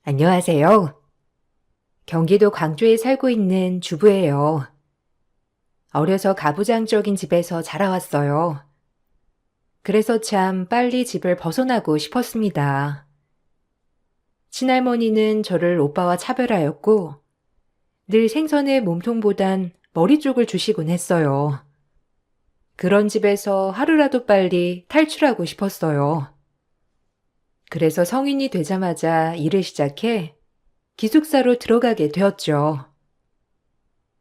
안녕하세요. 경기도 광주에 살고 있는 주부예요. 어려서 가부장적인 집에서 자라왔어요. 그래서 참 빨리 집을 벗어나고 싶었습니다. 친할머니는 저를 오빠와 차별하였고 늘 생선의 몸통보단 머리 쪽을 주시곤 했어요. 그런 집에서 하루라도 빨리 탈출하고 싶었어요. 그래서 성인이 되자마자 일을 시작해 기숙사로 들어가게 되었죠.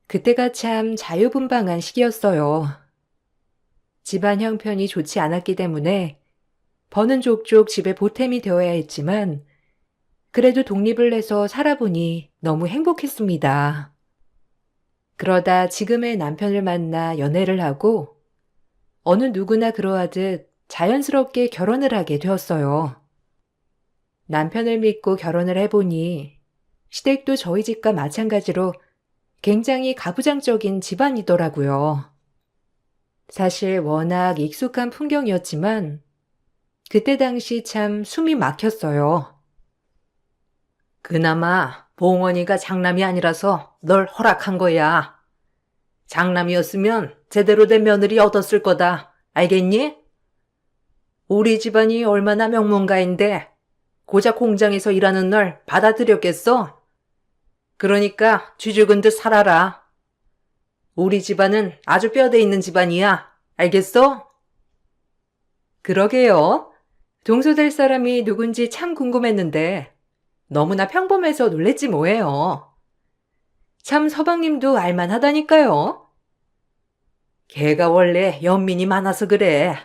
그때가 참 자유분방한 시기였어요. 집안 형편이 좋지 않았기 때문에 버는 족족 집에 보탬이 되어야 했지만 그래도 독립을 해서 살아보니 너무 행복했습니다. 그러다 지금의 남편을 만나 연애를 하고 어느 누구나 그러하듯 자연스럽게 결혼을 하게 되었어요. 남편을 믿고 결혼을 해보니 시댁도 저희 집과 마찬가지로 굉장히 가부장적인 집안이더라고요. 사실 워낙 익숙한 풍경이었지만 그때 당시 참 숨이 막혔어요. 그나마 봉원이가 장남이 아니라서 널 허락한 거야. 장남이었으면 제대로 된 며느리 얻었을 거다. 알겠니? 우리 집안이 얼마나 명문가인데 고작 공장에서 일하는 널 받아들였겠어? 그러니까 쥐죽은 듯 살아라. 우리 집안은 아주 뼈대 있는 집안이야. 알겠어? 그러게요. 동서될 사람이 누군지 참 궁금했는데 너무나 평범해서 놀랬지 뭐예요. 참 서방님도 알만하다니까요. 걔가 원래 연민이 많아서 그래.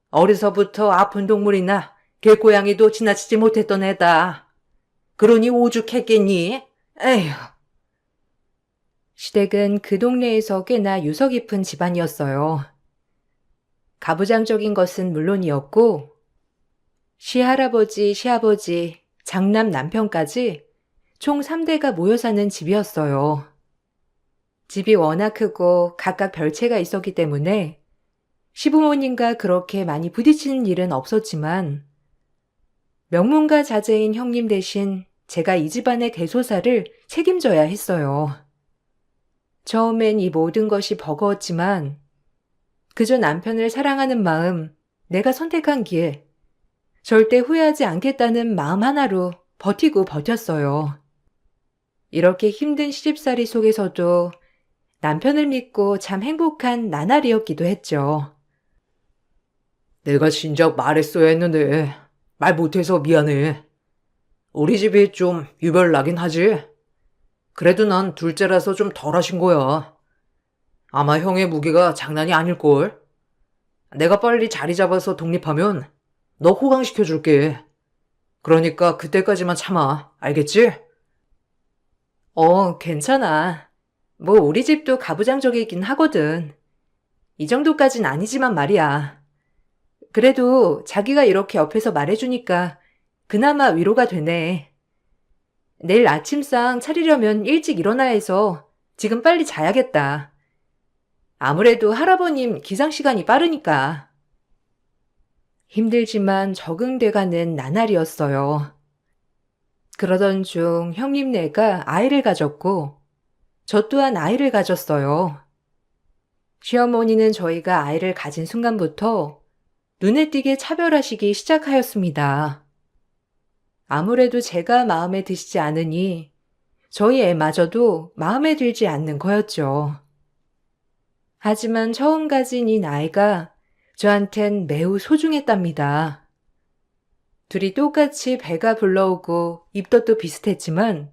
어려서부터 아픈 동물이나 개고양이도 지나치지 못했던 애다. 그러니 오죽했겠니? 에휴. 시댁은 그 동네에서 꽤나 유서 깊은 집안이었어요. 가부장적인 것은 물론이었고 시할아버지, 시아버지, 장남 남편까지 총 3대가 모여 사는 집이었어요. 집이 워낙 크고 각각 별채가 있었기 때문에 시부모님과 그렇게 많이 부딪히는 일은 없었지만 명문가 자제인 형님 대신 제가 이 집안의 대소사를 책임져야 했어요. 처음엔 이 모든 것이 버거웠지만 그저 남편을 사랑하는 마음, 내가 선택한 길, 절대 후회하지 않겠다는 마음 하나로 버티고 버텼어요. 이렇게 힘든 시집살이 속에서도 남편을 믿고 참 행복한 나날이었기도 했죠. 내가 진작 말했어야 했는데 말 못해서 미안해. 우리 집이 좀 유별나긴 하지. 그래도 난 둘째라서 좀 덜하신 거야. 아마 형의 무게가 장난이 아닐걸. 내가 빨리 자리 잡아서 독립하면 너 호강시켜줄게. 그러니까 그때까지만 참아. 알겠지? 괜찮아. 뭐 우리 집도 가부장적이긴 하거든. 이 정도까진 아니지만 말이야. 그래도 자기가 이렇게 옆에서 말해주니까 그나마 위로가 되네. 내일 아침상 차리려면 일찍 일어나야 해서 지금 빨리 자야겠다. 아무래도 할아버님 기상시간이 빠르니까. 힘들지만 적응돼가는 나날이었어요. 그러던 중 형님네가 아이를 가졌고 저 또한 아이를 가졌어요. 시어머니는 저희가 아이를 가진 순간부터 눈에 띄게 차별하시기 시작하였습니다. 아무래도 제가 마음에 드시지 않으니 저희 애마저도 마음에 들지 않는 거였죠. 하지만 처음 가진 이 나이가 저한텐 매우 소중했답니다. 둘이 똑같이 배가 불러오고 입덧도 비슷했지만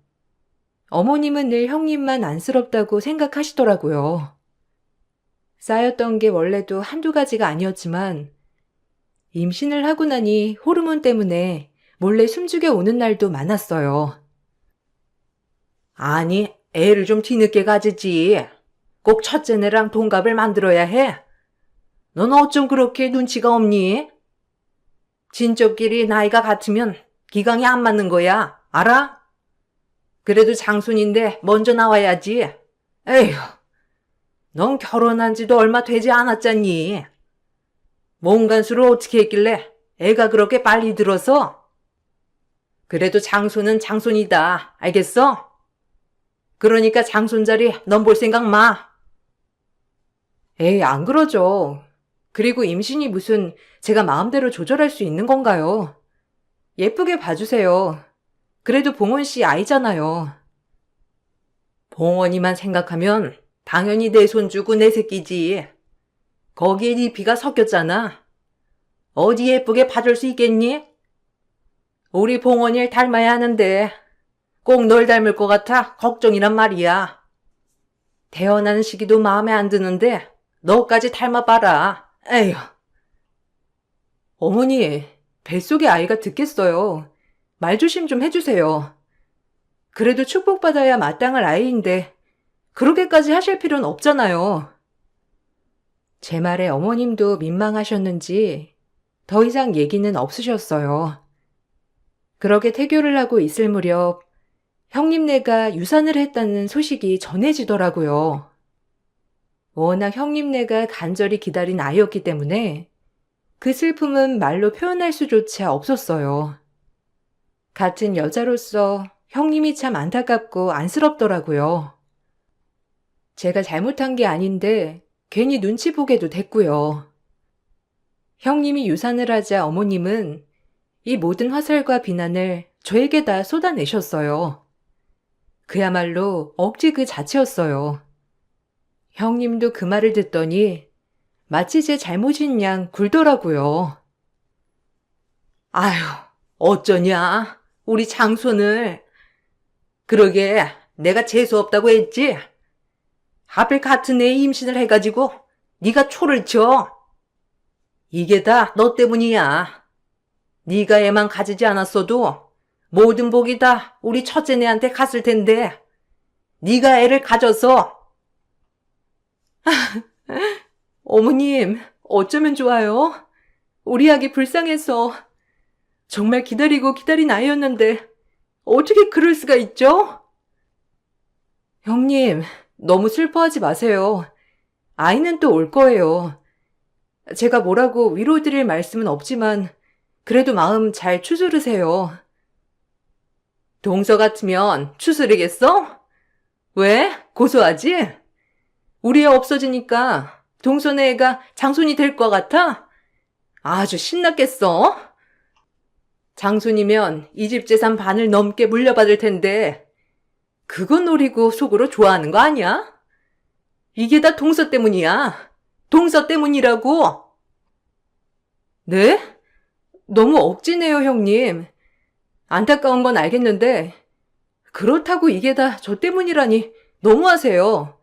어머님은 늘 형님만 안쓰럽다고 생각하시더라고요. 쌓였던 게 원래도 한두 가지가 아니었지만 임신을 하고 나니 호르몬 때문에 몰래 숨죽여 오는 날도 많았어요. 아니, 애를 좀 뒤늦게 가지지. 꼭 첫째네랑 동갑을 만들어야 해. 넌 어쩜 그렇게 눈치가 없니? 친척끼리 나이가 같으면 기강이 안 맞는 거야. 알아? 그래도 장손인데 먼저 나와야지. 에휴, 넌 결혼한 지도 얼마 되지 않았잖니. 몸간수를 어떻게 했길래 애가 그렇게 빨리 들어서? 그래도 장손은 장손이다. 알겠어? 그러니까 장손 자리 넌 볼 생각 마. 에이, 안 그러죠. 그리고 임신이 무슨 제가 마음대로 조절할 수 있는 건가요? 예쁘게 봐주세요. 그래도 봉원 씨 아이잖아요. 봉원이만 생각하면 당연히 내 손주고 내 새끼지. 거기에 네 피가 섞였잖아. 어디 예쁘게 봐줄 수 있겠니? 우리 봉원이를 닮아야 하는데 꼭 널 닮을 것 같아 걱정이란 말이야. 태어나는 시기도 마음에 안 드는데 너까지 닮아봐라. 에휴. 어머니, 뱃속의 아이가 듣겠어요. 말 조심 좀 해주세요. 그래도 축복받아야 마땅할 아이인데 그렇게까지 하실 필요는 없잖아요. 제 말에 어머님도 민망하셨는지 더 이상 얘기는 없으셨어요. 그렇게 태교를 하고 있을 무렵 형님네가 유산을 했다는 소식이 전해지더라고요. 워낙 형님네가 간절히 기다린 아이였기 때문에 그 슬픔은 말로 표현할 수조차 없었어요. 같은 여자로서 형님이 참 안타깝고 안쓰럽더라고요. 제가 잘못한 게 아닌데 괜히 눈치 보게도 됐고요. 형님이 유산을 하자 어머님은 이 모든 화살과 비난을 저에게 다 쏟아내셨어요. 그야말로 억지 그 자체였어요. 형님도 그 말을 듣더니 마치 제 잘못인 양 굴더라고요. 아휴, 어쩌냐, 우리 장손을. 그러게 내가 재수없다고 했지. 하필 같은 애에 임신을 해가지고 네가 초를 쳐. 이게 다 너 때문이야. 네가 애만 가지지 않았어도 모든 복이 다 우리 첫째네한테 갔을 텐데 네가 애를 가져서. 어머님, 어쩌면 좋아요? 우리 아기 불쌍해서 정말 기다리고 기다린 아이였는데 어떻게 그럴 수가 있죠? 형님, 너무 슬퍼하지 마세요. 아이는 또 올 거예요. 제가 뭐라고 위로드릴 말씀은 없지만 그래도 마음 잘 추스르세요. 동서 같으면 추스르겠어? 왜? 고소하지? 우리 애 없어지니까 동서네 애가 장손이 될 것 같아? 아주 신났겠어? 장손이면 이 집 재산 반을 넘게 물려받을 텐데 그거 노리고 속으로 좋아하는 거 아니야? 이게 다 동서 때문이야. 동서 때문이라고. 네? 너무 억지네요, 형님. 안타까운 건 알겠는데 그렇다고 이게 다 저 때문이라니 너무하세요.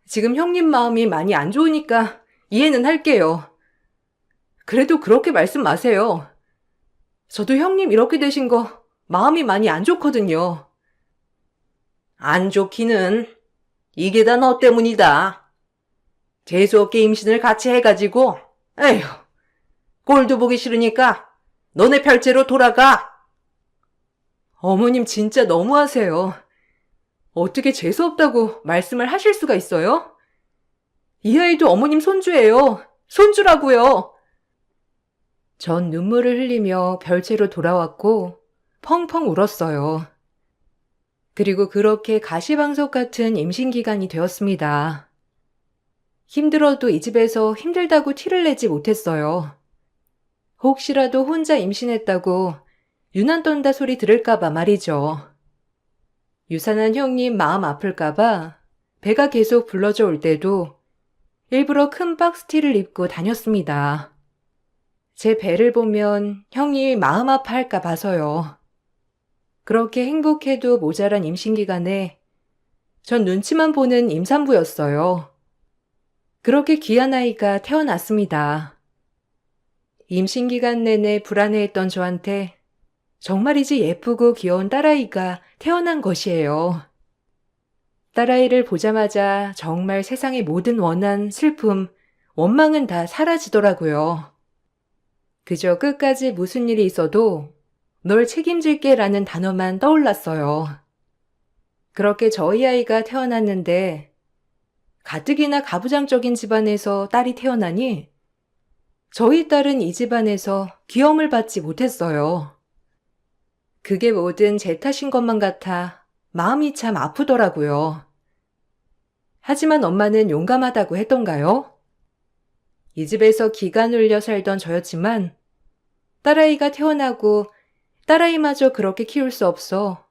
지금 형님 마음이 많이 안 좋으니까 이해는 할게요. 그래도 그렇게 말씀 마세요. 저도 형님 이렇게 되신 거 마음이 많이 안 좋거든요. 안 좋기는 이게 다 너 때문이다. 재수없게 임신을 같이 해가지고 에휴, 꼴도 보기 싫으니까 너네 별채로 돌아가. 어머님 진짜 너무하세요. 어떻게 재수없다고 말씀을 하실 수가 있어요? 이 아이도 어머님 손주예요. 손주라고요. 전 눈물을 흘리며 별채로 돌아왔고 펑펑 울었어요. 그리고 그렇게 가시방석 같은 임신기간이 되었습니다. 힘들어도 이 집에서 힘들다고 티를 내지 못했어요. 혹시라도 혼자 임신했다고 유난 떤다 소리 들을까봐 말이죠. 유산한 형님 마음 아플까봐 배가 계속 불러져 올 때도 일부러 큰 박스티를 입고 다녔습니다. 제 배를 보면 형님이 마음 아파할까 봐서요. 그렇게 행복해도 모자란 임신기간에 전 눈치만 보는 임산부였어요. 그렇게 귀한 아이가 태어났습니다. 임신기간 내내 불안해했던 저한테 정말이지 예쁘고 귀여운 딸아이가 태어난 것이에요. 딸아이를 보자마자 정말 세상의 모든 원한, 슬픔, 원망은 다 사라지더라고요. 그저 끝까지 무슨 일이 있어도 널 책임질게 라는 단어만 떠올랐어요. 그렇게 저희 아이가 태어났는데 가뜩이나 가부장적인 집안에서 딸이 태어나니 저희 딸은 이 집안에서 귀여움을 받지 못했어요. 그게 뭐든 제 탓인 것만 같아 마음이 참 아프더라고요. 하지만 엄마는 용감하다고 했던가요? 이 집에서 기가 눌려 살던 저였지만 딸아이가 태어나고 딸아이마저 그렇게 키울 수 없어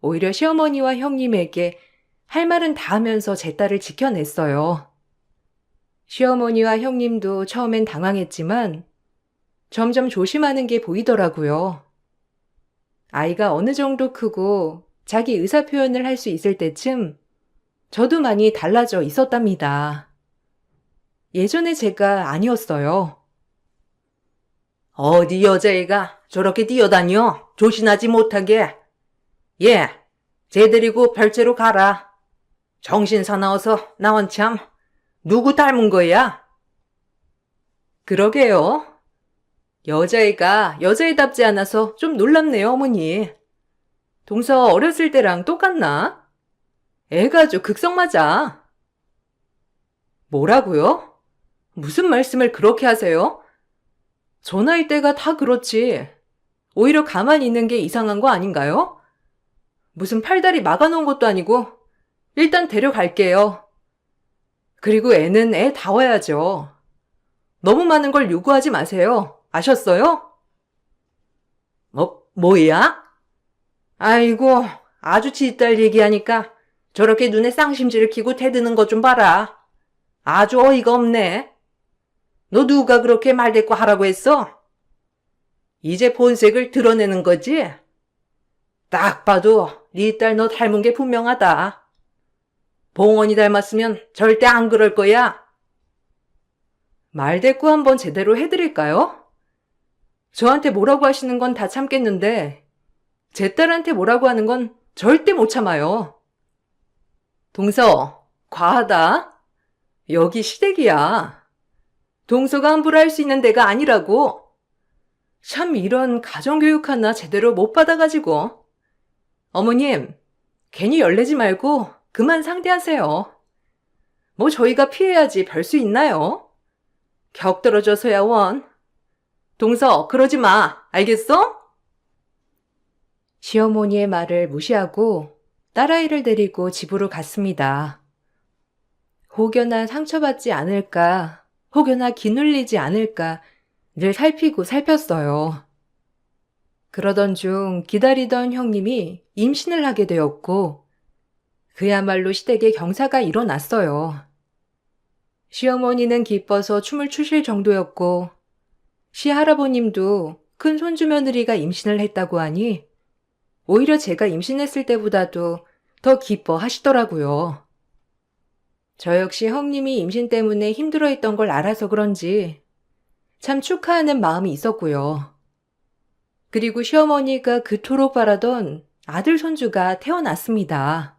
오히려 시어머니와 형님에게 할 말은 다 하면서 제 딸을 지켜냈어요. 시어머니와 형님도 처음엔 당황했지만 점점 조심하는 게 보이더라고요. 아이가 어느 정도 크고 자기 의사 표현을 할 수 있을 때쯤 저도 많이 달라져 있었답니다. 예전에 제가 아니었어요. 어디 여자애가 저렇게 뛰어다녀? 조신하지 못하게. 예, 쟤 데리고 별채로 가라. 정신 사나워서 나 원참 누구 닮은 거야? 그러게요. 여자애가 여자애답지 않아서 좀 놀랍네요, 어머니. 동서 어렸을 때랑 똑같나? 애가 아주 극성 맞아. 뭐라고요? 무슨 말씀을 그렇게 하세요? 저 나이 때가 다 그렇지. 오히려 가만히 있는 게 이상한 거 아닌가요? 무슨 팔다리 막아놓은 것도 아니고 일단 데려갈게요. 그리고 애는 애다워야죠. 너무 많은 걸 요구하지 마세요. 아셨어요? 뭐야? 아이고, 아주 지딸 얘기하니까 저렇게 눈에 쌍심지를 키고 대드는 것 좀 봐라. 아주 어이가 없네. 너 누가 그렇게 말대꾸 하라고 했어? 이제 본색을 드러내는 거지? 딱 봐도 네 딸 너 닮은 게 분명하다. 봉원이 닮았으면 절대 안 그럴 거야. 말대꾸 한번 제대로 해드릴까요? 저한테 뭐라고 하시는 건 다 참겠는데 제 딸한테 뭐라고 하는 건 절대 못 참아요. 동서, 과하다. 여기 시댁이야. 동서가 함부로 할 수 있는 데가 아니라고. 참 이런 가정교육 하나 제대로 못 받아가지고. 어머님, 괜히 열내지 말고 그만 상대하세요. 뭐 저희가 피해야지 별 수 있나요? 격 떨어져서야 원. 동서, 그러지 마. 알겠어? 시어머니의 말을 무시하고 딸아이를 데리고 집으로 갔습니다. 혹여나 상처받지 않을까, 혹여나 기눌리지 않을까 늘 살피고 살폈어요. 그러던 중 기다리던 형님이 임신을 하게 되었고 그야말로 시댁에 경사가 일어났어요. 시어머니는 기뻐서 춤을 추실 정도였고 시할아버님도 큰 손주 며느리가 임신을 했다고 하니 오히려 제가 임신했을 때보다도 더 기뻐하시더라고요. 저 역시 형님이 임신 때문에 힘들어했던 걸 알아서 그런지 참 축하하는 마음이 있었고요. 그리고 시어머니가 그토록 바라던 아들 손주가 태어났습니다.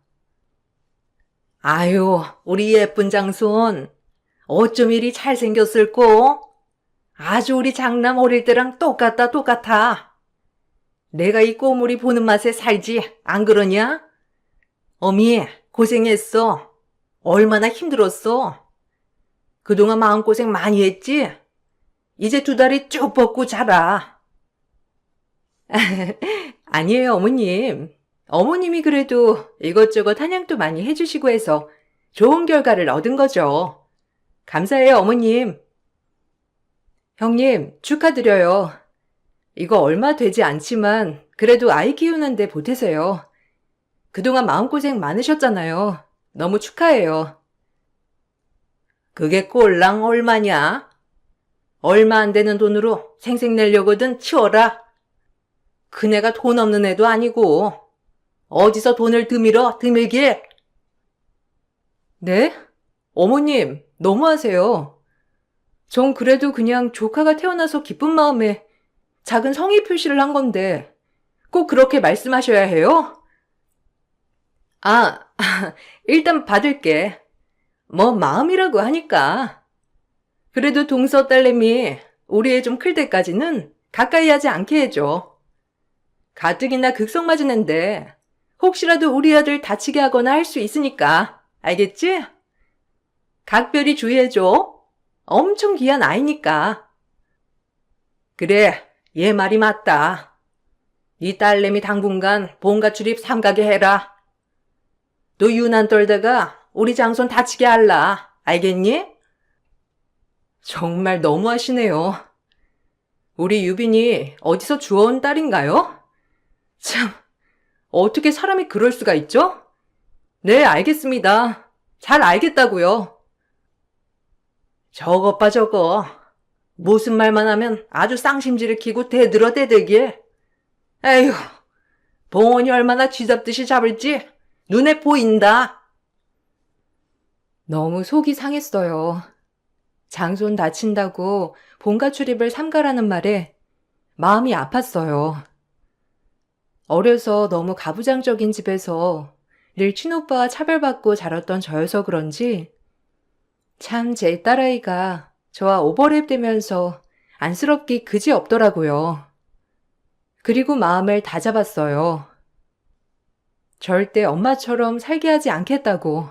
아유, 우리 예쁜 장손. 어쩜 이리 잘생겼을꼬? 아주 우리 장남 어릴 때랑 똑같아. 내가 이 꼬물이 보는 맛에 살지, 안 그러냐? 어미, 고생했어. 얼마나 힘들었어. 그동안 마음고생 많이 했지? 이제 두 다리 쭉 뻗고 자라. 아니에요, 어머님. 어머님이 그래도 이것저것 한양도 많이 해주시고 해서 좋은 결과를 얻은 거죠. 감사해요, 어머님. 형님, 축하드려요. 이거 얼마 되지 않지만 그래도 아이 키우는데 보태세요. 그동안 마음고생 많으셨잖아요. 너무 축하해요. 그게 꼴랑 얼마냐? 얼마 안 되는 돈으로 생색 내려거든 치워라. 그네가 돈 없는 애도 아니고 어디서 돈을 드밀길. 네? 어머님, 너무하세요. 전 그래도 그냥 조카가 태어나서 기쁜 마음에 작은 성의 표시를 한 건데 꼭 그렇게 말씀하셔야 해요? 일단 받을게. 뭐 마음이라고 하니까. 그래도 동서 딸내미 우리 애 좀 클 때까지는 가까이 하지 않게 해줘. 가뜩이나 극성 맞은 앤데 혹시라도 우리 아들 다치게 하거나 할 수 있으니까. 알겠지? 각별히 주의해줘. 엄청 귀한 아이니까. 그래, 얘 말이 맞다. 네 딸내미 당분간 본가 출입 삼가게 해라. 너 유난 떨다가 우리 장손 다치게 할라. 알겠니? 정말 너무하시네요. 우리 유빈이 어디서 주워온 딸인가요? 참, 어떻게 사람이 그럴 수가 있죠? 네, 알겠습니다. 잘 알겠다고요. 저것 봐, 저거. 무슨 말만 하면 아주 쌍심지를 키고 대들어대들기에. 에휴, 봉원이 얼마나 쥐잡듯이 잡을지 눈에 보인다. 너무 속이 상했어요. 장손 다친다고 본가 출입을 삼가라는 말에 마음이 아팠어요. 어려서 너무 가부장적인 집에서 늘 친오빠와 차별받고 자랐던 저여서 그런지 참 제 딸아이가 저와 오버랩되면서 안쓰럽기 그지 없더라고요. 그리고 마음을 다잡았어요. 절대 엄마처럼 살게 하지 않겠다고.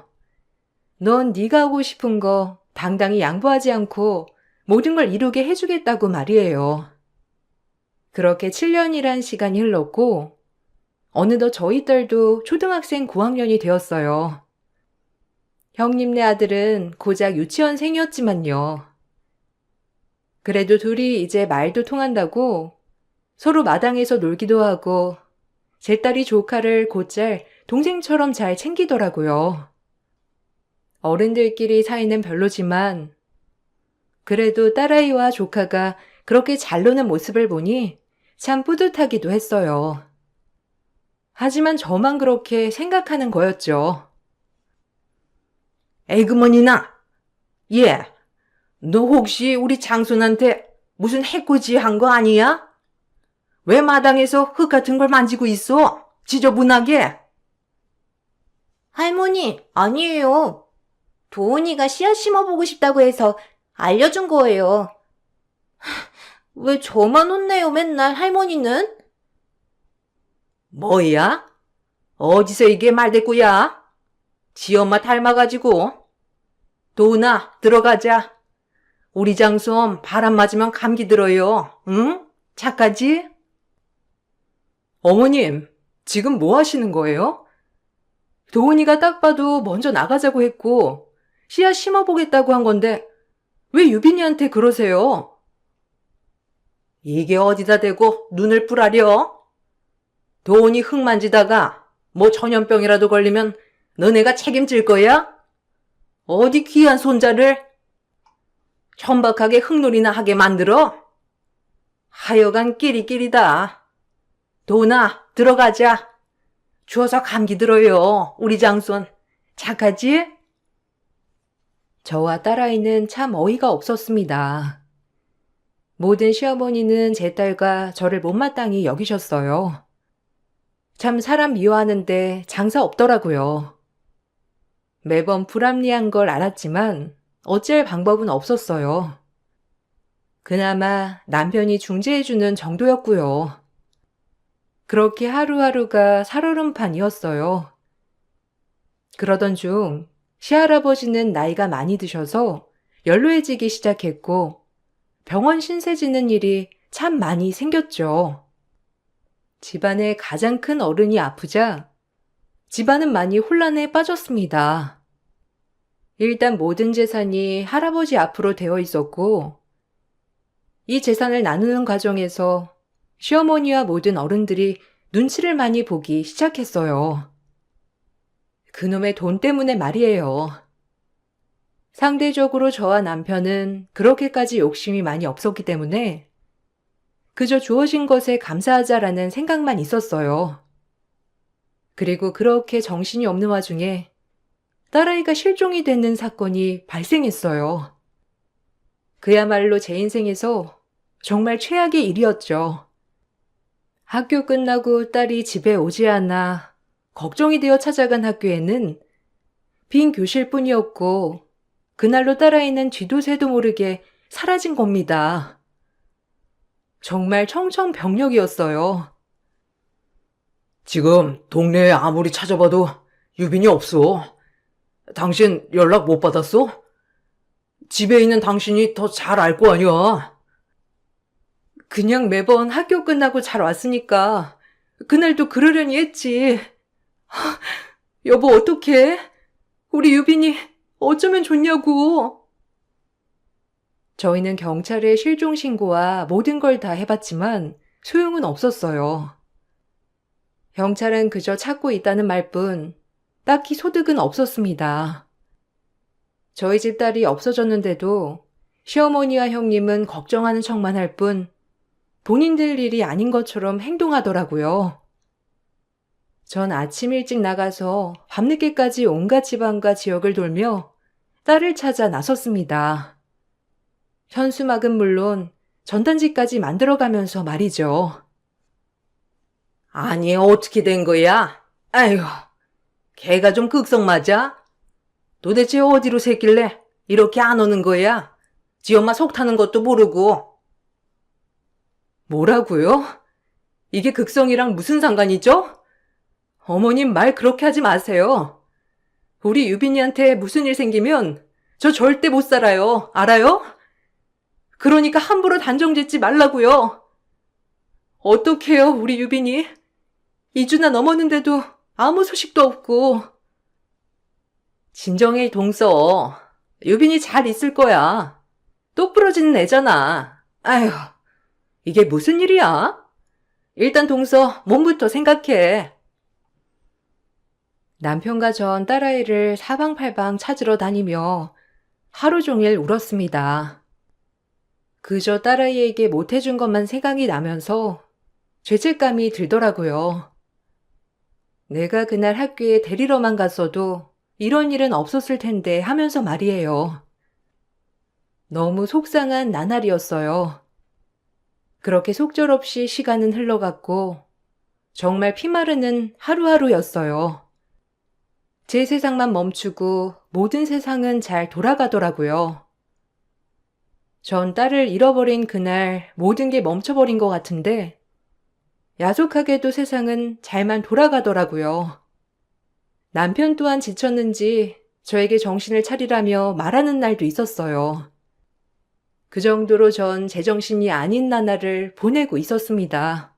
넌 네가 하고 싶은 거 당당히 양보하지 않고 모든 걸 이루게 해주겠다고 말이에요. 그렇게 7년이란 시간이 흘렀고 어느덧 저희 딸도 초등학생 고학년이 되었어요. 형님네 아들은 고작 유치원생이었지만요. 그래도 둘이 이제 말도 통한다고 서로 마당에서 놀기도 하고 제 딸이 조카를 곧잘 동생처럼 잘 챙기더라고요. 어른들끼리 사이는 별로지만 그래도 딸아이와 조카가 그렇게 잘 노는 모습을 보니 참 뿌듯하기도 했어요. 하지만 저만 그렇게 생각하는 거였죠. 에그머니나, 얘, 너 혹시 우리 장손한테 무슨 해코지 한 거 아니야? 왜 마당에서 흙 같은 걸 만지고 있어? 지저분하게. 할머니, 아니에요. 도훈이가 씨앗 심어보고 싶다고 해서 알려준 거예요. 왜 저만 혼내요, 맨날 할머니는? 뭐야? 어디서 이게 말대꾸야? 지 엄마 닮아가지고. 도훈아, 들어가자. 우리 장손 바람 맞으면 감기 들어요. 응? 착하지? 어머님, 지금 뭐 하시는 거예요? 도훈이가 딱 봐도 먼저 나가자고 했고 씨앗 심어보겠다고 한 건데 왜 유빈이한테 그러세요? 이게 어디다 대고 눈을 뿌라려? 도훈이 흙 만지다가 뭐 전염병이라도 걸리면 너네가 책임질 거야? 어디 귀한 손자를 천박하게 흙놀이나 하게 만들어? 하여간 끼리끼리다. 도훈아, 들어가자. 추워서 감기 들어요. 우리 장손. 착하지? 저와 딸아이는 참 어이가 없었습니다. 모든 시어머니는 제 딸과 저를 못마땅히 여기셨어요. 참 사람 미워하는데 장사 없더라고요. 매번 불합리한 걸 알았지만 어찌할 방법은 없었어요. 그나마 남편이 중재해주는 정도였고요. 그렇게 하루하루가 살얼음판이었어요. 그러던 중 시할아버지는 나이가 많이 드셔서 연로해지기 시작했고 병원 신세 지는 일이 참 많이 생겼죠. 집안의 가장 큰 어른이 아프자 집안은 많이 혼란에 빠졌습니다. 일단 모든 재산이 할아버지 앞으로 되어 있었고 이 재산을 나누는 과정에서 시어머니와 모든 어른들이 눈치를 많이 보기 시작했어요. 그놈의 돈 때문에 말이에요. 상대적으로 저와 남편은 그렇게까지 욕심이 많이 없었기 때문에 그저 주어진 것에 감사하자라는 생각만 있었어요. 그리고 그렇게 정신이 없는 와중에 딸아이가 실종이 되는 사건이 발생했어요. 그야말로 제 인생에서 정말 최악의 일이었죠. 학교 끝나고 딸이 집에 오지 않아 걱정이 되어 찾아간 학교에는 빈 교실뿐이었고 그날로 딸아이는 쥐도 새도 모르게 사라진 겁니다. 정말 청천벽력이었어요. 지금 동네에 아무리 찾아봐도 유빈이 없어. 당신 연락 못 받았어? 집에 있는 당신이 더 잘 알 거 아니야. 그냥 매번 학교 끝나고 잘 왔으니까 그날도 그러려니 했지. 여보, 어떡해? 우리 유빈이 어쩌면 좋냐고. 저희는 경찰에 실종 신고와 모든 걸 다 해봤지만 소용은 없었어요. 경찰은 그저 찾고 있다는 말뿐 딱히 소득은 없었습니다. 저희 집 딸이 없어졌는데도 시어머니와 형님은 걱정하는 척만 할 뿐 본인들 일이 아닌 것처럼 행동하더라고요. 전 아침 일찍 나가서 밤늦게까지 온갖 지방과 지역을 돌며 딸을 찾아 나섰습니다. 현수막은 물론 전단지까지 만들어가면서 말이죠. 아니, 어떻게 된 거야? 아이고, 걔가 좀 극성 맞아? 도대체 어디로 새길래 이렇게 안 오는 거야? 지 엄마 속 타는 것도 모르고. 뭐라고요? 이게 극성이랑 무슨 상관이죠? 어머님 말 그렇게 하지 마세요. 우리 유빈이한테 무슨 일 생기면 저 절대 못 살아요. 알아요? 그러니까 함부로 단정 짓지 말라고요. 어떡해요, 우리 유빈이. 2주나 넘었는데도 아무 소식도 없고. 진정해, 동서. 유빈이 잘 있을 거야. 똑 부러지는 애잖아. 아휴, 이게 무슨 일이야? 일단 동서, 몸부터 생각해. 남편과 전 딸아이를 사방팔방 찾으러 다니며 하루 종일 울었습니다. 그저 딸아이에게 못해준 것만 생각이 나면서 죄책감이 들더라고요. 내가 그날 학교에 데리러만 갔어도 이런 일은 없었을 텐데 하면서 말이에요. 너무 속상한 나날이었어요. 그렇게 속절없이 시간은 흘러갔고 정말 피마르는 하루하루였어요. 제 세상만 멈추고 모든 세상은 잘 돌아가더라고요. 전 딸을 잃어버린 그날 모든 게 멈춰버린 것 같은데 야속하게도 세상은 잘만 돌아가더라고요. 남편 또한 지쳤는지 저에게 정신을 차리라며 말하는 날도 있었어요. 그 정도로 전 제정신이 아닌 나날을 보내고 있었습니다.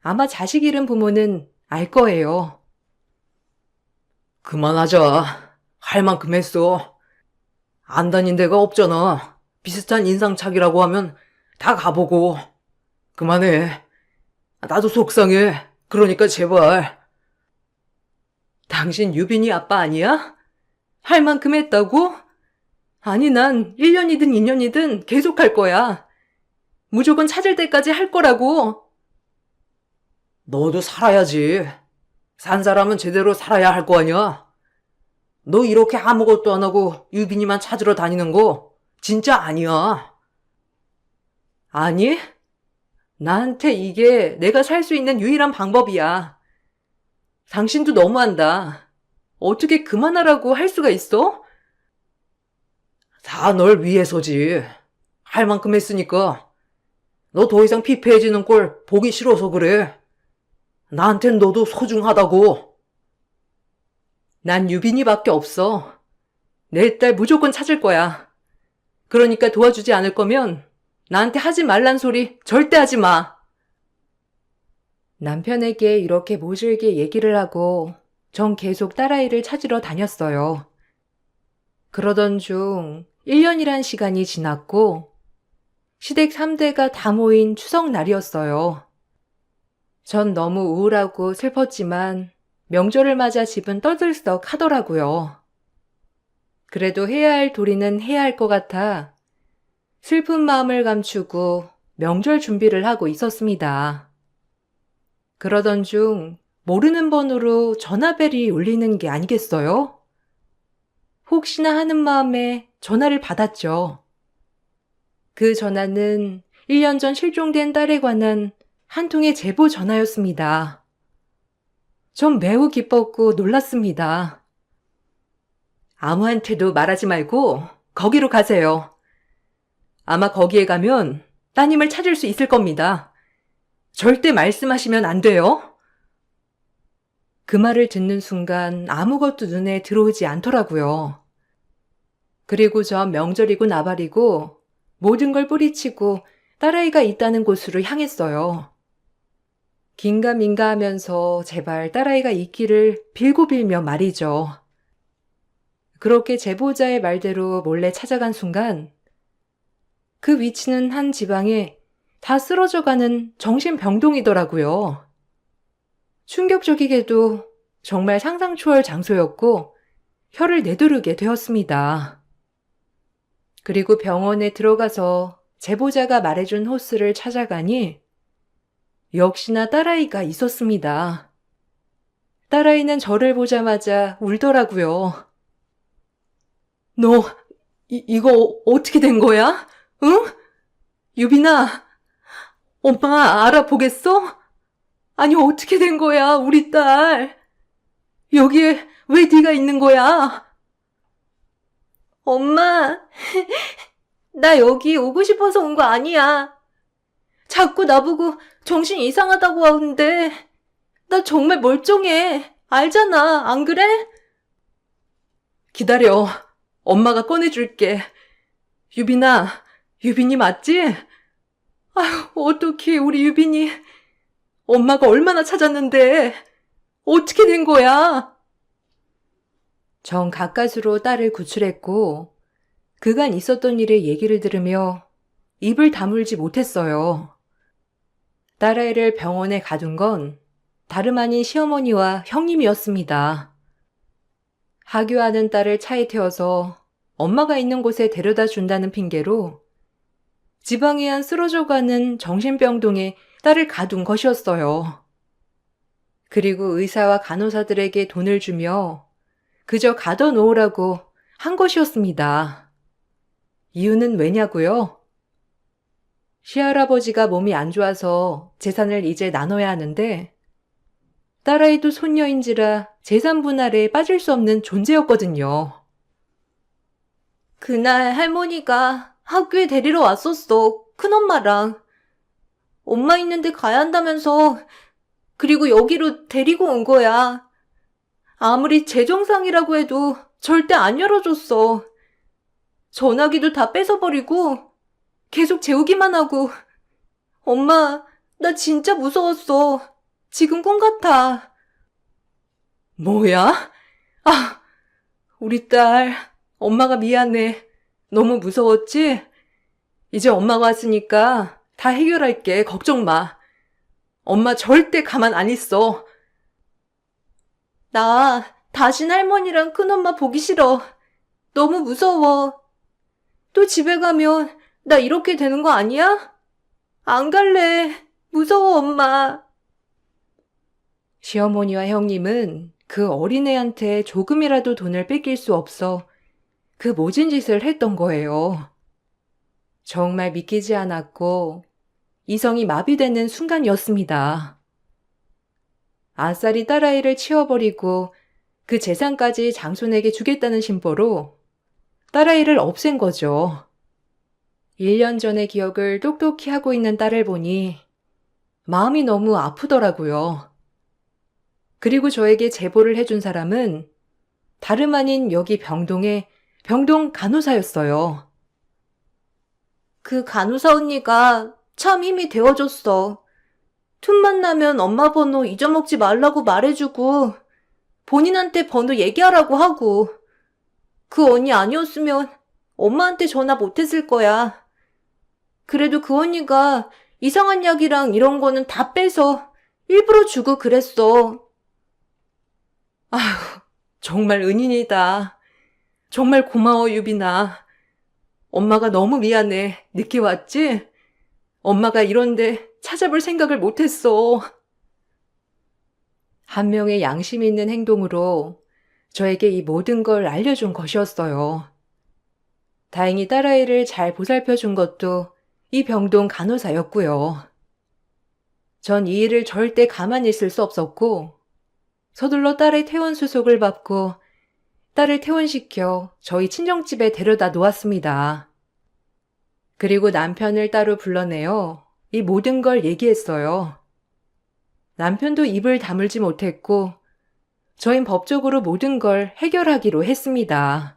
아마 자식 잃은 부모는 알 거예요. 그만하자. 할 만큼 했어. 안 다닌 데가 없잖아. 비슷한 인상착의라고 하면 다 가보고. 그만해. 나도 속상해. 그러니까 제발. 당신 유빈이 아빠 아니야? 할 만큼 했다고? 아니, 난 1년이든 2년이든 계속 할 거야. 무조건 찾을 때까지 할 거라고. 너도 살아야지. 산 사람은 제대로 살아야 할 거 아니야? 너 이렇게 아무것도 안 하고 유빈이만 찾으러 다니는 거 진짜 아니야. 아니? 나한테 이게 내가 살 수 있는 유일한 방법이야. 당신도 너무한다. 어떻게 그만하라고 할 수가 있어? 다 널 위해서지. 할 만큼 했으니까. 너 더 이상 피폐해지는 꼴 보기 싫어서 그래. 나한텐 너도 소중하다고. 난 유빈이밖에 없어. 내 딸 무조건 찾을 거야. 그러니까 도와주지 않을 거면 나한테 하지 말란 소리 절대 하지 마. 남편에게 이렇게 모질게 얘기를 하고 전 계속 딸아이를 찾으러 다녔어요. 그러던 중 1년이란 시간이 지났고 시댁 3대가 다 모인 추석 날이었어요. 전 너무 우울하고 슬펐지만 명절을 맞아 집은 떠들썩 하더라고요. 그래도 해야 할 도리는 해야 할 것 같아 슬픈 마음을 감추고 명절 준비를 하고 있었습니다. 그러던 중 모르는 번호로 전화벨이 울리는 게 아니겠어요? 혹시나 하는 마음에 전화를 받았죠. 그 전화는 1년 전 실종된 딸에 관한 한 통의 제보 전화였습니다. 전 매우 기뻤고 놀랐습니다. 아무한테도 말하지 말고 거기로 가세요. 아마 거기에 가면 따님을 찾을 수 있을 겁니다. 절대 말씀하시면 안 돼요. 그 말을 듣는 순간 아무것도 눈에 들어오지 않더라고요. 그리고 전 명절이고 나발이고 모든 걸 뿌리치고 딸아이가 있다는 곳으로 향했어요. 긴가민가 하면서 제발 딸아이가 있기를 빌고 빌며 말이죠. 그렇게 제보자의 말대로 몰래 찾아간 순간 그 위치는 한 지방에 다 쓰러져가는 정신병동이더라고요. 충격적이게도 정말 상상 초월 장소였고 혀를 내두르게 되었습니다. 그리고 병원에 들어가서 제보자가 말해준 호스를 찾아가니 역시나 딸아이가 있었습니다. 딸아이는 저를 보자마자 울더라고요. 너, 이거 어떻게 된 거야? 응? 유빈아, 엄마 알아보겠어? 아니, 어떻게 된 거야, 우리 딸? 여기에 왜 네가 있는 거야? 엄마, 나 여기 오고 싶어서 온 거 아니야. 자꾸 나보고 정신 이상하다고 하는데, 나 정말 멀쩡해. 알잖아, 안 그래? 기다려. 엄마가 꺼내줄게. 유빈이 맞지? 아휴, 어떡해, 우리 유빈이. 엄마가 얼마나 찾았는데. 어떻게 된 거야? 전 가까스로 딸을 구출했고, 그간 있었던 일의 얘기를 들으며 입을 다물지 못했어요. 딸아이를 병원에 가둔 건 다름 아닌 시어머니와 형님이었습니다. 하교하는 딸을 차에 태워서 엄마가 있는 곳에 데려다 준다는 핑계로 지방에 한 쓰러져가는 정신병동에 딸을 가둔 것이었어요. 그리고 의사와 간호사들에게 돈을 주며 그저 가둬놓으라고 한 것이었습니다. 이유는 왜냐고요? 시할아버지가 몸이 안 좋아서 재산을 이제 나눠야 하는데 딸아이도 손녀인지라 재산 분할에 빠질 수 없는 존재였거든요. 그날 할머니가 학교에 데리러 왔었어. 큰엄마랑. 엄마 있는데 가야 한다면서 그리고 여기로 데리고 온 거야. 아무리 재정상이라고 해도 절대 안 열어줬어. 전화기도 다 뺏어버리고 계속 재우기만 하고. 엄마, 나 진짜 무서웠어. 지금 꿈 같아. 뭐야? 아, 우리 딸, 엄마가 미안해. 너무 무서웠지? 이제 엄마가 왔으니까 다 해결할게. 걱정 마. 엄마 절대 가만 안 있어. 나 다신 할머니랑 큰엄마 보기 싫어. 너무 무서워. 또 집에 가면 나 이렇게 되는 거 아니야? 안 갈래. 무서워, 엄마. 시어머니와 형님은 그 어린애한테 조금이라도 돈을 뺏길 수 없어 그 모진 짓을 했던 거예요. 정말 믿기지 않았고 이성이 마비되는 순간이었습니다. 아싸리 딸아이를 치워버리고 그 재산까지 장손에게 주겠다는 심보로 딸아이를 없앤 거죠. 1년 전의 기억을 똑똑히 하고 있는 딸을 보니 마음이 너무 아프더라고요. 그리고 저에게 제보를 해준 사람은 다름 아닌 여기 병동의 병동 간호사였어요. 그 간호사 언니가 참 힘이 되어줬어. 틈만 나면 엄마 번호 잊어먹지 말라고 말해주고 본인한테 번호 얘기하라고 하고. 그 언니 아니었으면 엄마한테 전화 못했을 거야. 그래도 그 언니가 이상한 약이랑 이런 거는 다 빼서 일부러 주고 그랬어. 아휴, 정말 은인이다. 정말 고마워, 유빈아. 엄마가 너무 미안해. 늦게 왔지? 엄마가 이런데 찾아볼 생각을 못했어. 한 명의 양심 있는 행동으로 저에게 이 모든 걸 알려준 것이었어요. 다행히 딸아이를 잘 보살펴준 것도 이 병동 간호사였고요. 전 이 일을 절대 가만히 있을 수 없었고 서둘러 딸의 퇴원 수속을 받고 딸을 퇴원시켜 저희 친정집에 데려다 놓았습니다. 그리고 남편을 따로 불러내어 이 모든 걸 얘기했어요. 남편도 입을 다물지 못했고 저흰 법적으로 모든 걸 해결하기로 했습니다.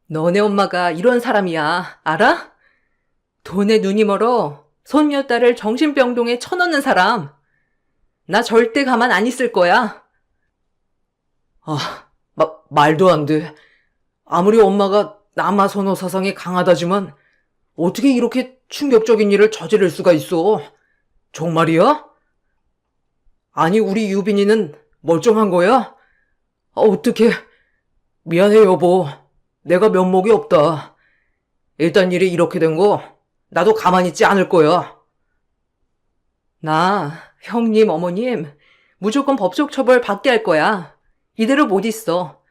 너네 엄마가 이런 사람이야, 알아? 돈에 눈이 멀어 손녀딸을 정신병동에 쳐넣는 사람. 나 절대 가만 안 있을 거야. 말도 안 돼. 아무리 엄마가 남아선호 사상이 강하다지만 어떻게 이렇게 충격적인 일을 저지를 수가 있어? 정말이야? 아니, 우리 유빈이는 멀쩡한 거야? 어떡해. 미안해, 여보. 내가 면목이 없다. 일단 일이 이렇게 된 거 나도 가만히 있지 않을 거야. 나, 형님, 어머님 무조건 법적 처벌 받게 할 거야. 이대로 못 있어.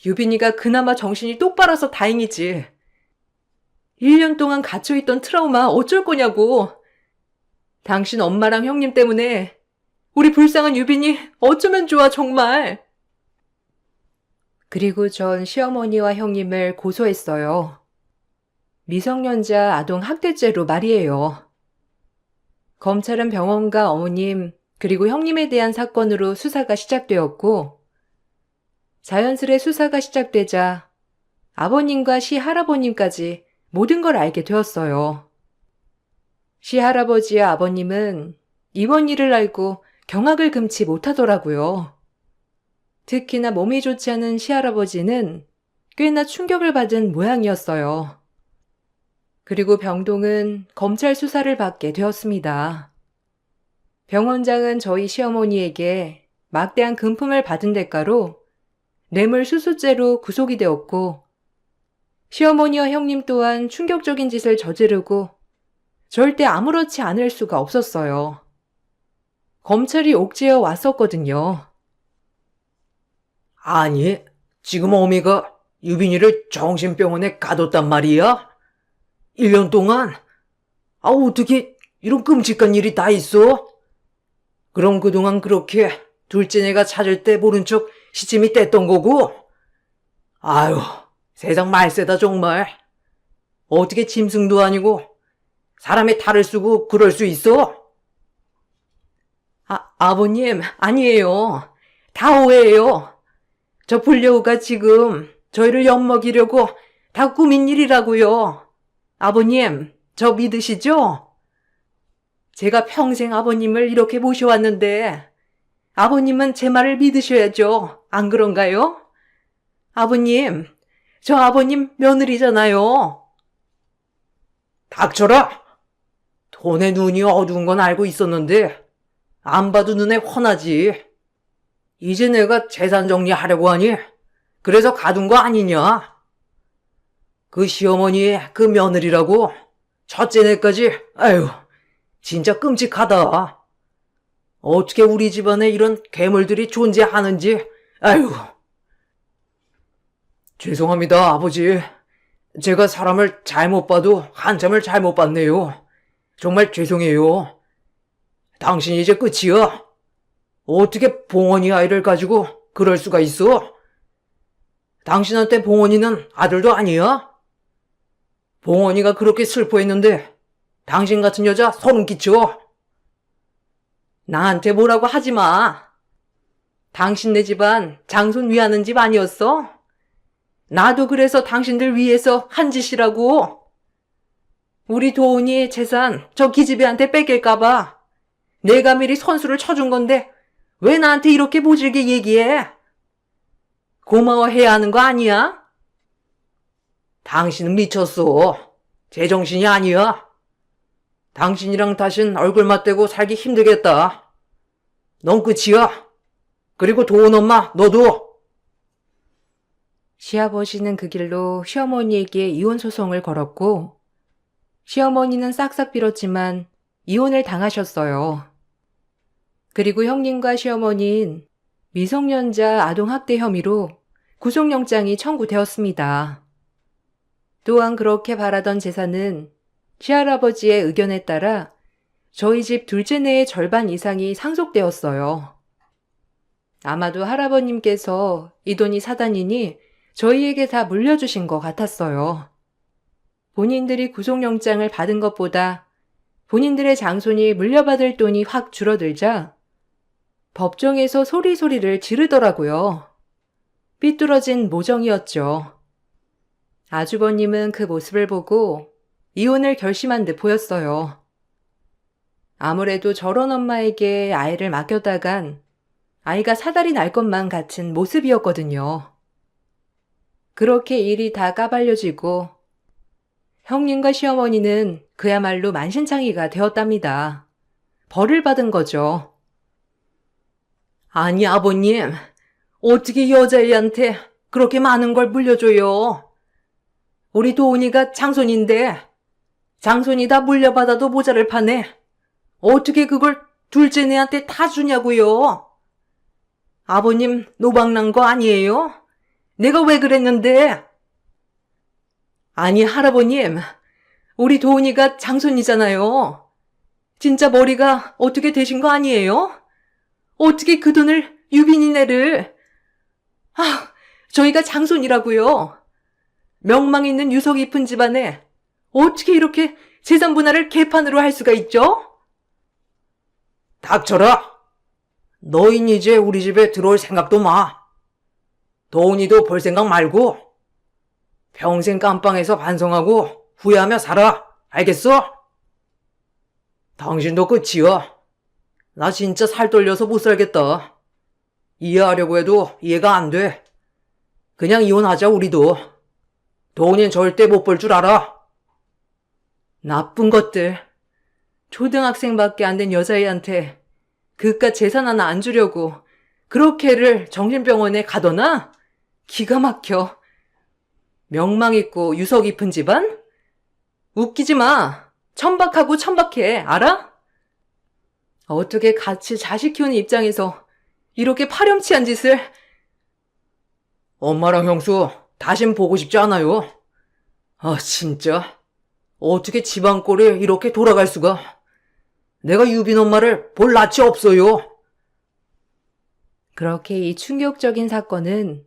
유빈이가 그나마 정신이 똑바라서 다행이지. 1년 동안 갇혀있던 트라우마 어쩔 거냐고. 당신 엄마랑 형님 때문에 우리 불쌍한 유빈이 어쩌면 좋아, 정말. 그리고 전 시어머니와 형님을 고소했어요. 미성년자 아동 학대죄로 말이에요. 검찰은 병원과 어머님 그리고 형님에 대한 사건으로 수사가 시작되었고, 자연스레 수사가 시작되자 아버님과 시할아버님까지 모든 걸 알게 되었어요. 시할아버지와 아버님은 이번 일을 알고 경악을 금치 못하더라고요. 특히나 몸이 좋지 않은 시할아버지는 꽤나 충격을 받은 모양이었어요. 그리고 병동은 검찰 수사를 받게 되었습니다. 병원장은 저희 시어머니에게 막대한 금품을 받은 대가로 뇌물수수죄로 구속이 되었고, 시어머니와 형님 또한 충격적인 짓을 저지르고 절대 아무렇지 않을 수가 없었어요. 검찰이 옥죄어 왔었거든요. 아니, 지금 어미가 유빈이를 정신병원에 가뒀단 말이야? 1년 동안? 어떻게 이런 끔찍한 일이 다 있어? 그럼 그동안 그렇게 둘째네가 찾을 때 모른 척 시침이 뗐던 거고? 아유, 세상 말세다 정말. 어떻게 짐승도 아니고 사람의 탈을 쓰고 그럴 수 있어? 아버님, 아니에요. 다 오해예요. 저 불려우가 지금 저희를 엿먹이려고 다 꾸민 일이라고요. 아버님, 저 믿으시죠? 제가 평생 아버님을 이렇게 모셔왔는데 아버님은 제 말을 믿으셔야죠. 안 그런가요? 아버님, 저 아버님 며느리잖아요. 닥쳐라! 돈에 눈이 어두운 건 알고 있었는데 안 봐도 눈에 훤하지. 이제 내가 재산 정리하려고 하니 그래서 가둔 거 아니냐? 그 시어머니의 그 며느리라고 첫째네까지, 아유, 진짜 끔찍하다. 어떻게 우리 집안에 이런 괴물들이 존재하는지, 아유. 죄송합니다, 아버지. 제가 사람을 잘못 봐도 한참을 잘못 봤네요. 정말 죄송해요. 당신 이제 끝이야. 어떻게 봉원이 아이를 가지고 그럴 수가 있어? 당신한테 봉원이는 아들도 아니야? 봉원이가 그렇게 슬퍼했는데 당신 같은 여자 소름 끼쳐. 나한테 뭐라고 하지 마. 당신네 집안 장손 위하는 집 아니었어? 나도 그래서 당신들 위해서 한 짓이라고. 우리 도훈이 재산 저 기집애한테 뺏길까봐 내가 미리 선수를 쳐준 건데 왜 나한테 이렇게 모질게 얘기해? 고마워해야 하는 거 아니야? 당신은 미쳤어. 제정신이 아니야. 당신이랑 다신 얼굴 맞대고 살기 힘들겠다. 넌 끝이야. 그리고 도훈 엄마, 너도. 시아버지는 그 길로 시어머니에게 이혼 소송을 걸었고, 시어머니는 싹싹 빌었지만 이혼을 당하셨어요. 그리고 형님과 시어머니는 미성년자 아동학대 혐의로 구속영장이 청구되었습니다. 또한 그렇게 바라던 재산은 시할아버지의 의견에 따라 저희 집 둘째네의 절반 이상이 상속되었어요. 아마도 할아버님께서 이 돈이 사단이니 저희에게 다 물려주신 것 같았어요. 본인들이 구속영장을 받은 것보다 본인들의 장손이 물려받을 돈이 확 줄어들자 법정에서 소리소리를 지르더라고요. 삐뚤어진 모정이었죠. 아주버님은 그 모습을 보고 이혼을 결심한 듯 보였어요. 아무래도 저런 엄마에게 아이를 맡겼다간 아이가 사달이 날 것만 같은 모습이었거든요. 그렇게 일이 다 까발려지고 형님과 시어머니는 그야말로 만신창이가 되었답니다. 벌을 받은 거죠. 아니, 아버님, 어떻게 여자애한테 그렇게 많은 걸 물려줘요? 우리 도훈이가 장손인데, 장손이 다 물려받아도 모자를 파네. 어떻게 그걸 둘째네한테 다 주냐고요? 아버님 노방난 거 아니에요? 내가 왜 그랬는데? 아니, 할아버님, 우리 도훈이가 장손이잖아요. 진짜 머리가 어떻게 되신 거 아니에요? 어떻게 그 돈을 유빈이네를. 저희가 장손이라고요. 명망 있는 유서 깊은 집안에 어떻게 이렇게 재산 분할을 개판으로 할 수가 있죠? 닥쳐라. 너흰 이제 우리 집에 들어올 생각도 마. 도훈이도 볼 생각 말고 평생 깜빵에서 반성하고 후회하며 살아. 알겠어? 당신도 끝이야. 나 진짜 살 떨려서 못 살겠다. 이해하려고 해도 이해가 안 돼. 그냥 이혼하자, 우리도. 도훈이는 절대 못 볼 줄 알아. 나쁜 것들. 초등학생밖에 안 된 여자애한테 그깟 재산 하나 안 주려고 그렇게를 정신병원에 가더나? 기가 막혀. 명망 있고 유서 깊은 집안? 웃기지 마. 천박하고 천박해. 알아? 어떻게 같이 자식 키우는 입장에서 이렇게 파렴치한 짓을. 엄마랑 형수 다신 보고 싶지 않아요. 진짜. 어떻게 집안 꼴이 이렇게 돌아갈 수가. 내가 유빈 엄마를 볼 낯이 없어요. 그렇게 이 충격적인 사건은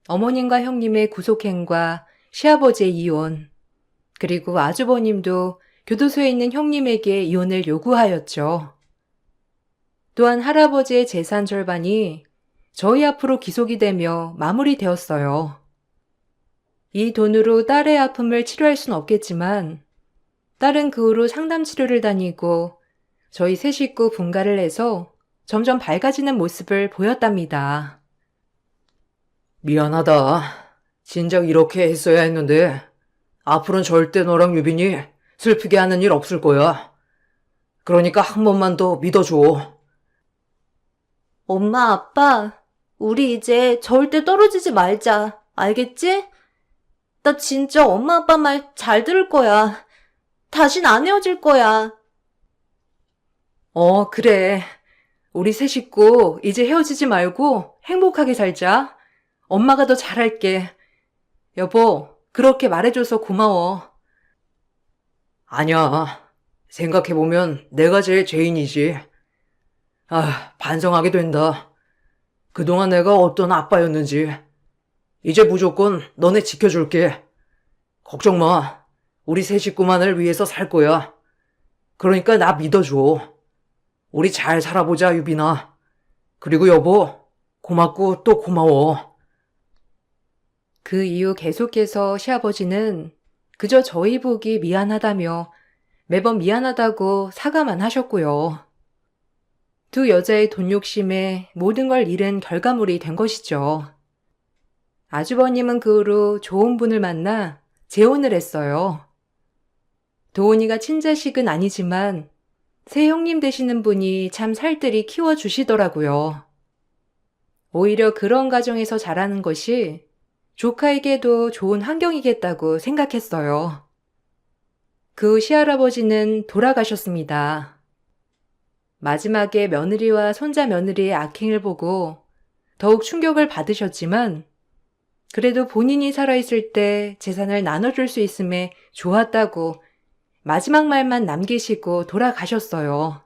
어머님과 형님의 구속행과 시아버지의 이혼, 그리고 아주버님도 교도소에 있는 형님에게 이혼을 요구하였죠. 또한 할아버지의 재산 절반이 저희 앞으로 기속이 되며 마무리되었어요. 이 돈으로 딸의 아픔을 치료할 순 없겠지만 딸은 그 후로 상담 치료를 다니고 저희 세 식구 분가를 해서 점점 밝아지는 모습을 보였답니다. 미안하다. 진작 이렇게 했어야 했는데 앞으로는 절대 너랑 유빈이 슬프게 하는 일 없을 거야. 그러니까 한 번만 더 믿어줘. 엄마, 아빠, 우리 이제 절대 떨어지지 말자. 알겠지? 나 진짜 엄마, 아빠 말 잘 들을 거야. 다신 안 헤어질 거야. 그래. 우리 세 식구 이제 헤어지지 말고 행복하게 살자. 엄마가 더 잘할게. 여보, 그렇게 말해줘서 고마워. 아니야. 생각해보면 내가 제일 죄인이지. 반성하게 된다. 그동안 내가 어떤 아빠였는지. 이제 무조건 너네 지켜줄게. 걱정 마. 우리 세 식구만을 위해서 살 거야. 그러니까 나 믿어줘. 우리 잘 살아보자, 유빈아. 그리고 여보, 고맙고 또 고마워. 그 이후 계속해서 시아버지는 그저 저희 보기 미안하다며 매번 미안하다고 사과만 하셨고요. 두 여자의 돈 욕심에 모든 걸 잃은 결과물이 된 것이죠. 아주버님은 그 후로 좋은 분을 만나 재혼을 했어요. 도훈이가 친자식은 아니지만 새 형님 되시는 분이 참 살뜰히 키워주시더라고요. 오히려 그런 가정에서 자라는 것이 조카에게도 좋은 환경이겠다고 생각했어요. 그 후 시할아버지는 돌아가셨습니다. 마지막에 며느리와 손자 며느리의 악행을 보고 더욱 충격을 받으셨지만 그래도 본인이 살아있을 때 재산을 나눠줄 수 있음에 좋았다고 마지막 말만 남기시고 돌아가셨어요.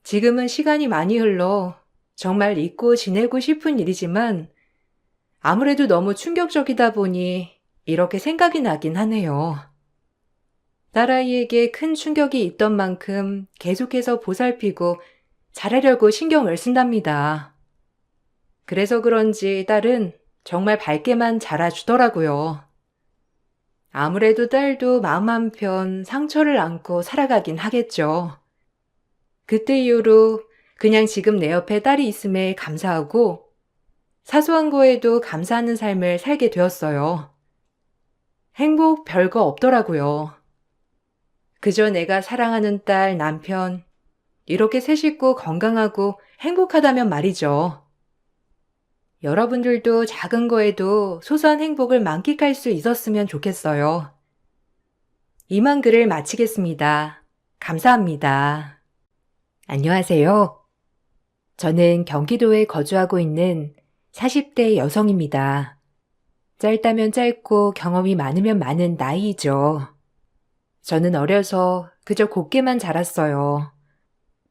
지금은 시간이 많이 흘러 정말 잊고 지내고 싶은 일이지만 아무래도 너무 충격적이다 보니 이렇게 생각이 나긴 하네요. 딸아이에게 큰 충격이 있던 만큼 계속해서 보살피고 잘하려고 신경을 쓴답니다. 그래서 그런지 딸은 정말 밝게만 자라주더라고요. 아무래도 딸도 마음 한편 상처를 안고 살아가긴 하겠죠. 그때 이후로 그냥 지금 내 옆에 딸이 있음에 감사하고 사소한 거에도 감사하는 삶을 살게 되었어요. 행복 별거 없더라고요. 그저 내가 사랑하는 딸, 남편, 이렇게 새 식구 건강하고 행복하다면 말이죠. 여러분들도 작은 거에도 소소한 행복을 만끽할 수 있었으면 좋겠어요. 이만 글을 마치겠습니다. 감사합니다. 안녕하세요. 저는 경기도에 거주하고 있는 40대 여성입니다. 짧다면 짧고 경험이 많으면 많은 나이이죠. 저는 어려서 그저 곱게만 자랐어요.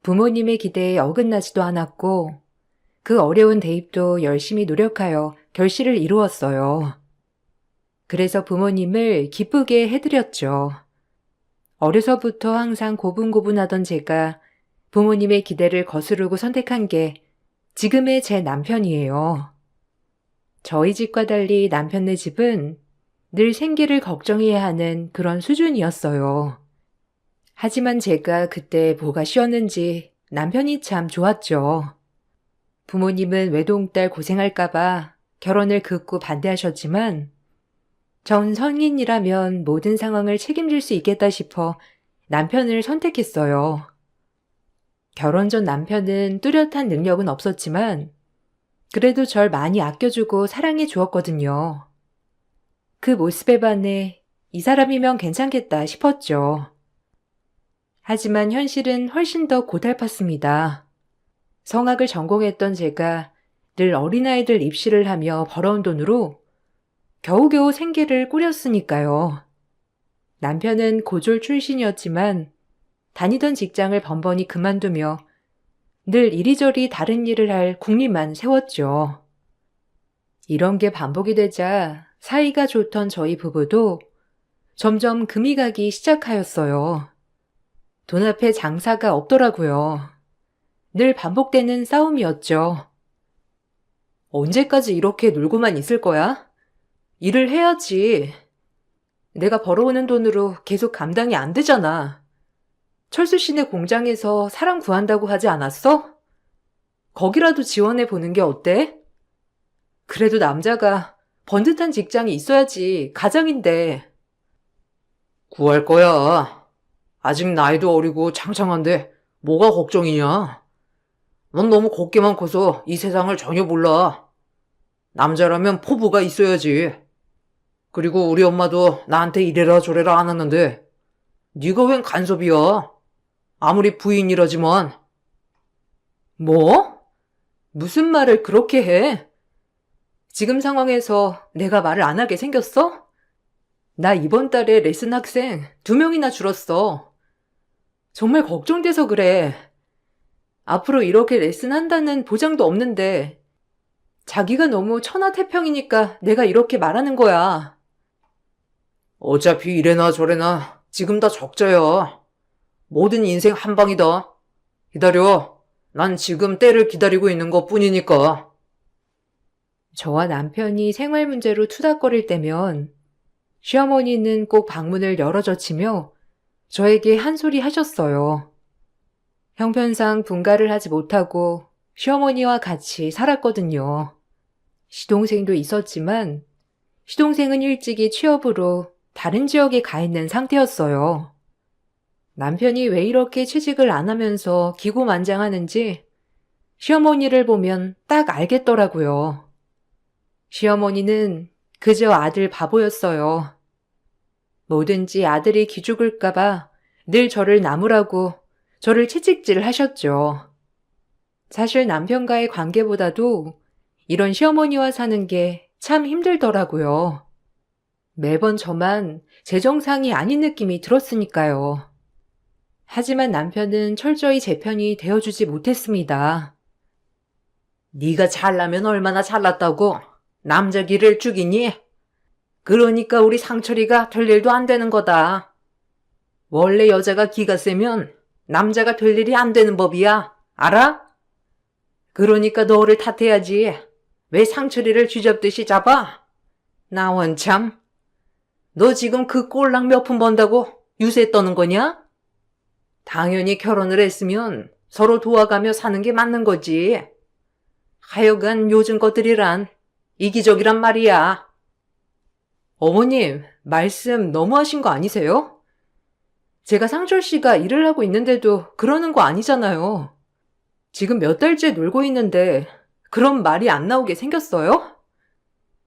부모님의 기대에 어긋나지도 않았고 그 어려운 대입도 열심히 노력하여 결실을 이루었어요. 그래서 부모님을 기쁘게 해드렸죠. 어려서부터 항상 고분고분하던 제가 부모님의 기대를 거스르고 선택한 게 지금의 제 남편이에요. 저희 집과 달리 남편네 집은 늘 생계를 걱정해야 하는 그런 수준이었어요. 하지만 제가 그때 뭐가 쉬웠는지 남편이 참 좋았죠. 부모님은 외동딸 고생할까봐 결혼을 극구 반대하셨지만 전 성인이라면 모든 상황을 책임질 수 있겠다 싶어 남편을 선택했어요. 결혼 전 남편은 뚜렷한 능력은 없었지만 그래도 절 많이 아껴주고 사랑해 주었거든요. 그 모습에 반해 이 사람이면 괜찮겠다 싶었죠. 하지만 현실은 훨씬 더 고달팠습니다. 성악을 전공했던 제가 늘 어린아이들 입시를 하며 벌어온 돈으로 겨우겨우 생계를 꾸렸으니까요. 남편은 고졸 출신이었지만 다니던 직장을 번번이 그만두며 늘 이리저리 다른 일을 할 궁리만 세웠죠. 이런 게 반복이 되자 사이가 좋던 저희 부부도 점점 금이 가기 시작하였어요. 돈 앞에 장사가 없더라고요. 늘 반복되는 싸움이었죠. 언제까지 이렇게 놀고만 있을 거야? 일을 해야지. 내가 벌어오는 돈으로 계속 감당이 안 되잖아. 철수 씨네 공장에서 사람 구한다고 하지 않았어? 거기라도 지원해 보는 게 어때? 그래도 남자가 번듯한 직장이 있어야지 가장인데. 구할 거야. 아직 나이도 어리고 창창한데 뭐가 걱정이냐? 넌 너무 곱게만 커서 이 세상을 전혀 몰라. 남자라면 포부가 있어야지. 그리고 우리 엄마도 나한테 이래라 저래라 안 하는데 네가 웬 간섭이야? 아무리 부인이라지만. 뭐? 무슨 말을 그렇게 해? 지금 상황에서 내가 말을 안 하게 생겼어? 나 이번 달에 레슨 학생 2명이나 줄었어. 정말 걱정돼서 그래. 앞으로 이렇게 레슨 한다는 보장도 없는데 자기가 너무 천하태평이니까 내가 이렇게 말하는 거야. 어차피 이래나 저래나 지금 다 적자야. 모든 인생 한 방이다. 기다려. 난 지금 때를 기다리고 있는 것 뿐이니까. 저와 남편이 생활 문제로 투닥거릴 때면 시어머니는 꼭 방문을 열어젖히며 저에게 한 소리 하셨어요. 형편상 분가를 하지 못하고 시어머니와 같이 살았거든요. 시동생도 있었지만 시동생은 일찍이 취업으로 다른 지역에 가 있는 상태였어요. 남편이 왜 이렇게 취직을 안 하면서 기고만장하는지 시어머니를 보면 딱 알겠더라고요. 시어머니는 그저 아들 바보였어요. 뭐든지 아들이 기죽을까봐 늘 저를 나무라고 저를 채찍질 하셨죠. 사실 남편과의 관계보다도 이런 시어머니와 사는 게 참 힘들더라고요. 매번 저만 제 정상이 아닌 느낌이 들었으니까요. 하지만 남편은 철저히 제 편이 되어주지 못했습니다. 네가 잘나면 얼마나 잘났다고 남자 기를 죽이니? 그러니까 우리 상철이가 될 일도 안 되는 거다. 원래 여자가 기가 세면 남자가 될 일이 안 되는 법이야. 알아? 그러니까 너를 탓해야지. 왜 상철이를 쥐잡듯이 잡아? 나 원참. 너 지금 그 꼴랑 몇 푼 번다고 유세 떠는 거냐? 당연히 결혼을 했으면 서로 도와가며 사는 게 맞는 거지. 하여간 요즘 것들이란 이기적이란 말이야. 어머님, 말씀 너무하신 거 아니세요? 제가 상철 씨가 일을 하고 있는데도 그러는 거 아니잖아요. 지금 몇 달째 놀고 있는데 그런 말이 안 나오게 생겼어요?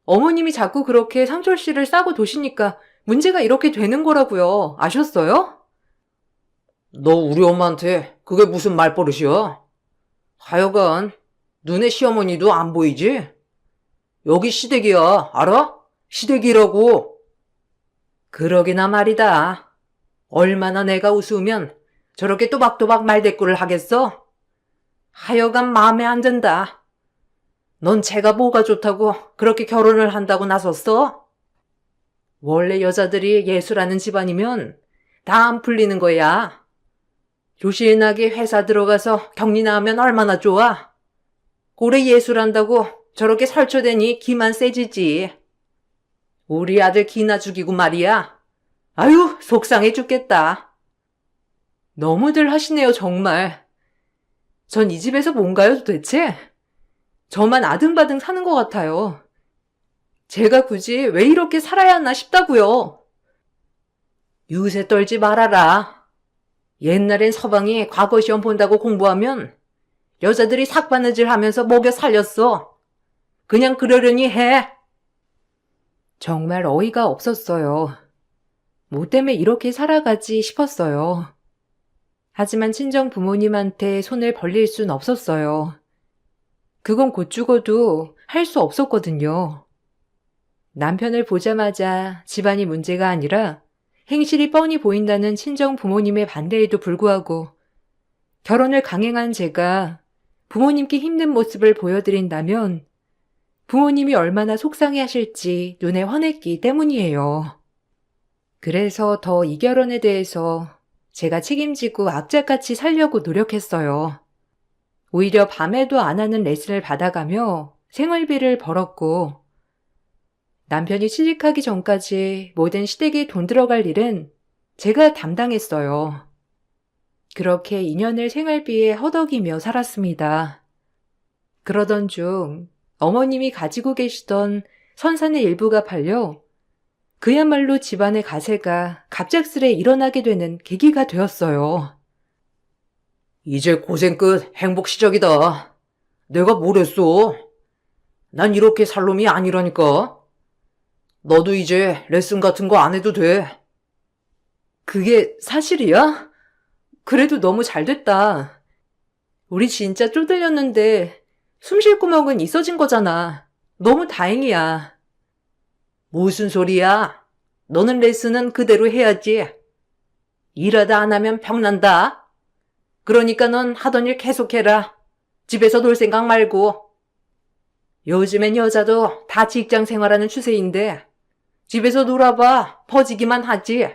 어머님이 자꾸 그렇게 상철 씨를 싸고 도시니까 문제가 이렇게 되는 거라고요. 아셨어요? 너 우리 엄마한테 그게 무슨 말버릇이야? 하여간 눈에 시어머니도 안 보이지? 여기 시댁이야, 알아? 시댁이라고. 그러기나 말이다. 얼마나 내가 우스우면 저렇게 또박또박 말대꾸를 하겠어? 하여간 마음에 안 든다. 넌 제가 뭐가 좋다고 그렇게 결혼을 한다고 나섰어? 원래 여자들이 예술하는 집안이면 다 안 풀리는 거야. 조신하게 회사 들어가서 격리나 하면 얼마나 좋아? 고래 예술한다고 저렇게 설쳐대니 기만 세지지. 우리 아들 기나 죽이고 말이야. 아유, 속상해 죽겠다. 너무들 하시네요, 정말. 전 이 집에서 뭔가요, 도대체? 저만 아등바등 사는 것 같아요. 제가 굳이 왜 이렇게 살아야 하나 싶다고요. 유세 떨지 말아라. 옛날엔 서방이 과거 시험 본다고 공부하면 여자들이 삭바느질 하면서 먹여 살렸어. 그냥 그러려니 해. 정말 어이가 없었어요. 뭐 때문에 이렇게 살아가지 싶었어요. 하지만 친정 부모님한테 손을 벌릴 순 없었어요. 그건 곧 죽어도 할 수 없었거든요. 남편을 보자마자 집안이 문제가 아니라 행실이 뻔히 보인다는 친정 부모님의 반대에도 불구하고 결혼을 강행한 제가 부모님께 힘든 모습을 보여드린다면 부모님이 얼마나 속상해 하실지 눈에 환했기 때문이에요. 그래서 더 이 결혼에 대해서 제가 책임지고 악착같이 살려고 노력했어요. 오히려 밤에도 안 하는 레슨을 받아가며 생활비를 벌었고 남편이 취직하기 전까지 모든 시댁에 돈 들어갈 일은 제가 담당했어요. 그렇게 2년을 생활비에 허덕이며 살았습니다. 그러던 중 어머님이 가지고 계시던 선산의 일부가 팔려 그야말로 집안의 가세가 갑작스레 일어나게 되는 계기가 되었어요. 이제 고생 끝 행복 시작이다. 내가 뭘 했어? 난 이렇게 살 놈이 아니라니까. 너도 이제 레슨 같은 거 안 해도 돼. 그게 사실이야? 그래도 너무 잘 됐다. 우리 진짜 쪼들렸는데 숨 쉴 구멍은 있어진 거잖아. 너무 다행이야. 무슨 소리야? 너는 레슨은 그대로 해야지. 일하다 안 하면 병난다. 그러니까 넌 하던 일 계속해라. 집에서 놀 생각 말고. 요즘엔 여자도 다 직장 생활하는 추세인데 집에서 놀아봐 퍼지기만 하지.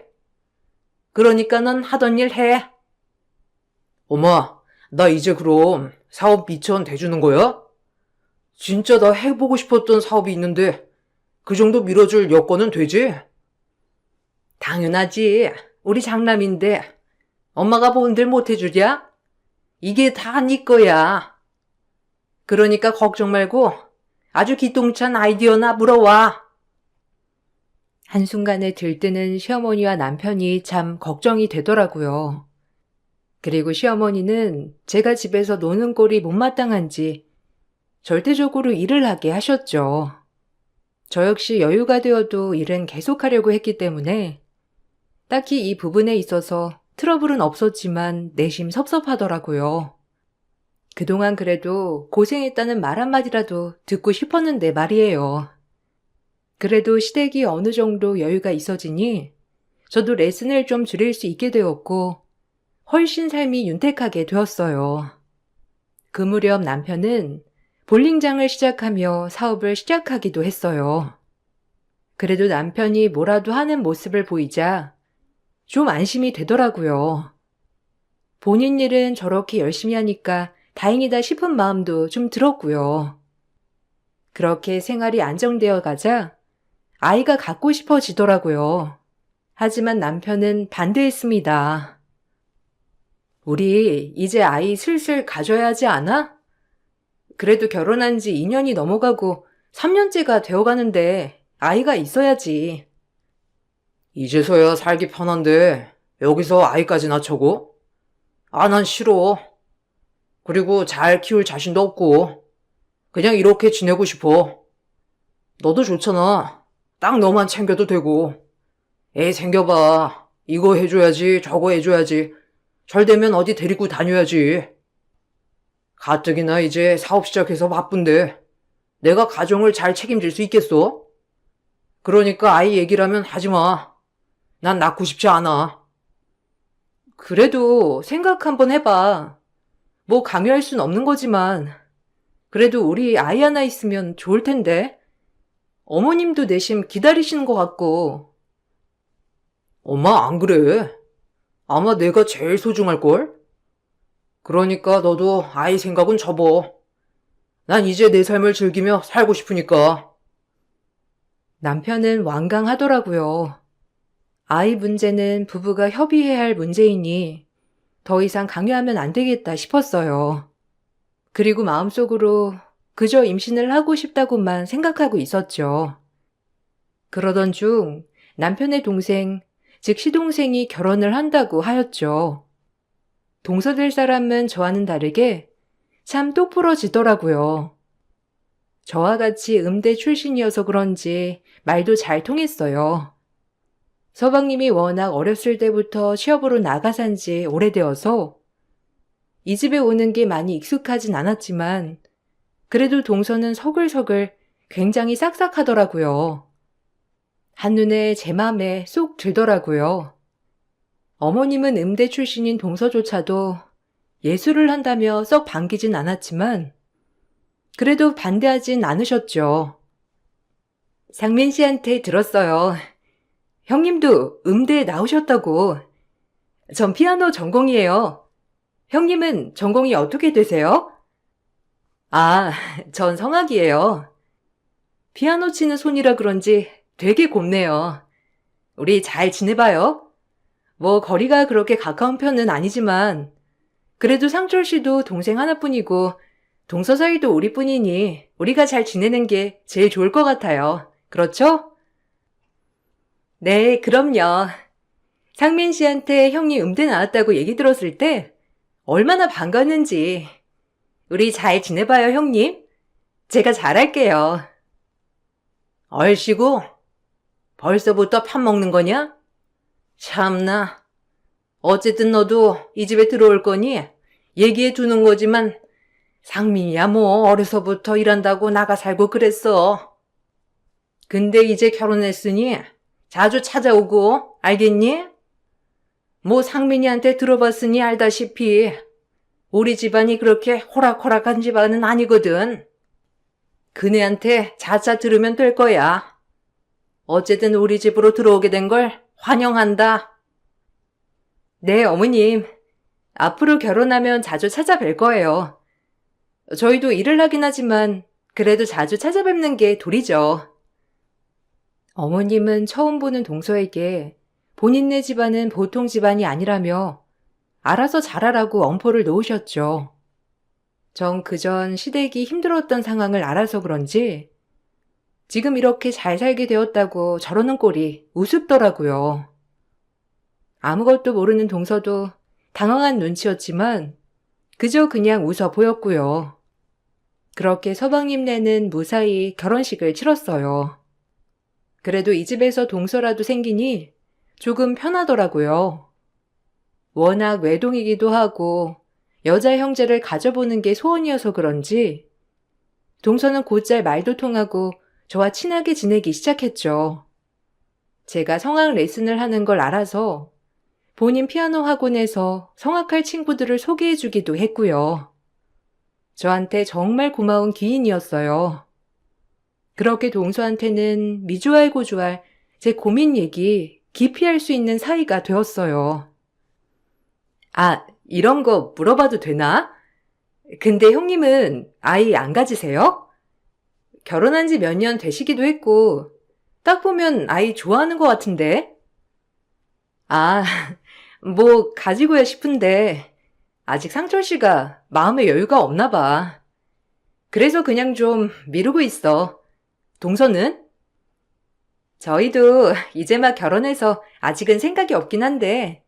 그러니까 넌 하던 일 해. 엄마, 나 이제 그럼 사업 미천 대주는 거야? 진짜 나 해보고 싶었던 사업이 있는데 그 정도 밀어줄 여건은 되지? 당연하지. 우리 장남인데 엄마가 뭔들 못해주랴? 이게 다 네 거야. 그러니까 걱정 말고 아주 기똥찬 아이디어나 물어와. 한순간에 들뜨는 시어머니와 남편이 참 걱정이 되더라고요. 그리고 시어머니는 제가 집에서 노는 꼴이 못마땅한지 절대적으로 일을 하게 하셨죠. 저 역시 여유가 되어도 일은 계속하려고 했기 때문에 딱히 이 부분에 있어서 트러블은 없었지만 내심 섭섭하더라고요. 그동안 그래도 고생했다는 말 한마디라도 듣고 싶었는데 말이에요. 그래도 시댁이 어느 정도 여유가 있어지니 저도 레슨을 좀 줄일 수 있게 되었고 훨씬 삶이 윤택하게 되었어요. 그 무렵 남편은 볼링장을 시작하며 사업을 시작하기도 했어요. 그래도 남편이 뭐라도 하는 모습을 보이자 좀 안심이 되더라고요. 본인 일은 저렇게 열심히 하니까 다행이다 싶은 마음도 좀 들었고요. 그렇게 생활이 안정되어 가자 아이가 갖고 싶어지더라고요. 하지만 남편은 반대했습니다. 우리 이제 아이 슬슬 가져야 하지 않아? 그래도 결혼한 지 2년이 넘어가고 3년째가 되어가는데 아이가 있어야지. 이제서야 살기 편한데 여기서 아이까지 낳자고? 아, 난 싫어. 그리고 잘 키울 자신도 없고 그냥 이렇게 지내고 싶어. 너도 좋잖아. 딱 너만 챙겨도 되고. 애 생겨봐. 이거 해줘야지, 저거 해줘야지. 잘 되면 어디 데리고 다녀야지. 가뜩이나 이제 사업 시작해서 바쁜데 내가 가정을 잘 책임질 수 있겠어? 그러니까 아이 얘기라면 하지 마. 난 낳고 싶지 않아. 그래도 생각 한번 해봐. 뭐 강요할 순 없는 거지만 그래도 우리 아이 하나 있으면 좋을 텐데. 어머님도 내심 기다리시는 것 같고. 엄마 안 그래. 아마 내가 제일 소중할걸? 그러니까 너도 아이 생각은 접어. 난 이제 내 삶을 즐기며 살고 싶으니까. 남편은 완강하더라고요. 아이 문제는 부부가 협의해야 할 문제이니 더 이상 강요하면 안 되겠다 싶었어요. 그리고 마음속으로 그저 임신을 하고 싶다고만 생각하고 있었죠. 그러던 중 남편의 동생, 즉 시동생이 결혼을 한다고 하였죠. 동서될 사람은 저와는 다르게 참 똑부러지더라고요. 저와 같이 음대 출신이어서 그런지 말도 잘 통했어요. 서방님이 워낙 어렸을 때부터 취업으로 나가 산 지 오래되어서 이 집에 오는 게 많이 익숙하진 않았지만 그래도 동서는 서글서글 굉장히 싹싹하더라고요. 한눈에 제 맘에 쏙 들더라고요. 어머님은 음대 출신인 동서조차도 예술을 한다며 썩 반기진 않았지만 그래도 반대하진 않으셨죠. 상민 씨한테 들었어요. 형님도 음대에 나오셨다고. 전 피아노 전공이에요. 형님은 전공이 어떻게 되세요? 아, 전 성악이에요. 피아노 치는 손이라 그런지 되게 곱네요. 우리 잘 지내봐요. 뭐 거리가 그렇게 가까운 편은 아니지만 그래도 상철 씨도 동생 하나뿐이고 동서 사이도 우리뿐이니 우리가 잘 지내는 게 제일 좋을 것 같아요. 그렇죠? 네, 그럼요. 상민 씨한테 형이 음대 나왔다고 얘기 들었을 때 얼마나 반가웠는지. 우리 잘 지내봐요, 형님. 제가 잘할게요. 얼씨구, 벌써부터 밥 먹는 거냐? 참나. 어쨌든 너도 이 집에 들어올 거니 얘기해 두는 거지만 상민이야 뭐 어려서부터 일한다고 나가 살고 그랬어. 근데 이제 결혼했으니 자주 찾아오고 알겠니? 뭐 상민이한테 들어봤으니 알다시피 우리 집안이 그렇게 호락호락한 집안은 아니거든. 그네한테 자자 들으면 될 거야. 어쨌든 우리 집으로 들어오게 된 걸 환영한다. 네, 어머님. 앞으로 결혼하면 자주 찾아뵐 거예요. 저희도 일을 하긴 하지만 그래도 자주 찾아뵙는 게 도리죠. 어머님은 처음 보는 동서에게 본인네 집안은 보통 집안이 아니라며 알아서 잘하라고 엄포를 놓으셨죠. 전 그전 시댁이 힘들었던 상황을 알아서 그런지 지금 이렇게 잘 살게 되었다고 저러는 꼴이 우습더라고요. 아무것도 모르는 동서도 당황한 눈치였지만 그저 그냥 웃어 보였고요. 그렇게 서방님네는 무사히 결혼식을 치렀어요. 그래도 이 집에서 동서라도 생기니 조금 편하더라고요. 워낙 외동이기도 하고 여자 형제를 가져보는 게 소원이어서 그런지 동서는 곧잘 말도 통하고 저와 친하게 지내기 시작했죠. 제가 성악 레슨을 하는 걸 알아서 본인 피아노 학원에서 성악할 친구들을 소개해주기도 했고요. 저한테 정말 고마운 기인이었어요. 그렇게 동서한테는 미주알 고주알 제 고민 얘기 깊이 할 수 있는 사이가 되었어요. 아, 이런 거 물어봐도 되나? 근데 형님은 아이 안 가지세요? 결혼한 지 몇 년 되시기도 했고 딱 보면 아이 좋아하는 것 같은데. 아, 뭐 가지고야 싶은데 아직 상철 씨가 마음의 여유가 없나 봐. 그래서 그냥 좀 미루고 있어. 동서는? 저희도 이제 막 결혼해서 아직은 생각이 없긴 한데,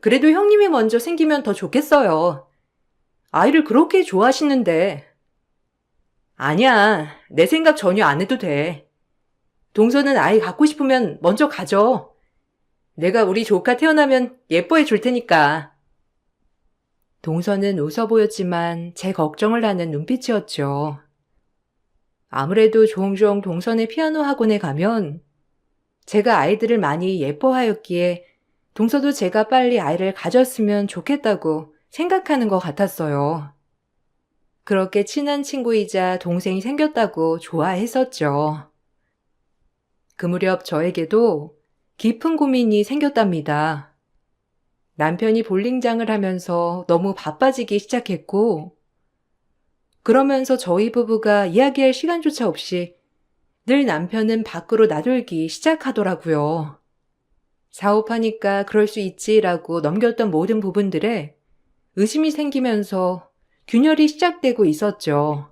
그래도 형님이 먼저 생기면 더 좋겠어요. 아이를 그렇게 좋아하시는데. 아니야, 내 생각 전혀 안 해도 돼. 동서는 아이 갖고 싶으면 먼저 가져. 내가 우리 조카 태어나면 예뻐해 줄 테니까. 동서는 웃어 보였지만 제 걱정을 하는 눈빛이었죠. 아무래도 종종 동선의 피아노 학원에 가면 제가 아이들을 많이 예뻐하였기에 동서도 제가 빨리 아이를 가졌으면 좋겠다고 생각하는 것 같았어요. 그렇게 친한 친구이자 동생이 생겼다고 좋아했었죠. 그 무렵 저에게도 깊은 고민이 생겼답니다. 남편이 볼링장을 하면서 너무 바빠지기 시작했고, 그러면서 저희 부부가 이야기할 시간조차 없이 늘 남편은 밖으로 나돌기 시작하더라고요. 사업하니까 그럴 수 있지라고 넘겼던 모든 부분들에 의심이 생기면서 균열이 시작되고 있었죠.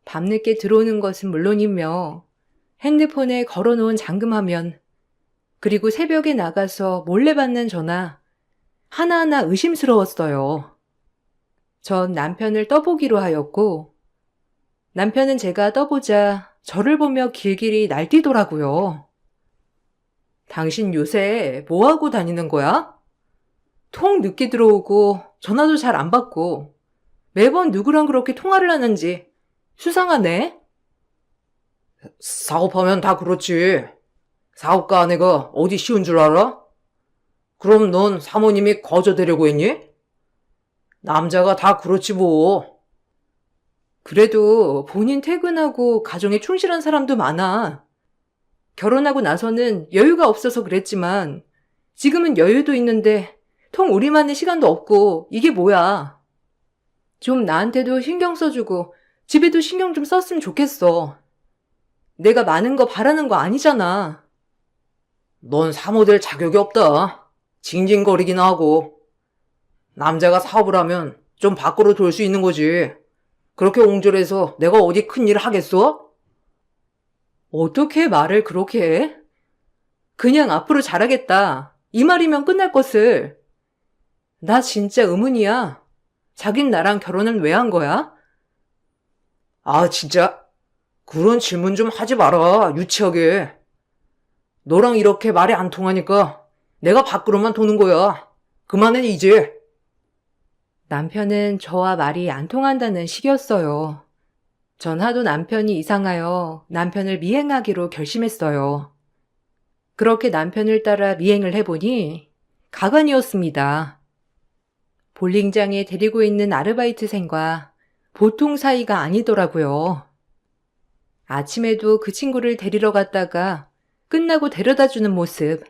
밤늦게 들어오는 것은 물론이며 핸드폰에 걸어놓은 잠금화면, 그리고 새벽에 나가서 몰래 받는 전화, 하나하나 의심스러웠어요. 전 남편을 떠보기로 하였고, 남편은 제가 떠보자 저를 보며 길길이 날뛰더라고요. 당신 요새 뭐하고 다니는 거야? 통 늦게 들어오고 전화도 잘 안 받고 매번 누구랑 그렇게 통화를 하는지 수상하네? 사업하면 다 그렇지. 사업가 아내가 어디 쉬운 줄 알아? 그럼 넌 사모님이 거저되려고 했니? 남자가 다 그렇지 뭐. 그래도 본인 퇴근하고 가정에 충실한 사람도 많아. 결혼하고 나서는 여유가 없어서 그랬지만 지금은 여유도 있는데 통 우리만의 시간도 없고 이게 뭐야. 좀 나한테도 신경 써주고 집에도 신경 좀 썼으면 좋겠어. 내가 많은 거 바라는 거 아니잖아. 넌 사모 될 자격이 없다. 징징거리긴 하고. 남자가 사업을 하면 좀 밖으로 돌 수 있는 거지. 그렇게 옹졸해서 내가 어디 큰일을 하겠어? 어떻게 말을 그렇게 해? 그냥 앞으로 잘하겠다. 이 말이면 끝날 것을. 나 진짜 의문이야. 자긴 나랑 결혼은 왜 한 거야? 아, 진짜? 그런 질문 좀 하지 마라, 유치하게. 너랑 이렇게 말이 안 통하니까 내가 밖으로만 도는 거야. 그만해, 이제. 남편은 저와 말이 안 통한다는 식이었어요. 전 하도 남편이 이상하여 남편을 미행하기로 결심했어요. 그렇게 남편을 따라 미행을 해보니 가관이었습니다. 볼링장에 데리고 있는 아르바이트생과 보통 사이가 아니더라고요. 아침에도 그 친구를 데리러 갔다가 끝나고 데려다주는 모습,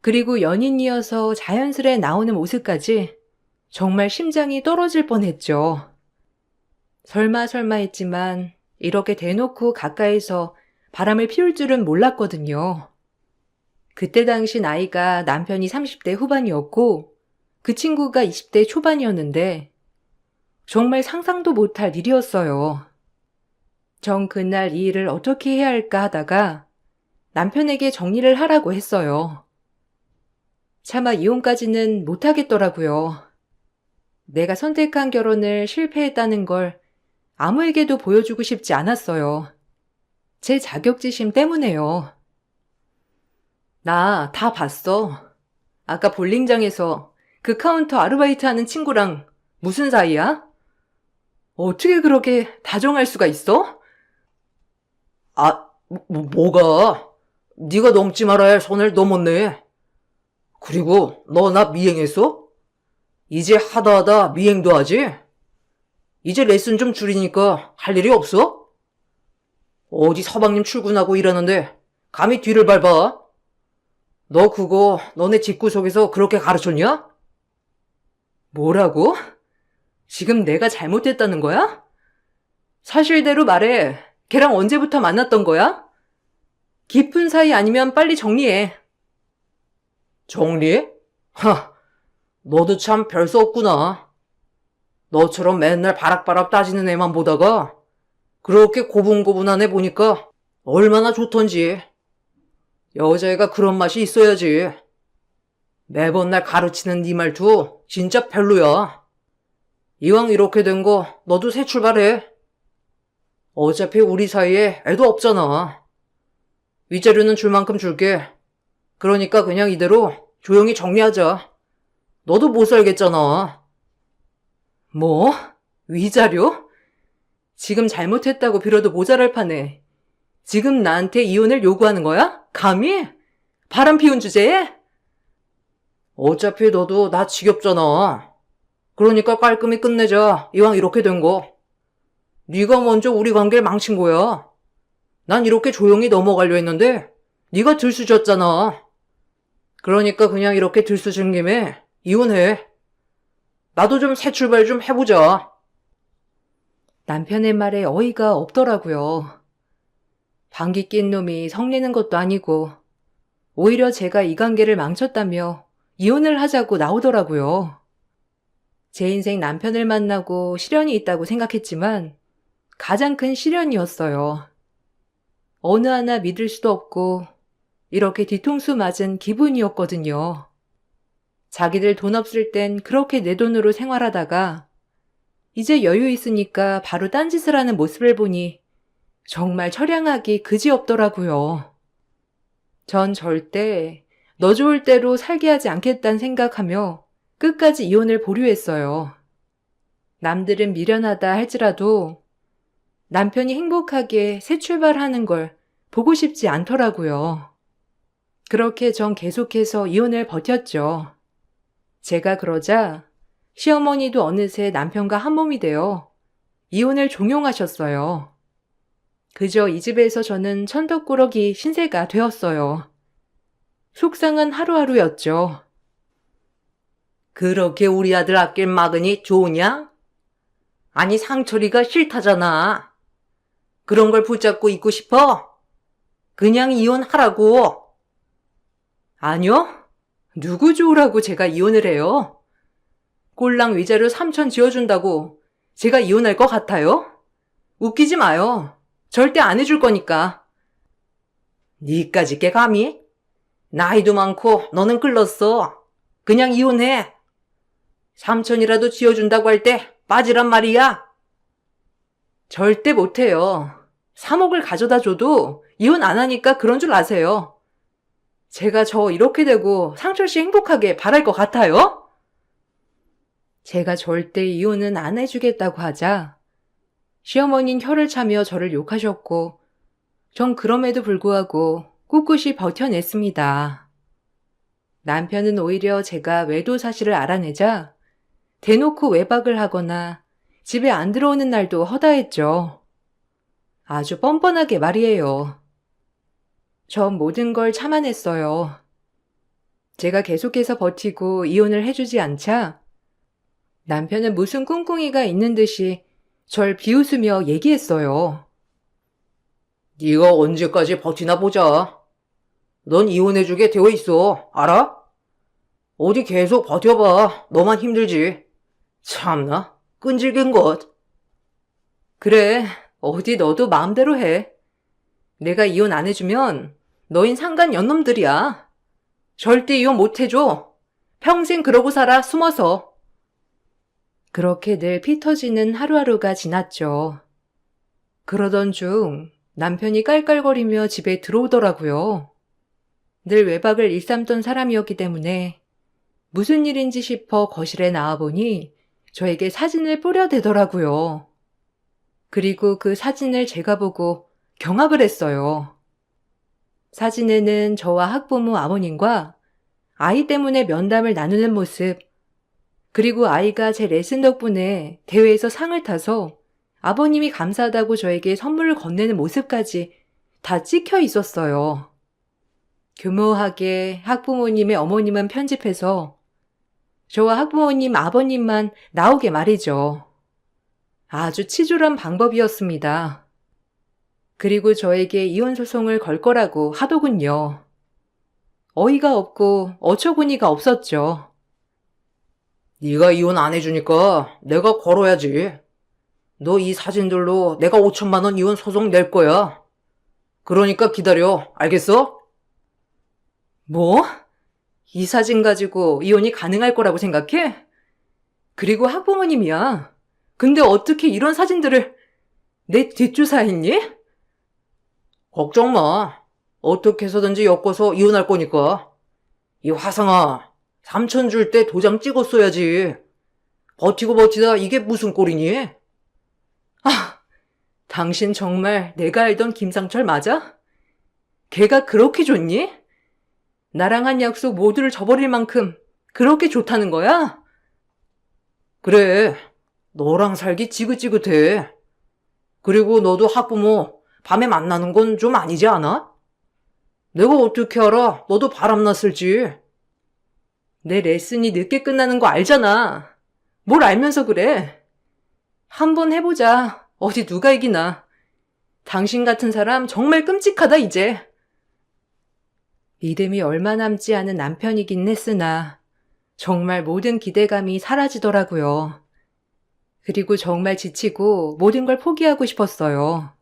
그리고 연인이어서 자연스레 나오는 모습까지 정말 심장이 떨어질 뻔했죠. 설마 했지만 이렇게 대놓고 가까이서 바람을 피울 줄은 몰랐거든요. 그때 당시 나이가 남편이 30대 후반이었고 그 친구가 20대 초반이었는데 정말 상상도 못할 일이었어요. 전 그날 이 일을 어떻게 해야 할까 하다가 남편에게 정리를 하라고 했어요. 차마 이혼까지는 못하겠더라고요. 내가 선택한 결혼을 실패했다는 걸 아무에게도 보여주고 싶지 않았어요. 제 자격지심 때문에요. 나 다 봤어. 아까 볼링장에서 그 카운터 아르바이트 하는 친구랑 무슨 사이야? 어떻게 그렇게 다정할 수가 있어? 아, 뭐가? 네가 넘지 말아야 할 선을 넘었네. 그리고 너 나 미행했어? 이제 하다 미행도 하지? 이제 레슨 좀 줄이니까 할 일이 없어? 어디 서방님 출근하고 일하는데 감히 뒤를 밟아? 너 그거 너네 집구석에서 그렇게 가르쳤냐? 뭐라고? 지금 내가 잘못했다는 거야? 사실대로 말해. 걔랑 언제부터 만났던 거야? 깊은 사이 아니면 빨리 정리해. 정리? 하, 너도 참 별 수 없구나. 너처럼 맨날 바락바락 따지는 애만 보다가 그렇게 고분고분한 애 보니까 얼마나 좋던지. 여자애가 그런 맛이 있어야지. 매번 날 가르치는 네 말투 진짜 별로야. 이왕 이렇게 된 거 너도 새 출발해. 어차피 우리 사이에 애도 없잖아. 위자료는 줄 만큼 줄게. 그러니까 그냥 이대로 조용히 정리하자. 너도 못 살겠잖아. 뭐? 위자료? 지금 잘못했다고 빌어도 모자랄 판에 지금 나한테 이혼을 요구하는 거야? 감히? 바람 피운 주제에? 어차피 너도 나 지겹잖아. 그러니까 깔끔히 끝내자. 이왕 이렇게 된 거. 네가 먼저 우리 관계를 망친 거야. 난 이렇게 조용히 넘어가려 했는데 네가 들쑤셨잖아. 그러니까 그냥 이렇게 들쑤신 김에 이혼해. 나도 좀 새 출발 좀 해보자. 남편의 말에 어이가 없더라고요. 방귀 낀 놈이 성내는 것도 아니고 오히려 제가 이 관계를 망쳤다며 이혼을 하자고 나오더라고요. 제 인생 남편을 만나고 시련이 있다고 생각했지만 가장 큰 시련이었어요. 어느 하나 믿을 수도 없고 이렇게 뒤통수 맞은 기분이었거든요. 자기들 돈 없을 땐 그렇게 내 돈으로 생활하다가 이제 여유 있으니까 바로 딴짓을 하는 모습을 보니 정말 처량하기 그지없더라고요. 전 절대 너 좋을 대로 살게 하지 않겠다는 생각하며 끝까지 이혼을 보류했어요. 남들은 미련하다 할지라도 남편이 행복하게 새 출발하는 걸 보고 싶지 않더라고요. 그렇게 전 계속해서 이혼을 버텼죠. 제가 그러자 시어머니도 어느새 남편과 한 몸이 되어 이혼을 종용하셨어요. 그저 이 집에서 저는 천덕꾸러기 신세가 되었어요. 속상한 하루하루였죠. 그렇게 우리 아들 아낄 막으니 좋으냐? 아니 상철이가 싫다잖아. 그런 걸 붙잡고 있고 싶어? 그냥 이혼하라고. 아니요. 누구 좋으라고 제가 이혼을 해요? 꼴랑 위자료 3천 지어준다고 제가 이혼할 것 같아요? 웃기지 마요. 절대 안 해줄 거니까. 니까짓 게 감히? 나이도 많고 너는 끌렀어. 그냥 이혼해. 3천이라도 지어준다고 할 때 빠지란 말이야. 절대 못해요. 3억을 가져다 줘도 이혼 안 하니까 그런 줄 아세요. 제가 저 이렇게 되고 상철 씨 행복하게 바랄 것 같아요? 제가 절대 이혼은 안 해주겠다고 하자 시어머니는 혀를 차며 저를 욕하셨고 전 그럼에도 불구하고 꿋꿋이 버텨냈습니다. 남편은 오히려 제가 외도 사실을 알아내자 대놓고 외박을 하거나 집에 안 들어오는 날도 허다했죠. 아주 뻔뻔하게 말이에요. 전 모든 걸 참아냈어요. 제가 계속해서 버티고 이혼을 해주지 않자 남편은 무슨 꿍꿍이가 있는 듯이 절 비웃으며 얘기했어요. 네가 언제까지 버티나 보자. 넌 이혼해주게 되어 있어. 알아? 어디 계속 버텨봐. 너만 힘들지. 참나, 끈질긴 것. 그래, 어디 너도 마음대로 해. 내가 이혼 안 해주면 너흰 상간 연놈들이야. 절대 이혼 못 해줘. 평생 그러고 살아, 숨어서. 그렇게 늘 피 터지는 하루하루가 지났죠. 그러던 중 남편이 깔깔거리며 집에 들어오더라고요. 늘 외박을 일삼던 사람이었기 때문에 무슨 일인지 싶어 거실에 나와보니 저에게 사진을 뿌려대더라고요. 그리고 그 사진을 제가 보고 경악을 했어요. 사진에는 저와 학부모 아버님과 아이 때문에 면담을 나누는 모습, 그리고 아이가 제 레슨 덕분에 대회에서 상을 타서 아버님이 감사하다고 저에게 선물을 건네는 모습까지 다 찍혀 있었어요. 교묘하게 학부모님의 어머님은 편집해서 저와 학부모님 아버님만 나오게 말이죠. 아주 치졸한 방법이었습니다. 그리고 저에게 이혼소송을 걸 거라고 하더군요. 어이가 없고 어처구니가 없었죠. 네가 이혼 안 해주니까 내가 걸어야지. 너 이 사진들로 내가 5천만 원 이혼 소송 낼 거야. 그러니까 기다려. 알겠어? 뭐? 이 사진 가지고 이혼이 가능할 거라고 생각해? 그리고 학부모님이야. 근데 어떻게 이런 사진들을 내 뒷조사했니? 걱정 마. 어떻게 해서든지 엮어서 이혼할 거니까. 이 화상아, 3천 줄 때 도장 찍었어야지. 버티고 버티다 이게 무슨 꼴이니? 당신 정말 내가 알던 김상철 맞아? 걔가 그렇게 좋니? 나랑 한 약속 모두를 저버릴 만큼 그렇게 좋다는 거야? 그래, 너랑 살기 지긋지긋해. 그리고 너도 학부모 밤에 만나는 건 좀 아니지 않아? 내가 어떻게 알아? 너도 바람났을지. 내 레슨이 늦게 끝나는 거 알잖아. 뭘 알면서 그래? 한번 해보자. 어디 누가 이기나. 당신 같은 사람 정말 끔찍하다 이제. 믿음이 얼마 남지 않은 남편이긴 했으나 정말 모든 기대감이 사라지더라고요. 그리고 정말 지치고 모든 걸 포기하고 싶었어요.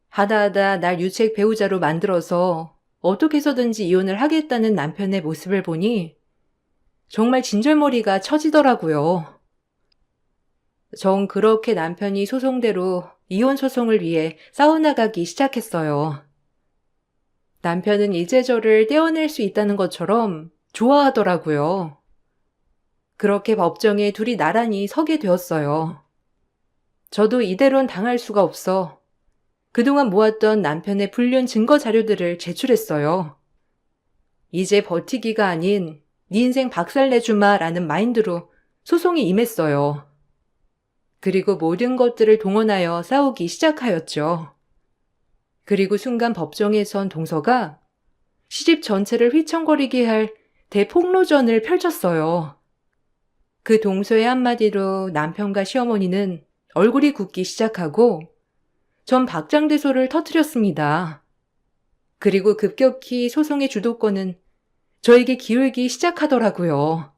하다하다 날 유책 배우자로 만들어서 어떻게 해서든지 이혼을 하겠다는 남편의 모습을 보니 정말 진절머리가 쳐지더라고요. 전 그렇게 남편이 소송대로 이혼 소송을 위해 싸워나가기 시작했어요. 남편은 이제 저를 떼어낼 수 있다는 것처럼 좋아하더라고요. 그렇게 법정에 둘이 나란히 서게 되었어요. 저도 이대로는 당할 수가 없어 그동안 모았던 남편의 불륜 증거 자료들을 제출했어요. 이제 버티기가 아닌 네 인생 박살내주마라는 마인드로 소송에 임했어요. 그리고 모든 것들을 동원하여 싸우기 시작하였죠. 그리고 순간 법정에선 동서가 시집 전체를 휘청거리게 할 대폭로전을 펼쳤어요. 그 동서의 한마디로 남편과 시어머니는 얼굴이 굳기 시작하고 전 박장대소를 터뜨렸습니다. 그리고 급격히 소송의 주도권은 저에게 기울기 시작하더라고요.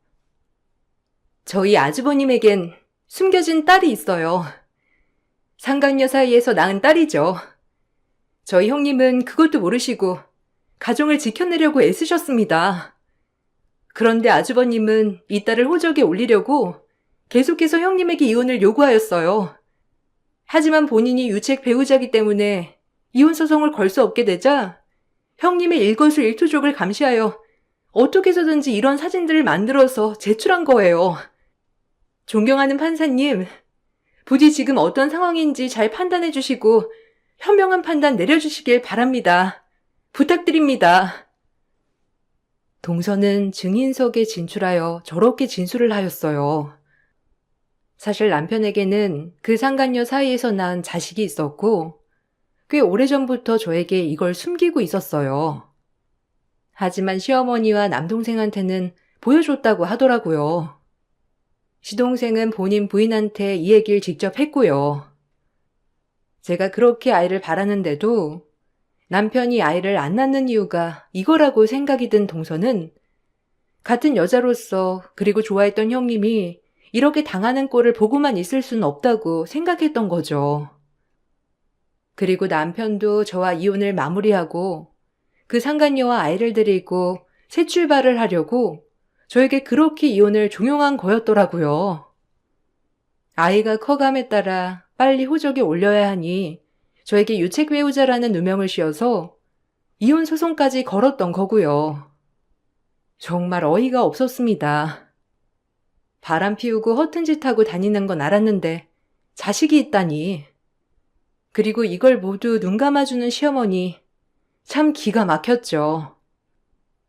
저희 아주버님에겐 숨겨진 딸이 있어요. 상간녀 사이에서 낳은 딸이죠. 저희 형님은 그것도 모르시고 가정을 지켜내려고 애쓰셨습니다. 그런데 아주버님은 이 딸을 호적에 올리려고 계속해서 형님에게 이혼을 요구하였어요. 하지만 본인이 유책 배우자이기 때문에 이혼 소송을 걸 수 없게 되자 형님의 일거수일투족을 감시하여 어떻게 해서든지 이런 사진들을 만들어서 제출한 거예요. 존경하는 판사님, 부디 지금 어떤 상황인지 잘 판단해 주시고 현명한 판단 내려주시길 바랍니다. 부탁드립니다. 동서는 증인석에 진출하여 저렇게 진술을 하였어요. 사실 남편에게는 그 상간녀 사이에서 낳은 자식이 있었고 꽤 오래전부터 저에게 이걸 숨기고 있었어요. 하지만 시어머니와 남동생한테는 보여줬다고 하더라고요. 시동생은 본인 부인한테 이 얘기를 직접 했고요. 제가 그렇게 아이를 바라는데도 남편이 아이를 안 낳는 이유가 이거라고 생각이 든 동서는 같은 여자로서 그리고 좋아했던 형님이 이렇게 당하는 꼴을 보고만 있을 수는 없다고 생각했던 거죠. 그리고 남편도 저와 이혼을 마무리하고 그 상간녀와 아이를 데리고 새 출발을 하려고 저에게 그렇게 이혼을 종용한 거였더라고요. 아이가 커감에 따라 빨리 호적에 올려야 하니 저에게 유책 배우자라는 누명을 씌워서 이혼 소송까지 걸었던 거고요. 정말 어이가 없었습니다. 바람 피우고 허튼 짓 하고 다니는 건 알았는데 자식이 있다니. 그리고 이걸 모두 눈 감아주는 시어머니, 참 기가 막혔죠.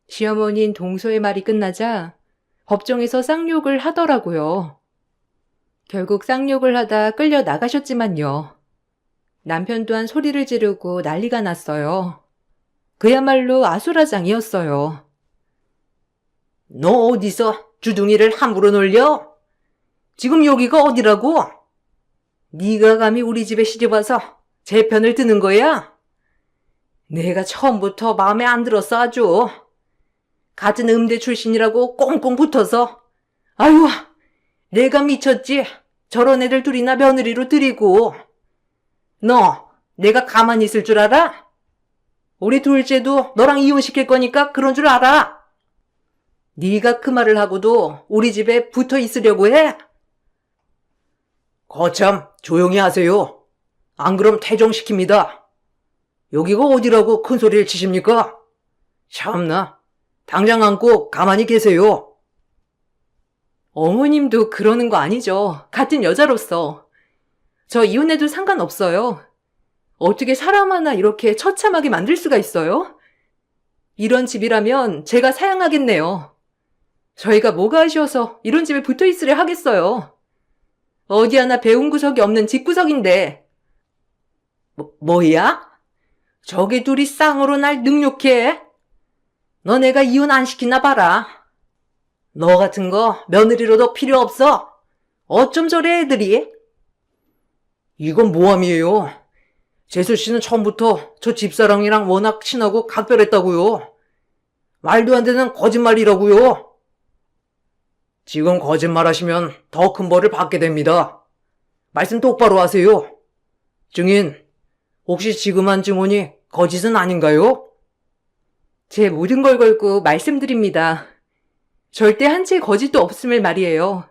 시어머니인 동서의 말이 끝나자 법정에서 쌍욕을 하더라고요. 결국 쌍욕을 하다 끌려 나가셨지만요. 남편 또한 소리를 지르고 난리가 났어요. 그야말로 아수라장이었어요. 너 어디서 주둥이를 함부로 놀려? 지금 여기가 어디라고? 네가 감히 우리 집에 시집와서 제 편을 드는 거야? 내가 처음부터 마음에 안 들었어 아주. 같은 음대 출신이라고 꽁꽁 붙어서 아유 내가 미쳤지? 저런 애들 둘이나 며느리로 들이고. 너, 내가 가만히 있을 줄 알아? 우리 둘째도 너랑 이혼시킬 거니까 그런 줄 알아. 네가 그 말을 하고도 우리 집에 붙어 있으려고 해? 거참 조용히 하세요. 안 그럼 퇴정시킵니다. 여기가 어디라고 큰 소리를 치십니까? 참나, 당장 안고 가만히 계세요. 어머님도 그러는 거 아니죠. 같은 여자로서. 저 이혼해도 상관없어요. 어떻게 사람 하나 이렇게 처참하게 만들 수가 있어요? 이런 집이라면 제가 사양하겠네요. 저희가 뭐가 아쉬워서 이런 집에 붙어 있으려 하겠어요. 어디 하나 배운 구석이 없는 집구석인데. 뭐야? 저기 둘이 쌍으로 날 능욕해? 너 내가 이혼 안 시키나 봐라. 너 같은 거 며느리로도 필요 없어. 어쩜 저래 애들이? 이건 모함이에요. 재수 씨는 처음부터 저 집사랑이랑 워낙 친하고 각별했다고요. 말도 안 되는 거짓말이라고요. 지금 거짓말하시면 더 큰 벌을 받게 됩니다. 말씀 똑바로 하세요. 증인, 혹시 지금 한 증언이 거짓은 아닌가요? 제 모든 걸 걸고 말씀드립니다. 절대 한 채 거짓도 없음을 말이에요.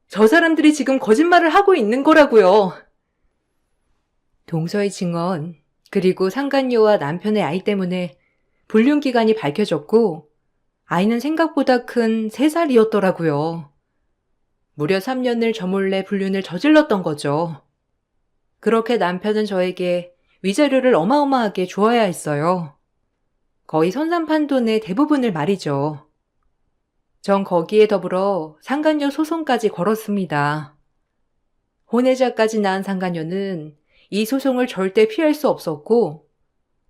저 사람들이 지금 거짓말을 하고 있는 거라고요. 동서의 증언, 그리고 상간녀와 남편의 아이 때문에 불륜기간이 밝혀졌고 아이는 생각보다 큰 3살이었더라고요. 무려 3년을 저 몰래 불륜을 저질렀던 거죠. 그렇게 남편은 저에게 위자료를 어마어마하게 주어야 했어요. 거의 선산판돈의 대부분을 말이죠. 전 거기에 더불어 상간녀 소송까지 걸었습니다. 혼외자까지 낳은 상간녀는 이 소송을 절대 피할 수 없었고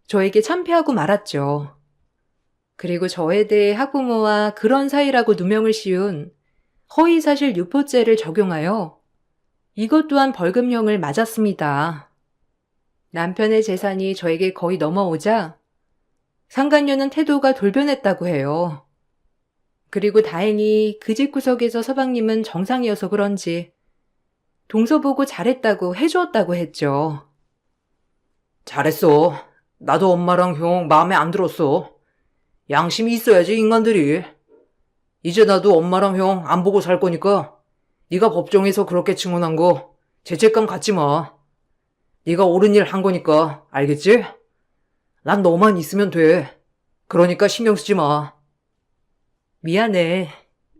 저에게 참패하고 말았죠. 그리고 저에 대해 학부모와 그런 사이라고 누명을 씌운 허위사실 유포죄를 적용하여 이것 또한 벌금형을 맞았습니다. 남편의 재산이 저에게 거의 넘어오자 상간녀는 태도가 돌변했다고 해요. 그리고 다행히 그 집구석에서 서방님은 정상이어서 그런지 동서 보고 잘했다고 해주었다고 했죠. 잘했어. 나도 엄마랑 형 마음에 안 들었어. 양심이 있어야지 인간들이. 이제 나도 엄마랑 형 안 보고 살 거니까 네가 법정에서 그렇게 증언한 거 죄책감 갖지 마. 네가 옳은 일 한 거니까 알겠지? 난 너만 있으면 돼. 그러니까 신경 쓰지 마. 미안해.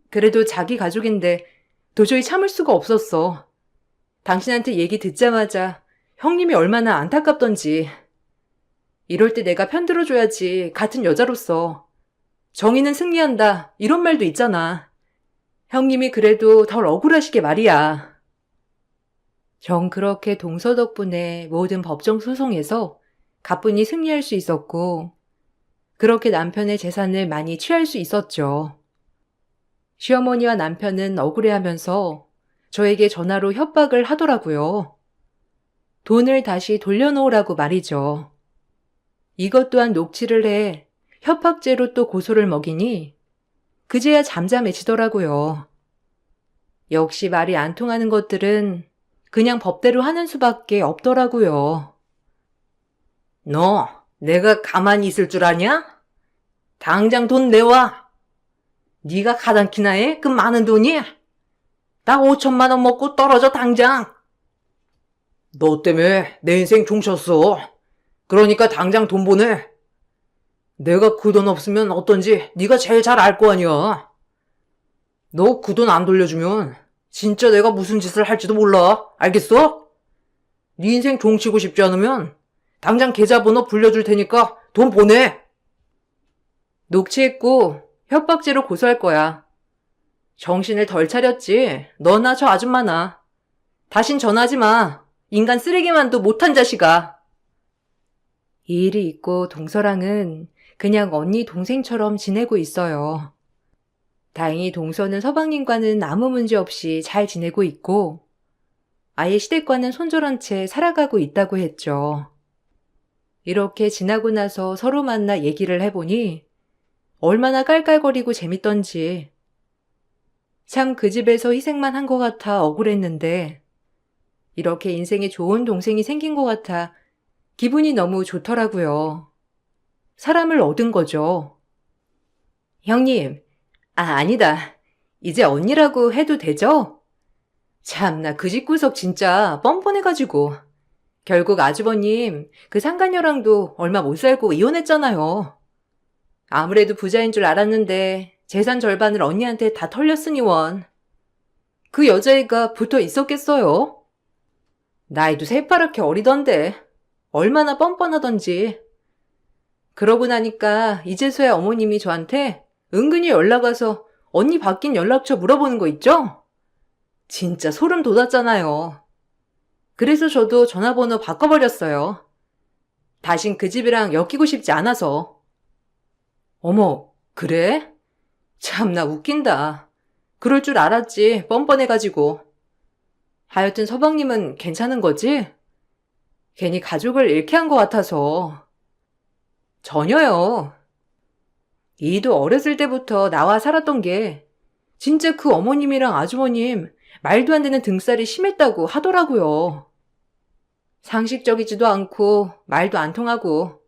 그래도 자기 가족인데 도저히 참을 수가 없었어. 당신한테 얘기 듣자마자 형님이 얼마나 안타깝던지. 이럴 때 내가 편들어줘야지, 같은 여자로서. 정의는 승리한다, 이런 말도 있잖아. 형님이 그래도 덜 억울하시게 말이야. 전 그렇게 동서 덕분에 모든 법정 소송에서 가뿐히 승리할 수 있었고, 그렇게 남편의 재산을 많이 취할 수 있었죠. 시어머니와 남편은 억울해하면서 저에게 전화로 협박을 하더라고요. 돈을 다시 돌려놓으라고 말이죠. 이것 또한 녹취를 해 협박죄로 또 고소를 먹이니 그제야 잠잠해지더라고요. 역시 말이 안 통하는 것들은 그냥 법대로 하는 수밖에 없더라고요. 너 내가 가만히 있을 줄 아냐? 당장 돈 내와. 네가 가당키나 해? 그 많은 돈이? 나 5천만 원 먹고 떨어져 당장. 너 때문에 내 인생 종쳤어. 그러니까 당장 돈 보내. 내가 그 돈 없으면 어떤지 네가 제일 잘 알 거 아니야. 너 그 돈 안 돌려주면 진짜 내가 무슨 짓을 할지도 몰라. 알겠어? 네 인생 종치고 싶지 않으면 당장 계좌번호 불려줄 테니까 돈 보내. 녹취했고 협박죄로 고소할 거야. 정신을 덜 차렸지. 너나 저 아줌마나. 다신 전화하지 마. 인간 쓰레기만도 못한 자식아. 이 일이 있고 동서랑은 그냥 언니 동생처럼 지내고 있어요. 다행히 동서는 서방님과는 아무 문제 없이 잘 지내고 있고 아예 시댁과는 손절한 채 살아가고 있다고 했죠. 이렇게 지나고 나서 서로 만나 얘기를 해보니 얼마나 깔깔거리고 재밌던지. 참 그 집에서 희생만 한 것 같아 억울했는데 이렇게 인생에 좋은 동생이 생긴 것 같아 기분이 너무 좋더라고요. 사람을 얻은 거죠. 형님, 아니다. 이제 언니라고 해도 되죠? 참나 그 집구석 진짜 뻔뻔해가지고. 결국 아주버님 그 상간녀랑도 얼마 못 살고 이혼했잖아요. 아무래도 부자인 줄 알았는데 재산 절반을 언니한테 다 털렸으니 원. 그 여자애가 붙어 있었겠어요? 나이도 새파랗게 어리던데 얼마나 뻔뻔하던지. 그러고 나니까 이제서야 어머님이 저한테 은근히 연락 와서 언니 바뀐 연락처 물어보는 거 있죠? 진짜 소름 돋았잖아요. 그래서 저도 전화번호 바꿔버렸어요. 다신 그 집이랑 엮이고 싶지 않아서. 어머, 그래? 참나 웃긴다. 그럴 줄 알았지, 뻔뻔해가지고. 하여튼 서방님은 괜찮은 거지? 괜히 가족을 잃게 한 것 같아서. 전혀요. 이도 어렸을 때부터 나와 살았던 게 진짜 그 어머님이랑 아주머님 말도 안 되는 등살이 심했다고 하더라고요. 상식적이지도 않고 말도 안 통하고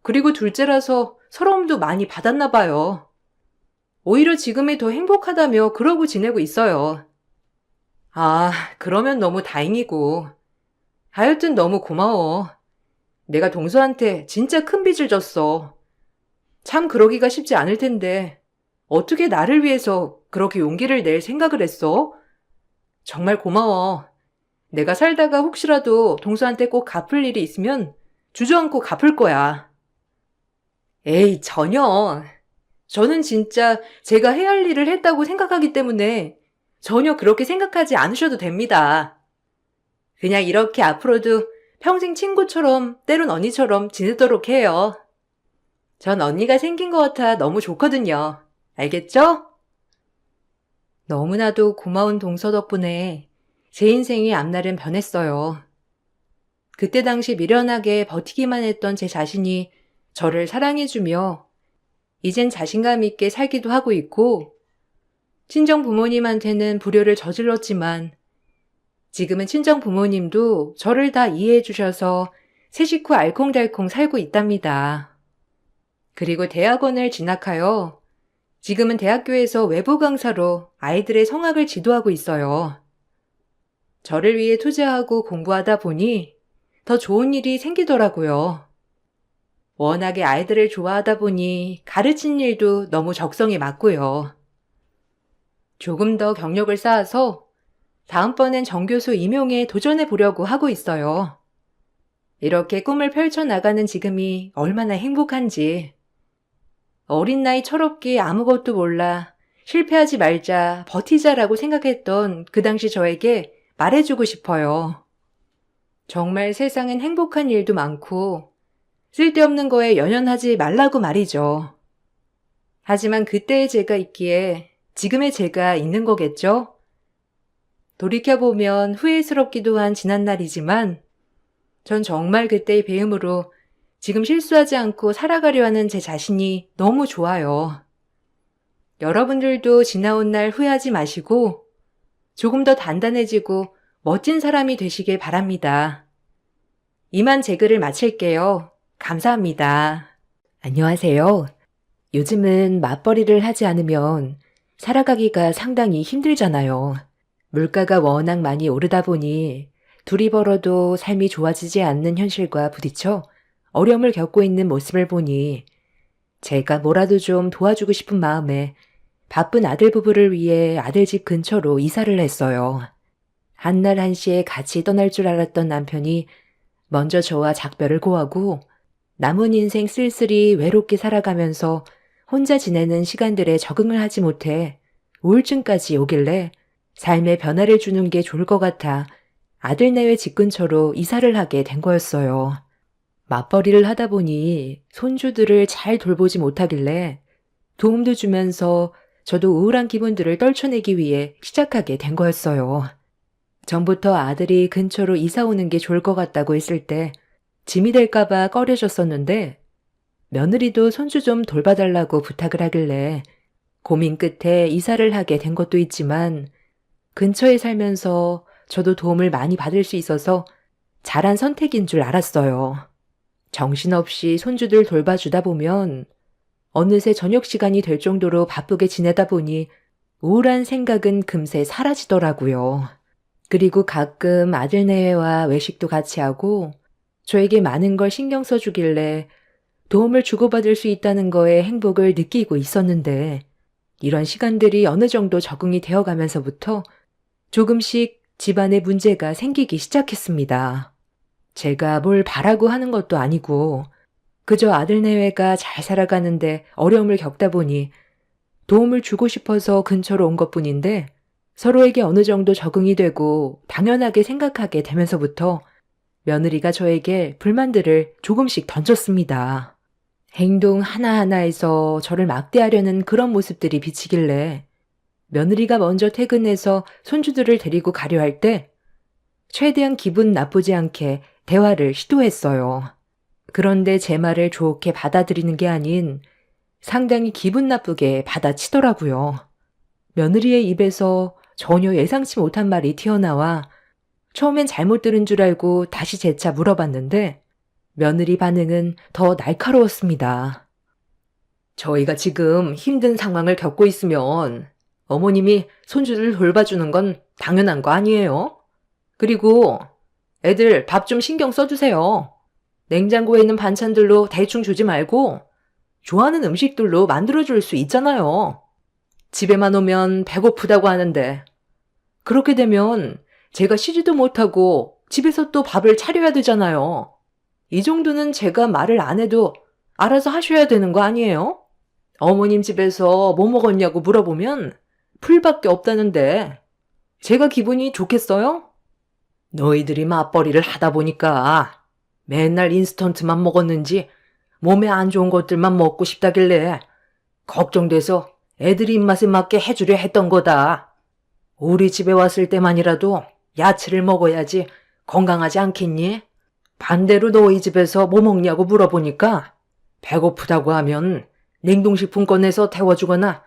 그리고 둘째라서 서러움도 많이 받았나 봐요. 오히려 지금이 더 행복하다며 그러고 지내고 있어요. 아, 그러면 너무 다행이고. 하여튼 너무 고마워. 내가 동서한테 진짜 큰 빚을 졌어. 참 그러기가 쉽지 않을 텐데 어떻게 나를 위해서 그렇게 용기를 낼 생각을 했어? 정말 고마워. 내가 살다가 혹시라도 동서한테 꼭 갚을 일이 있으면 주저앉고 갚을 거야. 에이, 전혀. 저는 진짜 제가 해야 할 일을 했다고 생각하기 때문에 전혀 그렇게 생각하지 않으셔도 됩니다. 그냥 이렇게 앞으로도 평생 친구처럼 때론 언니처럼 지내도록 해요. 전 언니가 생긴 것 같아 너무 좋거든요. 알겠죠? 너무나도 고마운 동서 덕분에 제 인생의 앞날은 변했어요. 그때 당시 미련하게 버티기만 했던 제 자신이 저를 사랑해주며 이젠 자신감 있게 살기도 하고 있고 친정 부모님한테는 불효를 저질렀지만 지금은 친정 부모님도 저를 다 이해해 주셔서 새 식구 알콩달콩 살고 있답니다. 그리고 대학원을 진학하여 지금은 대학교에서 외부 강사로 아이들의 성악을 지도하고 있어요. 저를 위해 투자하고 공부하다 보니 더 좋은 일이 생기더라고요. 워낙에 아이들을 좋아하다 보니 가르친 일도 너무 적성에 맞고요. 조금 더 경력을 쌓아서 다음번엔 정교수 임용에 도전해 보려고 하고 있어요. 이렇게 꿈을 펼쳐나가는 지금이 얼마나 행복한지. 어린 나이 철없게 아무것도 몰라 실패하지 말자 버티자라고 생각했던 그 당시 저에게 말해주고 싶어요. 정말 세상엔 행복한 일도 많고 쓸데없는 거에 연연하지 말라고 말이죠. 하지만 그때의 제가 있기에 지금의 제가 있는 거겠죠? 돌이켜보면 후회스럽기도 한 지난날이지만 전 정말 그때의 배움으로 지금 실수하지 않고 살아가려 하는 제 자신이 너무 좋아요. 여러분들도 지나온 날 후회하지 마시고 조금 더 단단해지고 멋진 사람이 되시길 바랍니다. 이만 제 글을 마칠게요. 감사합니다. 안녕하세요. 요즘은 맞벌이를 하지 않으면 살아가기가 상당히 힘들잖아요. 물가가 워낙 많이 오르다 보니 둘이 벌어도 삶이 좋아지지 않는 현실과 부딪혀 어려움을 겪고 있는 모습을 보니 제가 뭐라도 좀 도와주고 싶은 마음에 바쁜 아들 부부를 위해 아들 집 근처로 이사를 했어요. 한날 한시에 같이 떠날 줄 알았던 남편이 먼저 저와 작별을 고하고 남은 인생 쓸쓸히 외롭게 살아가면서 혼자 지내는 시간들에 적응을 하지 못해 우울증까지 오길래 삶에 변화를 주는 게 좋을 것 같아 아들네외 집 근처로 이사를 하게 된 거였어요. 맞벌이를 하다 보니 손주들을 잘 돌보지 못하길래 도움도 주면서 저도 우울한 기분들을 떨쳐내기 위해 시작하게 된 거였어요. 전부터 아들이 근처로 이사 오는 게 좋을 것 같다고 했을 때 짐이 될까봐 꺼려졌었는데 며느리도 손주 좀 돌봐달라고 부탁을 하길래 고민 끝에 이사를 하게 된 것도 있지만 근처에 살면서 저도 도움을 많이 받을 수 있어서 잘한 선택인 줄 알았어요. 정신없이 손주들 돌봐주다 보면 어느새 저녁 시간이 될 정도로 바쁘게 지내다 보니 우울한 생각은 금세 사라지더라고요. 그리고 가끔 아들 내외와 외식도 같이 하고 저에게 많은 걸 신경 써주길래 도움을 주고받을 수 있다는 거에 행복을 느끼고 있었는데 이런 시간들이 어느 정도 적응이 되어가면서부터 조금씩 집안에 문제가 생기기 시작했습니다. 제가 뭘 바라고 하는 것도 아니고 그저 아들 내외가 잘 살아가는데 어려움을 겪다 보니 도움을 주고 싶어서 근처로 온 것뿐인데 서로에게 어느 정도 적응이 되고 당연하게 생각하게 되면서부터 며느리가 저에게 불만들을 조금씩 던졌습니다. 행동 하나하나에서 저를 막대하려는 그런 모습들이 비치길래 며느리가 먼저 퇴근해서 손주들을 데리고 가려 할 때 최대한 기분 나쁘지 않게 대화를 시도했어요. 그런데 제 말을 좋게 받아들이는 게 아닌 상당히 기분 나쁘게 받아치더라고요. 며느리의 입에서 전혀 예상치 못한 말이 튀어나와 처음엔 잘못 들은 줄 알고 다시 재차 물어봤는데 며느리 반응은 더 날카로웠습니다. 저희가 지금 힘든 상황을 겪고 있으면 어머님이 손주를 돌봐주는 건 당연한 거 아니에요? 그리고 애들 밥 좀 신경 써주세요. 냉장고에 있는 반찬들로 대충 주지 말고 좋아하는 음식들로 만들어줄 수 있잖아요. 집에만 오면 배고프다고 하는데 그렇게 되면 제가 쉬지도 못하고 집에서 또 밥을 차려야 되잖아요. 이 정도는 제가 말을 안 해도 알아서 하셔야 되는 거 아니에요? 어머님 집에서 뭐 먹었냐고 물어보면 풀밖에 없다는데 제가 기분이 좋겠어요? 너희들이 맞벌이를 하다 보니까 맨날 인스턴트만 먹었는지 몸에 안 좋은 것들만 먹고 싶다길래 걱정돼서 애들이 입맛에 맞게 해주려 했던 거다. 우리 집에 왔을 때만이라도 야채를 먹어야지 건강하지 않겠니? 반대로 너희 집에서 뭐 먹냐고 물어보니까 배고프다고 하면 냉동식품 꺼내서 데워주거나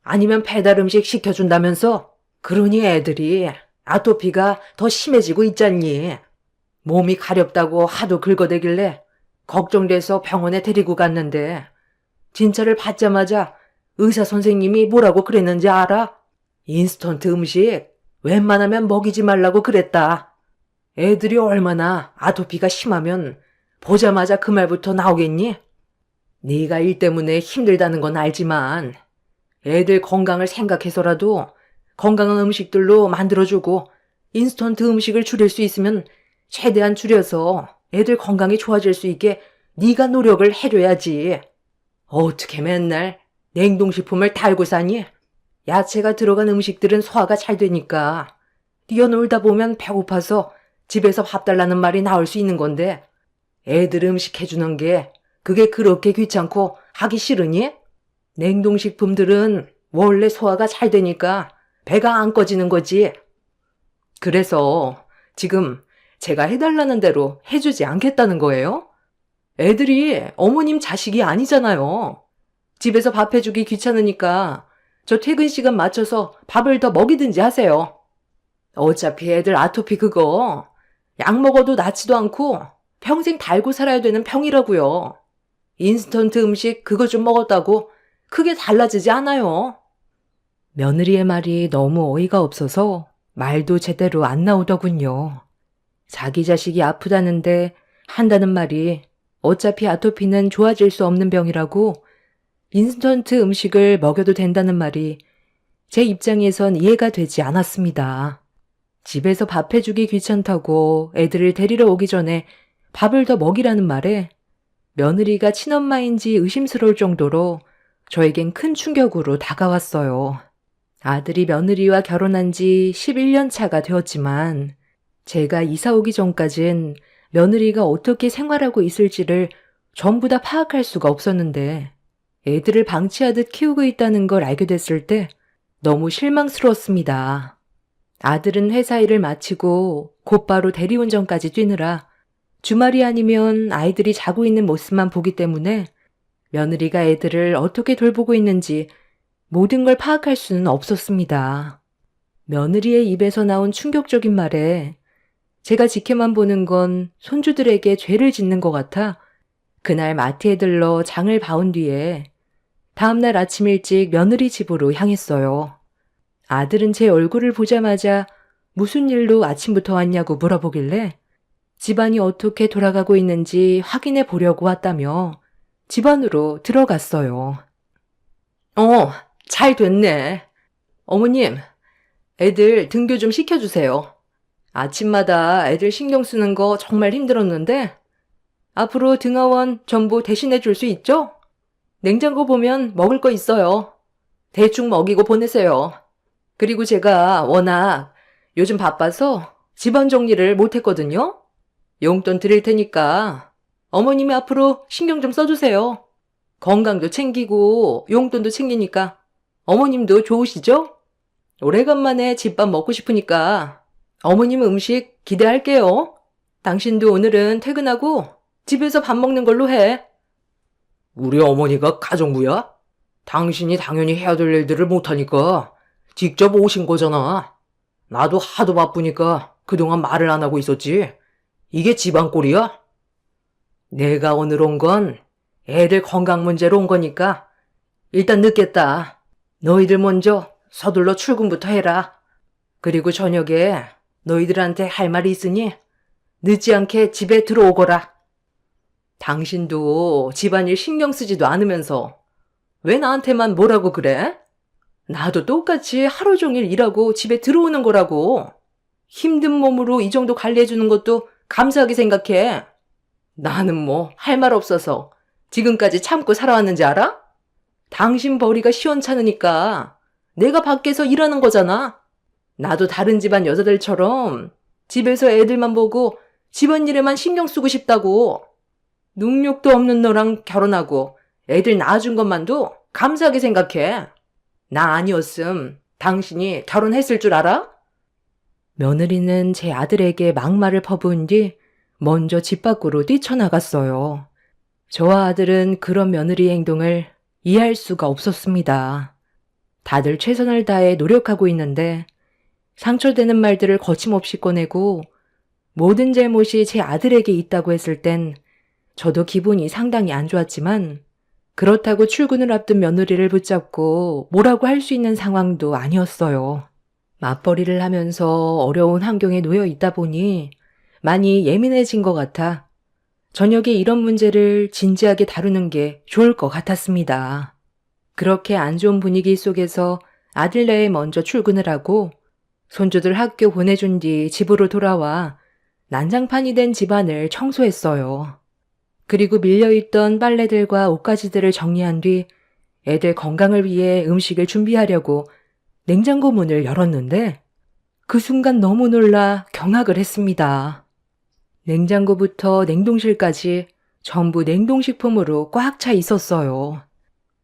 아니면 배달 음식 시켜준다면서 그러니 애들이 아토피가 더 심해지고 있잖니. 몸이 가렵다고 하도 긁어대길래 걱정돼서 병원에 데리고 갔는데 진찰을 받자마자 의사 선생님이 뭐라고 그랬는지 알아? 인스턴트 음식 웬만하면 먹이지 말라고 그랬다. 애들이 얼마나 아토피가 심하면 보자마자 그 말부터 나오겠니? 네가 일 때문에 힘들다는 건 알지만 애들 건강을 생각해서라도 건강한 음식들로 만들어주고 인스턴트 음식을 줄일 수 있으면 최대한 줄여서 애들 건강이 좋아질 수 있게 네가 노력을 해줘야지. 어떻게 맨날 냉동식품을 달고 사니? 야채가 들어간 음식들은 소화가 잘 되니까 뛰어놀다 보면 배고파서 집에서 밥 달라는 말이 나올 수 있는 건데 애들 음식 해주는 게 그게 그렇게 귀찮고 하기 싫으니? 냉동식품들은 원래 소화가 잘 되니까 배가 안 꺼지는 거지. 그래서 지금 제가 해달라는 대로 해주지 않겠다는 거예요? 애들이 어머님 자식이 아니잖아요. 집에서 밥 해주기 귀찮으니까 저 퇴근 시간 맞춰서 밥을 더 먹이든지 하세요. 어차피 애들 아토피 그거 약 먹어도 낫지도 않고 평생 달고 살아야 되는 병이라고요. 인스턴트 음식 그거 좀 먹었다고 크게 달라지지 않아요. 며느리의 말이 너무 어이가 없어서 말도 제대로 안 나오더군요. 자기 자식이 아프다는데 한다는 말이 어차피 아토피는 좋아질 수 없는 병이라고 인스턴트 음식을 먹여도 된다는 말이 제 입장에선 이해가 되지 않았습니다. 집에서 밥 해주기 귀찮다고 애들을 데리러 오기 전에 밥을 더 먹이라는 말에 며느리가 친엄마인지 의심스러울 정도로 저에겐 큰 충격으로 다가왔어요. 아들이 며느리와 결혼한 지 11년 차가 되었지만 제가 이사 오기 전까진 며느리가 어떻게 생활하고 있을지를 전부 다 파악할 수가 없었는데 애들을 방치하듯 키우고 있다는 걸 알게 됐을 때 너무 실망스러웠습니다. 아들은 회사 일을 마치고 곧바로 대리운전까지 뛰느라 주말이 아니면 아이들이 자고 있는 모습만 보기 때문에 며느리가 애들을 어떻게 돌보고 있는지 모든 걸 파악할 수는 없었습니다. 며느리의 입에서 나온 충격적인 말에 제가 지켜만 보는 건 손주들에게 죄를 짓는 것 같아 그날 마트에 들러 장을 봐온 뒤에 다음날 아침 일찍 며느리 집으로 향했어요. 아들은 제 얼굴을 보자마자 무슨 일로 아침부터 왔냐고 물어보길래 집안이 어떻게 돌아가고 있는지 확인해 보려고 왔다며 집 안으로 들어갔어요. 잘 됐네. 어머님, 애들 등교 좀 시켜주세요. 아침마다 애들 신경 쓰는 거 정말 힘들었는데 앞으로 등하원 전부 대신해 줄 수 있죠? 냉장고 보면 먹을 거 있어요. 대충 먹이고 보내세요. 그리고 제가 워낙 요즘 바빠서 집안 정리를 못했거든요. 용돈 드릴 테니까 어머님이 앞으로 신경 좀 써주세요. 건강도 챙기고 용돈도 챙기니까 어머님도 좋으시죠? 오래간만에 집밥 먹고 싶으니까 어머님 음식 기대할게요. 당신도 오늘은 퇴근하고 집에서 밥 먹는 걸로 해. 우리 어머니가 가정부야? 당신이 당연히 해야 될 일들을 못하니까 직접 오신 거잖아. 나도 하도 바쁘니까 그동안 말을 안 하고 있었지. 이게 집안 꼴이야? 내가 오늘 온 건 애들 건강 문제로 온 거니까 일단 늦겠다. 너희들 먼저 서둘러 출근부터 해라. 그리고 저녁에 너희들한테 할 말이 있으니 늦지 않게 집에 들어오거라. 당신도 집안일 신경 쓰지도 않으면서 왜 나한테만 뭐라고 그래? 나도 똑같이 하루 종일 일하고 집에 들어오는 거라고. 힘든 몸으로 이 정도 관리해주는 것도 감사하게 생각해. 나는 뭐 할 말 없어서 지금까지 참고 살아왔는지 알아? 당신 벌이가 시원찮으니까 내가 밖에서 일하는 거잖아. 나도 다른 집안 여자들처럼 집에서 애들만 보고 집안일에만 신경 쓰고 싶다고. 능력도 없는 너랑 결혼하고 애들 낳아준 것만도 감사하게 생각해. 나 아니었음 당신이 결혼했을 줄 알아? 며느리는 제 아들에게 막말을 퍼부은 뒤 먼저 집 밖으로 뛰쳐나갔어요. 저와 아들은 그런 며느리의 행동을 이해할 수가 없었습니다. 다들 최선을 다해 노력하고 있는데 상처되는 말들을 거침없이 꺼내고 모든 잘못이 제 아들에게 있다고 했을 땐 저도 기분이 상당히 안 좋았지만 그렇다고 출근을 앞둔 며느리를 붙잡고 뭐라고 할 수 있는 상황도 아니었어요. 맞벌이를 하면서 어려운 환경에 놓여 있다 보니 많이 예민해진 것 같아 저녁에 이런 문제를 진지하게 다루는 게 좋을 것 같았습니다. 그렇게 안 좋은 분위기 속에서 아들네에 먼저 출근을 하고 손주들 학교 보내준 뒤 집으로 돌아와 난장판이 된 집안을 청소했어요. 그리고 밀려있던 빨래들과 옷가지들을 정리한 뒤 애들 건강을 위해 음식을 준비하려고 냉장고 문을 열었는데 그 순간 너무 놀라 경악을 했습니다. 냉장고부터 냉동실까지 전부 냉동식품으로 꽉 차 있었어요.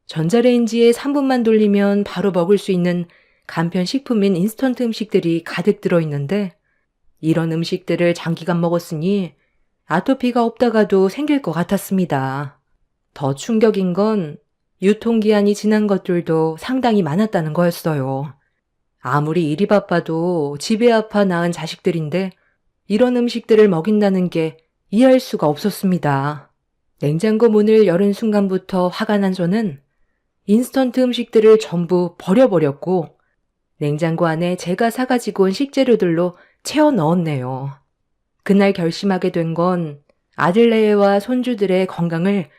전자레인지에 3분만 돌리면 바로 먹을 수 있는 간편 식품인 인스턴트 음식들이 가득 들어있는데 이런 음식들을 장기간 먹었으니 아토피가 없다가도 생길 것 같았습니다. 더 충격인 건 유통기한이 지난 것들도 상당히 많았다는 거였어요. 아무리 일이 바빠도 집에 아파 낳은 자식들인데 이런 음식들을 먹인다는 게 이해할 수가 없었습니다. 냉장고 문을 열은 순간부터 화가 난 저는 인스턴트 음식들을 전부 버려버렸고 냉장고 안에 제가 사가지고 온 식재료들로 채워 넣었네요. 그날 결심하게 된 건 아들네와 손주들의 건강을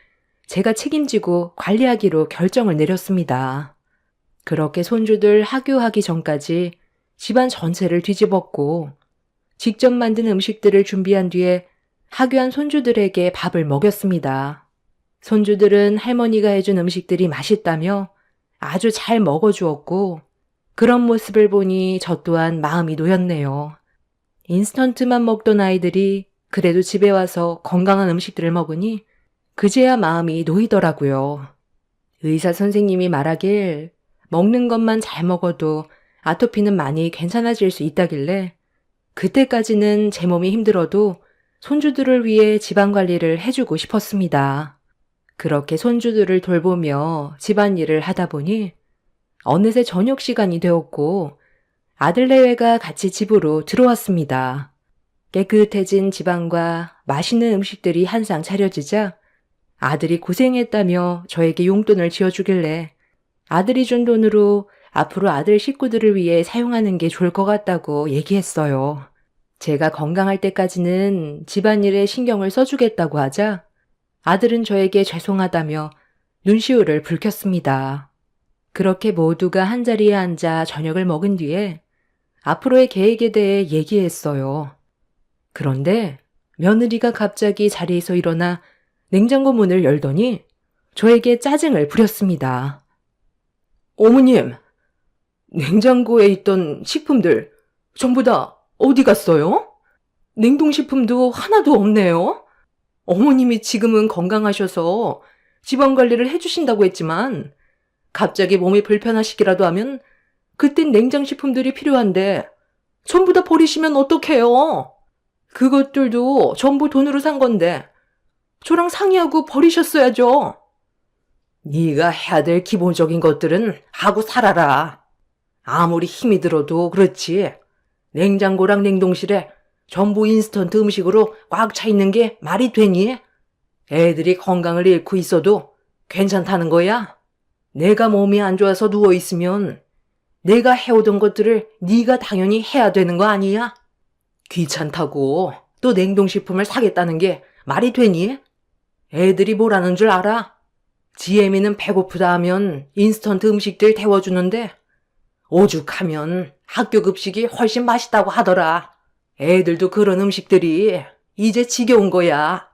제가 책임지고 관리하기로 결정을 내렸습니다. 그렇게 손주들 학교하기 전까지 집안 전체를 뒤집었고 직접 만든 음식들을 준비한 뒤에 학교한 손주들에게 밥을 먹였습니다. 손주들은 할머니가 해준 음식들이 맛있다며 아주 잘 먹어주었고 그런 모습을 보니 저 또한 마음이 놓였네요. 인스턴트만 먹던 아이들이 그래도 집에 와서 건강한 음식들을 먹으니 그제야 마음이 놓이더라고요. 의사 선생님이 말하길 먹는 것만 잘 먹어도 아토피는 많이 괜찮아질 수 있다길래 그때까지는 제 몸이 힘들어도 손주들을 위해 집안 관리를 해주고 싶었습니다. 그렇게 손주들을 돌보며 집안일을 하다 보니 어느새 저녁 시간이 되었고 아들내외가 같이 집으로 들어왔습니다. 깨끗해진 집안과 맛있는 음식들이 한상 차려지자 아들이 고생했다며 저에게 용돈을 지어주길래 아들이 준 돈으로 앞으로 아들 식구들을 위해 사용하는 게 좋을 것 같다고 얘기했어요. 제가 건강할 때까지는 집안일에 신경을 써주겠다고 하자 아들은 저에게 죄송하다며 눈시울을 붉혔습니다. 그렇게 모두가 한자리에 앉아 저녁을 먹은 뒤에 앞으로의 계획에 대해 얘기했어요. 그런데 며느리가 갑자기 자리에서 일어나 냉장고 문을 열더니 저에게 짜증을 부렸습니다. 어머님, 냉장고에 있던 식품들 전부 다 어디 갔어요? 냉동식품도 하나도 없네요. 어머님이 지금은 건강하셔서 집안 관리를 해주신다고 했지만 갑자기 몸이 불편하시기라도 하면 그땐 냉장식품들이 필요한데 전부 다 버리시면 어떡해요? 그것들도 전부 돈으로 산 건데 저랑 상의하고 버리셨어야죠. 네가 해야 될 기본적인 것들은 하고 살아라. 아무리 힘이 들어도 그렇지. 냉장고랑 냉동실에 전부 인스턴트 음식으로 꽉 차 있는 게 말이 되니? 애들이 건강을 잃고 있어도 괜찮다는 거야? 내가 몸이 안 좋아서 누워있으면 내가 해오던 것들을 네가 당연히 해야 되는 거 아니야? 귀찮다고 또 냉동식품을 사겠다는 게 말이 되니? 애들이 뭐라는 줄 알아? 지혜미는 배고프다 하면 인스턴트 음식들 데워주는데 오죽하면 학교 급식이 훨씬 맛있다고 하더라. 애들도 그런 음식들이 이제 지겨운 거야.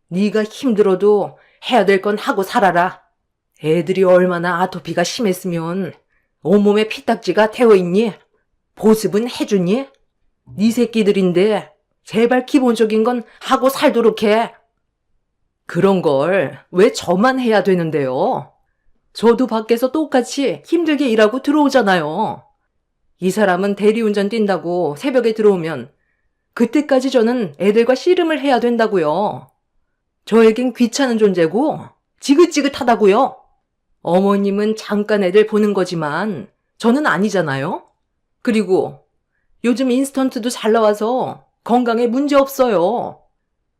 네가 힘들어도 해야 될 건 하고 살아라. 애들이 얼마나 아토피가 심했으면 온몸에 피딱지가 되어있니? 보습은 해주니? 네 새끼들인데 제발 기본적인 건 하고 살도록 해. 그런 걸 왜 저만 해야 되는데요? 저도 밖에서 똑같이 힘들게 일하고 들어오잖아요. 이 사람은 대리운전 뛴다고 새벽에 들어오면 그때까지 저는 애들과 씨름을 해야 된다고요. 저에겐 귀찮은 존재고 지긋지긋하다고요. 어머님은 잠깐 애들 보는 거지만 저는 아니잖아요. 그리고 요즘 인스턴트도 잘 나와서 건강에 문제 없어요.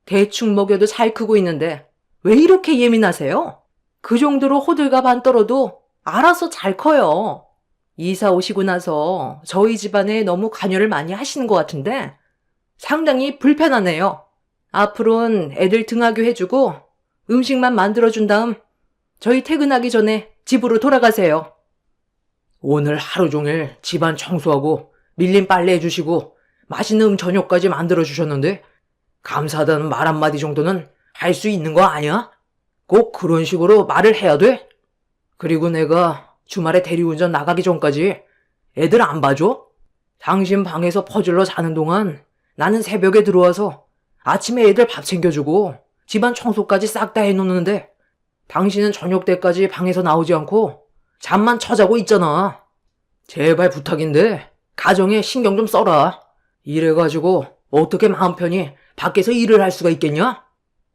대충 먹여도 잘 크고 있는데 왜 이렇게 예민하세요? 그 정도로 호들갑 안 떨어도 알아서 잘 커요. 이사 오시고 나서 저희 집안에 너무 관여를 많이 하시는 것 같은데 상당히 불편하네요. 앞으로는 애들 등하교 해주고 음식만 만들어준 다음 저희 퇴근하기 전에 집으로 돌아가세요. 오늘 하루 종일 집안 청소하고 밀린 빨래 해주시고 맛있는 저녁까지 만들어주셨는데 감사하다는 말 한마디 정도는 할 수 있는 거 아니야? 꼭 그런 식으로 말을 해야 돼? 그리고 내가 주말에 대리운전 나가기 전까지 애들 안 봐줘? 당신 방에서 퍼질러 자는 동안 나는 새벽에 들어와서 아침에 애들 밥 챙겨주고 집안 청소까지 싹 다 해놓는데 당신은 저녁 때까지 방에서 나오지 않고 잠만 쳐자고 있잖아. 제발 부탁인데 가정에 신경 좀 써라. 이래가지고 어떻게 마음 편히 밖에서 일을 할 수가 있겠냐?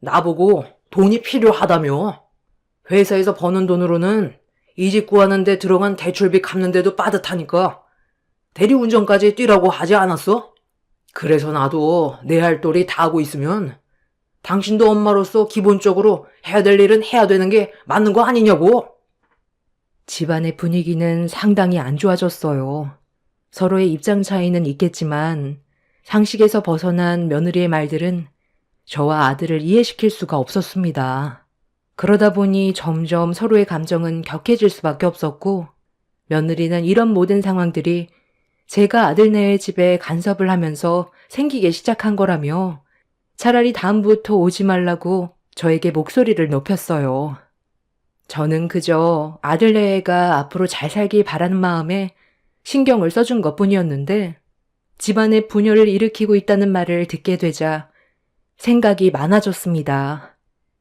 나보고 돈이 필요하다며. 회사에서 버는 돈으로는 이 집 구하는데 들어간 대출비 갚는데도 빠듯하니까 대리운전까지 뛰라고 하지 않았어? 그래서 나도 내 할 도리 다 하고 있으면 당신도 엄마로서 기본적으로 해야 될 일은 해야 되는 게 맞는 거 아니냐고. 집안의 분위기는 상당히 안 좋아졌어요. 서로의 입장 차이는 있겠지만 상식에서 벗어난 며느리의 말들은 저와 아들을 이해시킬 수가 없었습니다. 그러다 보니 점점 서로의 감정은 격해질 수밖에 없었고 며느리는 이런 모든 상황들이 제가 아들네의 집에 간섭을 하면서 생기게 시작한 거라며 차라리 다음부터 오지 말라고 저에게 목소리를 높였어요. 저는 그저 아들네가 앞으로 잘 살길 바라는 마음에 신경을 써준 것뿐이었는데 집안에 분열을 일으키고 있다는 말을 듣게 되자 생각이 많아졌습니다.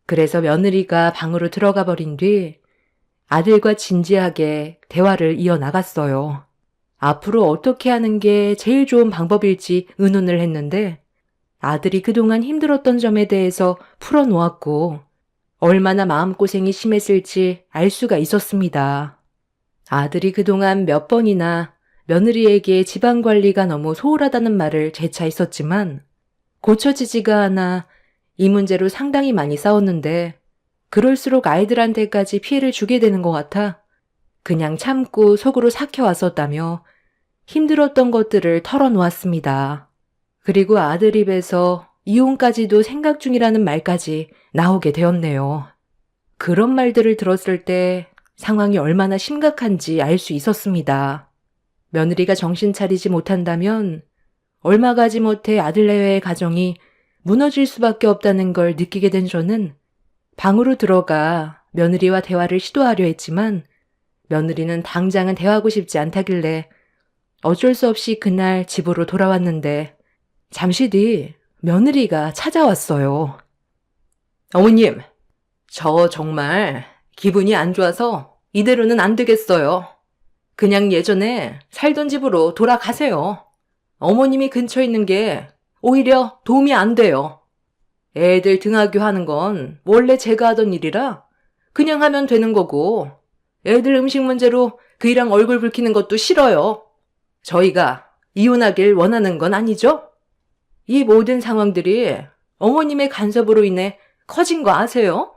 그래서 며느리가 방으로 들어가 버린 뒤 아들과 진지하게 대화를 이어나갔어요. 앞으로 어떻게 하는 게 제일 좋은 방법일지 의논을 했는데 아들이 그동안 힘들었던 점에 대해서 풀어놓았고 얼마나 마음고생이 심했을지 알 수가 있었습니다. 아들이 그동안 몇 번이나 며느리에게 집안 관리가 너무 소홀하다는 말을 재차 했었지만 고쳐지지가 않아 이 문제로 상당히 많이 싸웠는데 그럴수록 아이들한테까지 피해를 주게 되는 것 같아 그냥 참고 속으로 삭혀왔었다며 힘들었던 것들을 털어놓았습니다. 그리고 아들 입에서 이혼까지도 생각 중이라는 말까지 나오게 되었네요. 그런 말들을 들었을 때 상황이 얼마나 심각한지 알 수 있었습니다. 며느리가 정신 차리지 못한다면 얼마 가지 못해 아들내외의 가정이 무너질 수밖에 없다는 걸 느끼게 된 저는 방으로 들어가 며느리와 대화를 시도하려 했지만 며느리는 당장은 대화하고 싶지 않다길래 어쩔 수 없이 그날 집으로 돌아왔는데 잠시 뒤 며느리가 찾아왔어요. 어머님, 저 정말 기분이 안 좋아서 이대로는 안 되겠어요. 그냥 예전에 살던 집으로 돌아가세요. 어머님이 근처에 있는 게 오히려 도움이 안 돼요. 애들 등하교 하는 건 원래 제가 하던 일이라 그냥 하면 되는 거고 애들 음식 문제로 그 일랑 얼굴 붉히는 것도 싫어요. 저희가 이혼하길 원하는 건 아니죠? 이 모든 상황들이 어머님의 간섭으로 인해 커진 거 아세요?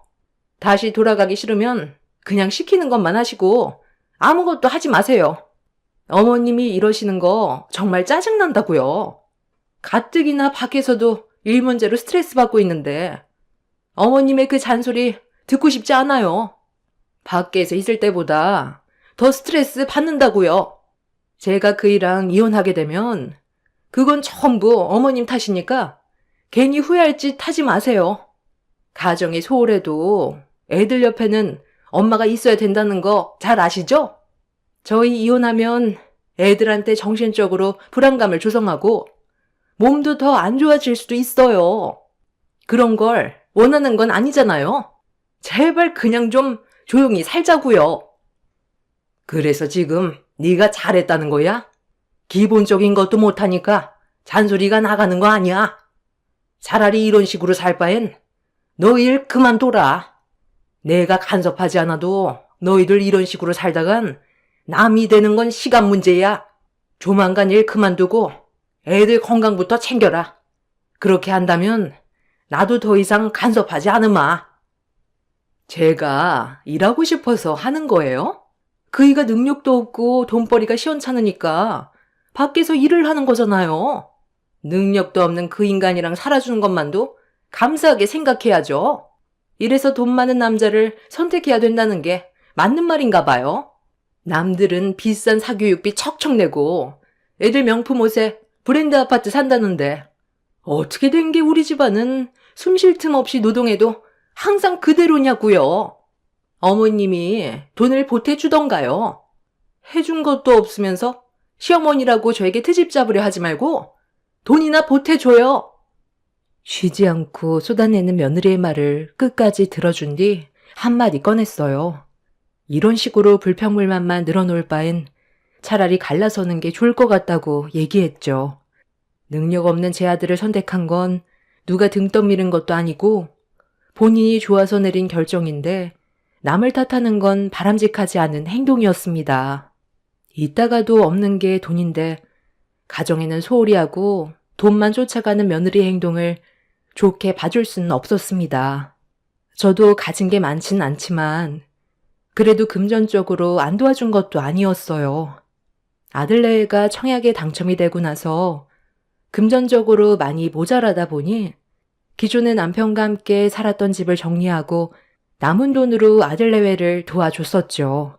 다시 돌아가기 싫으면 그냥 시키는 것만 하시고 아무것도 하지 마세요. 어머님이 이러시는 거 정말 짜증난다고요. 가뜩이나 밖에서도 일 문제로 스트레스 받고 있는데 어머님의 그 잔소리 듣고 싶지 않아요. 밖에서 있을 때보다 더 스트레스 받는다고요. 제가 그 일랑 이혼하게 되면 그건 전부 어머님 탓이니까 괜히 후회할 짓 하지 마세요. 가정이 소홀해도 애들 옆에는 엄마가 있어야 된다는 거 잘 아시죠? 저희 이혼하면 애들한테 정신적으로 불안감을 조성하고 몸도 더 안 좋아질 수도 있어요. 그런 걸 원하는 건 아니잖아요. 제발 그냥 좀 조용히 살자고요. 그래서 지금 네가 잘했다는 거야? 기본적인 것도 못하니까 잔소리가 나가는 거 아니야. 차라리 이런 식으로 살 바엔 너 일 그만둬라. 내가 간섭하지 않아도 너희들 이런 식으로 살다간 남이 되는 건 시간 문제야. 조만간 일 그만두고 애들 건강부터 챙겨라. 그렇게 한다면 나도 더 이상 간섭하지 않으마. 제가 일하고 싶어서 하는 거예요? 그이가 능력도 없고 돈벌이가 시원찮으니까 밖에서 일을 하는 거잖아요. 능력도 없는 그 인간이랑 살아주는 것만도 감사하게 생각해야죠. 이래서 돈 많은 남자를 선택해야 된다는 게 맞는 말인가 봐요. 남들은 비싼 사교육비 척척 내고 애들 명품 옷에 브랜드 아파트 산다는데 어떻게 된 게 우리 집안은 숨 쉴 틈 없이 노동해도 항상 그대로냐고요. 어머님이 돈을 보태주던가요. 해준 것도 없으면서 시어머니라고 저에게 트집 잡으려 하지 말고 돈이나 보태줘요. 쉬지 않고 쏟아내는 며느리의 말을 끝까지 들어준 뒤 한마디 꺼냈어요. 이런 식으로 불평불만만 늘어놓을 바엔 차라리 갈라서는 게 좋을 것 같다고 얘기했죠. 능력 없는 제 아들을 선택한 건 누가 등 떠미는 것도 아니고 본인이 좋아서 내린 결정인데 남을 탓하는 건 바람직하지 않은 행동이었습니다. 있다가도 없는 게 돈인데 가정에는 소홀히 하고 돈만 쫓아가는 며느리의 행동을 좋게 봐줄 수는 없었습니다. 저도 가진 게 많진 않지만 그래도 금전적으로 안 도와준 것도 아니었어요. 아들내외가 청약에 당첨이 되고 나서 금전적으로 많이 모자라다 보니 기존의 남편과 함께 살았던 집을 정리하고 남은 돈으로 아들내외를 도와줬었죠.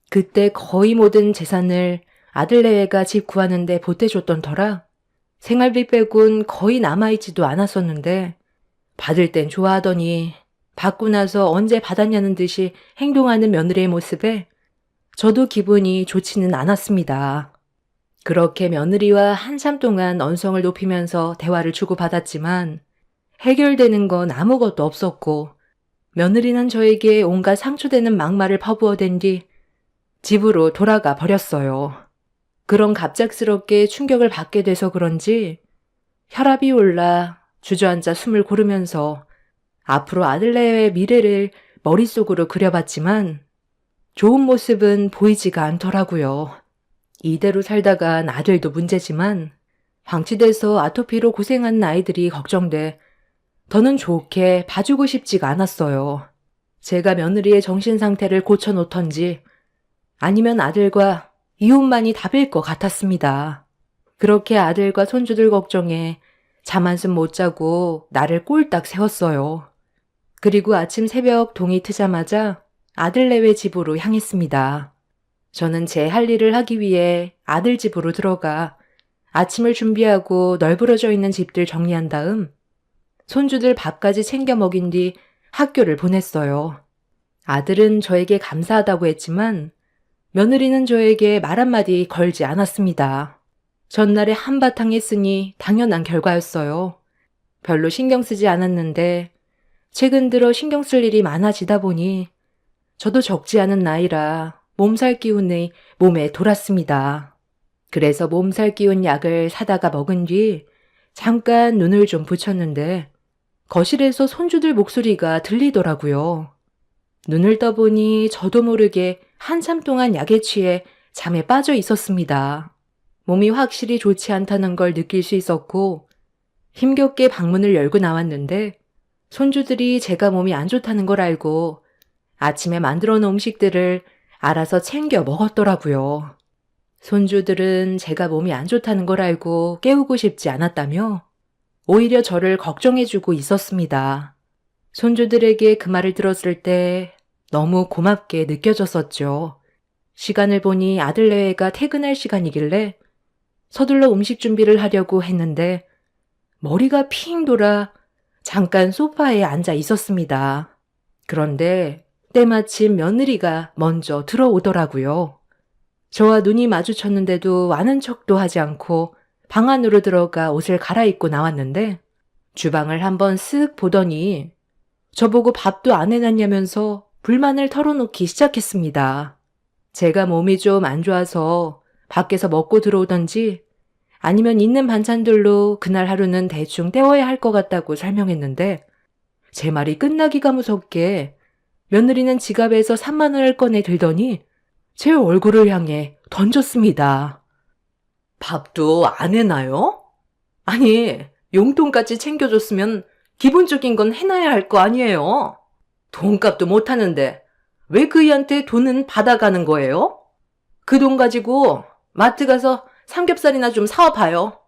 그때 거의 모든 재산을 아들내외가 집 구하는 데 보태줬던 터라 생활비 빼곤 거의 남아있지도 않았었는데 받을 땐 좋아하더니 받고 나서 언제 받았냐는 듯이 행동하는 며느리의 모습에 저도 기분이 좋지는 않았습니다. 그렇게 며느리와 한참 동안 언성을 높이면서 대화를 주고받았지만 해결되는 건 아무것도 없었고 며느리는 저에게 온갖 상처되는 막말을 퍼부어댄 뒤 집으로 돌아가 버렸어요. 그런 갑작스럽게 충격을 받게 돼서 그런지 혈압이 올라 주저앉아 숨을 고르면서 앞으로 아들내외의 미래를 머릿속으로 그려봤지만 좋은 모습은 보이지가 않더라고요. 이대로 살다간 아들도 문제지만 방치돼서 아토피로 고생하는 아이들이 걱정돼 더는 좋게 봐주고 싶지가 않았어요. 제가 며느리의 정신 상태를 고쳐놓던지 아니면 아들과 이혼만이 답일 것 같았습니다. 그렇게 아들과 손주들 걱정에 잠 한숨 못 자고 나를 꼴딱 세웠어요. 그리고 아침 새벽 동이 트자마자 아들네외 집으로 향했습니다. 저는 제 할 일을 하기 위해 아들 집으로 들어가 아침을 준비하고 널브러져 있는 집들 정리한 다음 손주들 밥까지 챙겨 먹인 뒤 학교를 보냈어요. 아들은 저에게 감사하다고 했지만 며느리는 저에게 말 한마디 걸지 않았습니다. 전날에 한바탕 했으니 당연한 결과였어요. 별로 신경 쓰지 않았는데 최근 들어 신경 쓸 일이 많아지다 보니 저도 적지 않은 나이라 몸살 기운이 몸에 돌았습니다. 그래서 몸살 기운 약을 사다가 먹은 뒤 잠깐 눈을 좀 붙였는데 거실에서 손주들 목소리가 들리더라고요. 눈을 떠보니 저도 모르게 한참 동안 약에 취해 잠에 빠져 있었습니다. 몸이 확실히 좋지 않다는 걸 느낄 수 있었고 힘겹게 방문을 열고 나왔는데 손주들이 제가 몸이 안 좋다는 걸 알고 아침에 만들어 놓은 음식들을 알아서 챙겨 먹었더라고요. 손주들은 제가 몸이 안 좋다는 걸 알고 깨우고 싶지 않았다며 오히려 저를 걱정해주고 있었습니다. 손주들에게 그 말을 들었을 때 너무 고맙게 느껴졌었죠. 시간을 보니 아들네가 퇴근할 시간이길래 서둘러 음식 준비를 하려고 했는데 머리가 핑 돌아 잠깐 소파에 앉아 있었습니다. 그런데 때마침 며느리가 먼저 들어오더라고요. 저와 눈이 마주쳤는데도 아는 척도 하지 않고 방 안으로 들어가 옷을 갈아입고 나왔는데 주방을 한번 쓱 보더니 저보고 밥도 안 해놨냐면서 불만을 털어놓기 시작했습니다. 제가 몸이 좀 안 좋아서 밖에서 먹고 들어오던지 아니면 있는 반찬들로 그날 하루는 대충 때워야 할 것 같다고 설명했는데 제 말이 끝나기가 무섭게 며느리는 지갑에서 3만 원을 꺼내 들더니 제 얼굴을 향해 던졌습니다. 밥도 안 해놔요? 아니, 용돈까지 챙겨줬으면 기본적인 건 해놔야 할 거 아니에요? 돈값도 못하는데 왜 그이한테 돈은 받아가는 거예요? 그 돈 가지고 마트 가서 삼겹살이나 좀 사와봐요.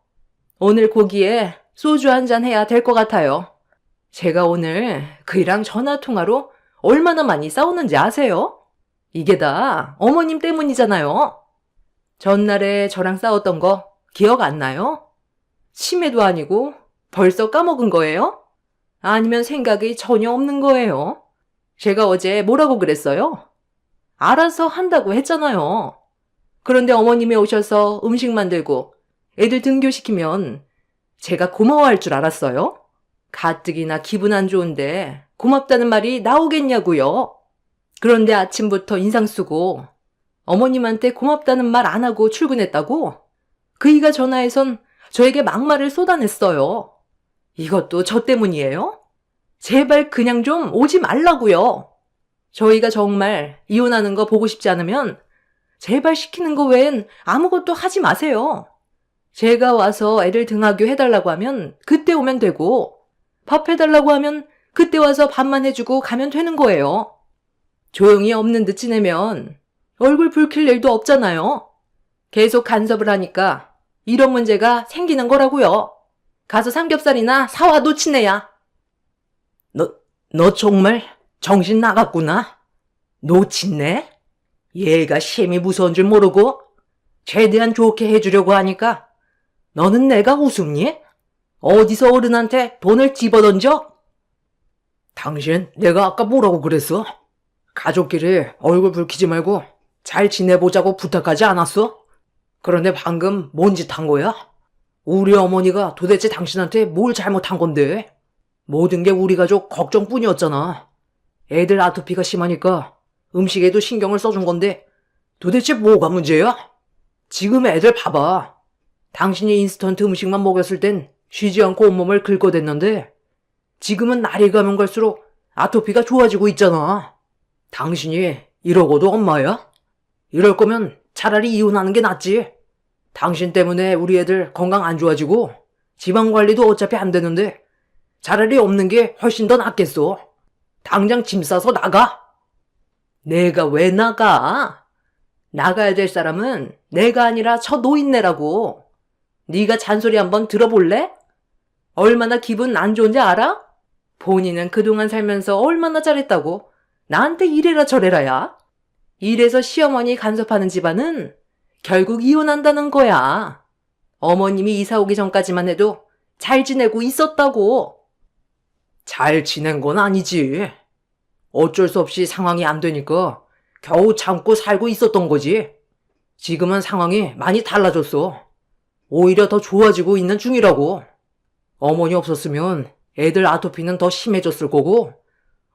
오늘 고기에 소주 한 잔 해야 될 것 같아요. 제가 오늘 그이랑 전화통화로 얼마나 많이 싸우는지 아세요? 이게 다 어머님 때문이잖아요. 전날에 저랑 싸웠던 거 기억 안 나요? 치매도 아니고 벌써 까먹은 거예요? 아니면 생각이 전혀 없는 거예요? 제가 어제 뭐라고 그랬어요? 알아서 한다고 했잖아요. 그런데 어머님이 오셔서 음식 만들고 애들 등교시키면 제가 고마워할 줄 알았어요? 가뜩이나 기분 안 좋은데 고맙다는 말이 나오겠냐고요. 그런데 아침부터 인상 쓰고 어머님한테 고맙다는 말 안 하고 출근했다고? 그이가 전화해선 저에게 막말을 쏟아냈어요. 이것도 저 때문이에요? 제발 그냥 좀 오지 말라고요. 저희가 정말 이혼하는 거 보고 싶지 않으면 제발 시키는 거 외엔 아무것도 하지 마세요. 제가 와서 애들 등하교 해달라고 하면 그때 오면 되고 밥 해달라고 하면 그때 와서 밥만 해주고 가면 되는 거예요. 조용히 없는 듯 지내면 얼굴 붉힐 일도 없잖아요. 계속 간섭을 하니까 이런 문제가 생기는 거라고요. 가서 삼겹살이나 사와 놓치네야. 너 정말 정신 나갔구나. 놓친네? 얘가 심히 무서운 줄 모르고 최대한 좋게 해주려고 하니까 너는 내가 우습니? 어디서 어른한테 돈을 집어던져? 당신 내가 아까 뭐라고 그랬어? 가족끼리 얼굴 붉히지 말고 잘 지내보자고 부탁하지 않았어? 그런데 방금 뭔 짓 한 거야? 우리 어머니가 도대체 당신한테 뭘 잘못한 건데? 모든 게 우리 가족 걱정뿐이었잖아. 애들 아토피가 심하니까 음식에도 신경을 써준 건데 도대체 뭐가 문제야? 지금 애들 봐봐. 당신이 인스턴트 음식만 먹였을 땐 쉬지 않고 온몸을 긁어댔는데 지금은 날이 가면 갈수록 아토피가 좋아지고 있잖아. 당신이 이러고도 엄마야? 이럴 거면 차라리 이혼하는 게 낫지. 당신 때문에 우리 애들 건강 안 좋아지고 집안 관리도 어차피 안 되는데 차라리 없는 게 훨씬 더 낫겠어. 당장 짐 싸서 나가. 내가 왜 나가? 나가야 될 사람은 내가 아니라 저 노인네라고. 네가 잔소리 한번 들어볼래? 얼마나 기분 안 좋은지 알아? 본인은 그동안 살면서 얼마나 잘했다고 나한테 이래라 저래라야. 이래서 시어머니 간섭하는 집안은 결국 이혼한다는 거야. 어머님이 이사 오기 전까지만 해도 잘 지내고 있었다고. 잘 지낸 건 아니지. 어쩔 수 없이 상황이 안 되니까 겨우 참고 살고 있었던 거지. 지금은 상황이 많이 달라졌어. 오히려 더 좋아지고 있는 중이라고. 어머니 없었으면 애들 아토피는 더 심해졌을 거고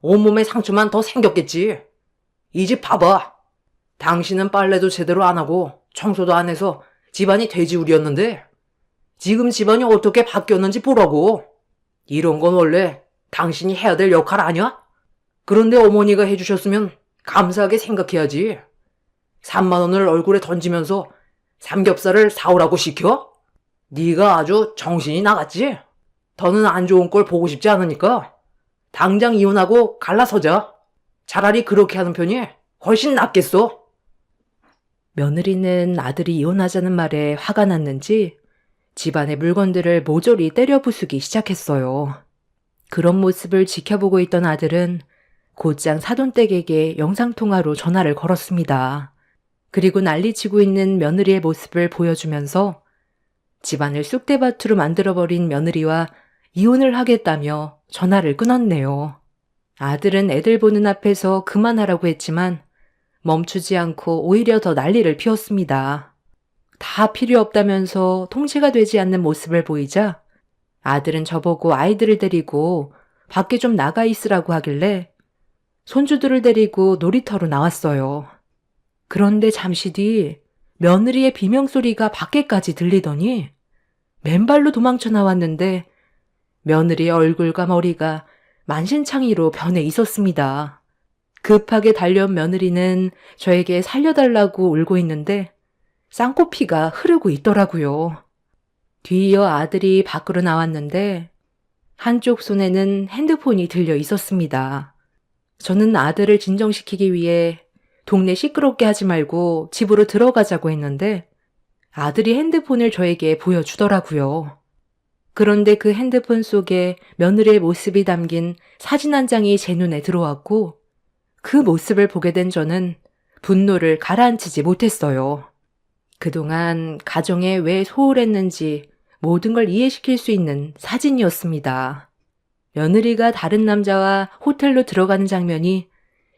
온몸에 상처만 더 생겼겠지. 이 집 봐봐. 당신은 빨래도 제대로 안 하고 청소도 안 해서 집안이 돼지우리였는데 지금 집안이 어떻게 바뀌었는지 보라고. 이런 건 원래 당신이 해야 될 역할 아니야? 그런데 어머니가 해주셨으면 감사하게 생각해야지. 3만 원을 얼굴에 던지면서 삼겹살을 사오라고 시켜? 네가 아주 정신이 나갔지? 더는 안 좋은 꼴 보고 싶지 않으니까 당장 이혼하고 갈라서자. 차라리 그렇게 하는 편이 훨씬 낫겠어. 며느리는 아들이 이혼하자는 말에 화가 났는지 집안의 물건들을 모조리 때려 부수기 시작했어요. 그런 모습을 지켜보고 있던 아들은 곧장 사돈댁에게 영상통화로 전화를 걸었습니다. 그리고 난리치고 있는 며느리의 모습을 보여주면서 집안을 쑥대밭으로 만들어버린 며느리와 이혼을 하겠다며 전화를 끊었네요. 아들은 애들 보는 앞에서 그만하라고 했지만 멈추지 않고 오히려 더 난리를 피웠습니다. 다 필요 없다면서 통제가 되지 않는 모습을 보이자 아들은 저보고 아이들을 데리고 밖에 좀 나가 있으라고 하길래 손주들을 데리고 놀이터로 나왔어요. 그런데 잠시 뒤 며느리의 비명소리가 밖에까지 들리더니 맨발로 도망쳐 나왔는데 며느리의 얼굴과 머리가 만신창이로 변해 있었습니다. 급하게 달려온 며느리는 저에게 살려달라고 울고 있는데 쌍코피가 흐르고 있더라고요. 뒤이어 아들이 밖으로 나왔는데 한쪽 손에는 핸드폰이 들려 있었습니다. 저는 아들을 진정시키기 위해 동네 시끄럽게 하지 말고 집으로 들어가자고 했는데 아들이 핸드폰을 저에게 보여주더라고요. 그런데 그 핸드폰 속에 며느리의 모습이 담긴 사진 한 장이 제 눈에 들어왔고 그 모습을 보게 된 저는 분노를 가라앉히지 못했어요. 그동안 가정에 왜 소홀했는지 모든 걸 이해시킬 수 있는 사진이었습니다. 며느리가 다른 남자와 호텔로 들어가는 장면이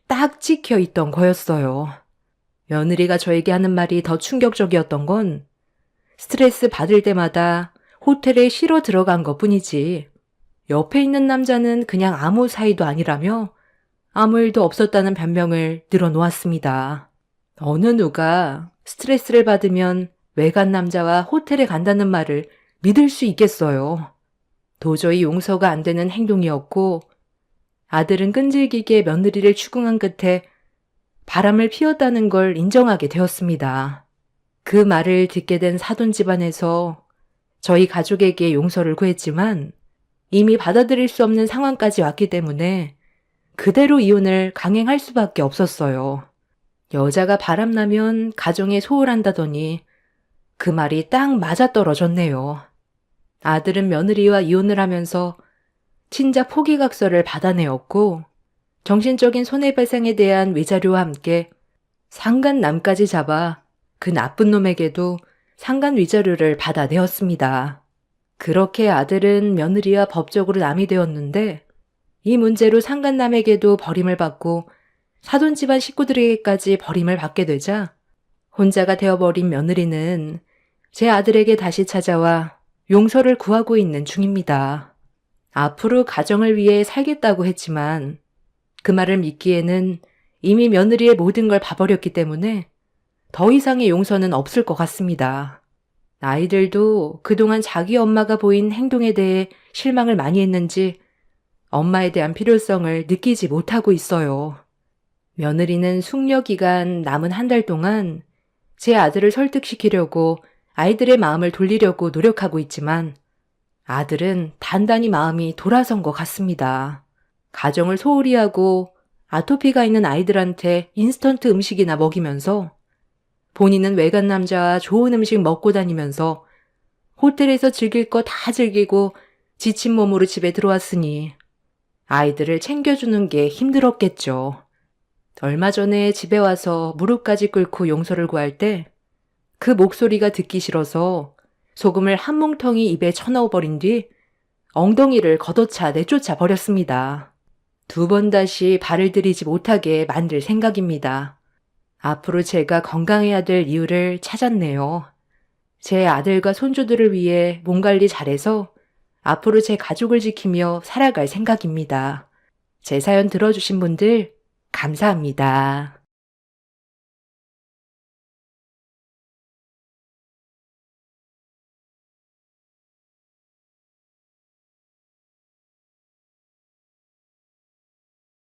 딱 찍혀 있던 거였어요. 며느리가 저에게 하는 말이 더 충격적이었던 건 스트레스 받을 때마다 호텔에 쉬러 들어간 것 뿐이지 옆에 있는 남자는 그냥 아무 사이도 아니라며 아무 일도 없었다는 변명을 늘어놓았습니다. 어느 누가 스트레스를 받으면 외간 남자와 호텔에 간다는 말을 믿을 수 있겠어요. 도저히 용서가 안 되는 행동이었고 아들은 끈질기게 며느리를 추궁한 끝에 바람을 피웠다는 걸 인정하게 되었습니다. 그 말을 듣게 된 사돈 집안에서 저희 가족에게 용서를 구했지만 이미 받아들일 수 없는 상황까지 왔기 때문에 그대로 이혼을 강행할 수밖에 없었어요. 여자가 바람나면 가정에 소홀한다더니 그 말이 딱 맞아떨어졌네요. 아들은 며느리와 이혼을 하면서 친자 포기각서를 받아내었고 정신적인 손해배상에 대한 위자료와 함께 상간남까지 잡아 그 나쁜 놈에게도 상간 위자료를 받아내었습니다. 그렇게 아들은 며느리와 법적으로 남이 되었는데 이 문제로 상간남에게도 버림을 받고 사돈 집안 식구들에게까지 버림을 받게 되자 혼자가 되어버린 며느리는 제 아들에게 다시 찾아와 용서를 구하고 있는 중입니다. 앞으로 가정을 위해 살겠다고 했지만 그 말을 믿기에는 이미 며느리의 모든 걸 봐버렸기 때문에 더 이상의 용서는 없을 것 같습니다. 아이들도 그동안 자기 엄마가 보인 행동에 대해 실망을 많이 했는지 엄마에 대한 필요성을 느끼지 못하고 있어요. 며느리는 숙려 기간 남은 한 달 동안 제 아들을 설득시키려고 아이들의 마음을 돌리려고 노력하고 있지만 아들은 단단히 마음이 돌아선 것 같습니다. 가정을 소홀히 하고 아토피가 있는 아이들한테 인스턴트 음식이나 먹이면서 본인은 외간 남자와 좋은 음식 먹고 다니면서 호텔에서 즐길 거 다 즐기고 지친 몸으로 집에 들어왔으니 아이들을 챙겨주는 게 힘들었겠죠. 얼마 전에 집에 와서 무릎까지 꿇고 용서를 구할 때 그 목소리가 듣기 싫어서 소금을 한 뭉텅이 입에 쳐넣어버린 뒤 엉덩이를 걷어차 내쫓아 버렸습니다. 2번 다시 발을 들이지 못하게 만들 생각입니다. 앞으로 제가 건강해야 될 이유를 찾았네요. 제 아들과 손주들을 위해 몸 관리 잘해서 앞으로 제 가족을 지키며 살아갈 생각입니다. 제 사연 들어주신 분들 감사합니다.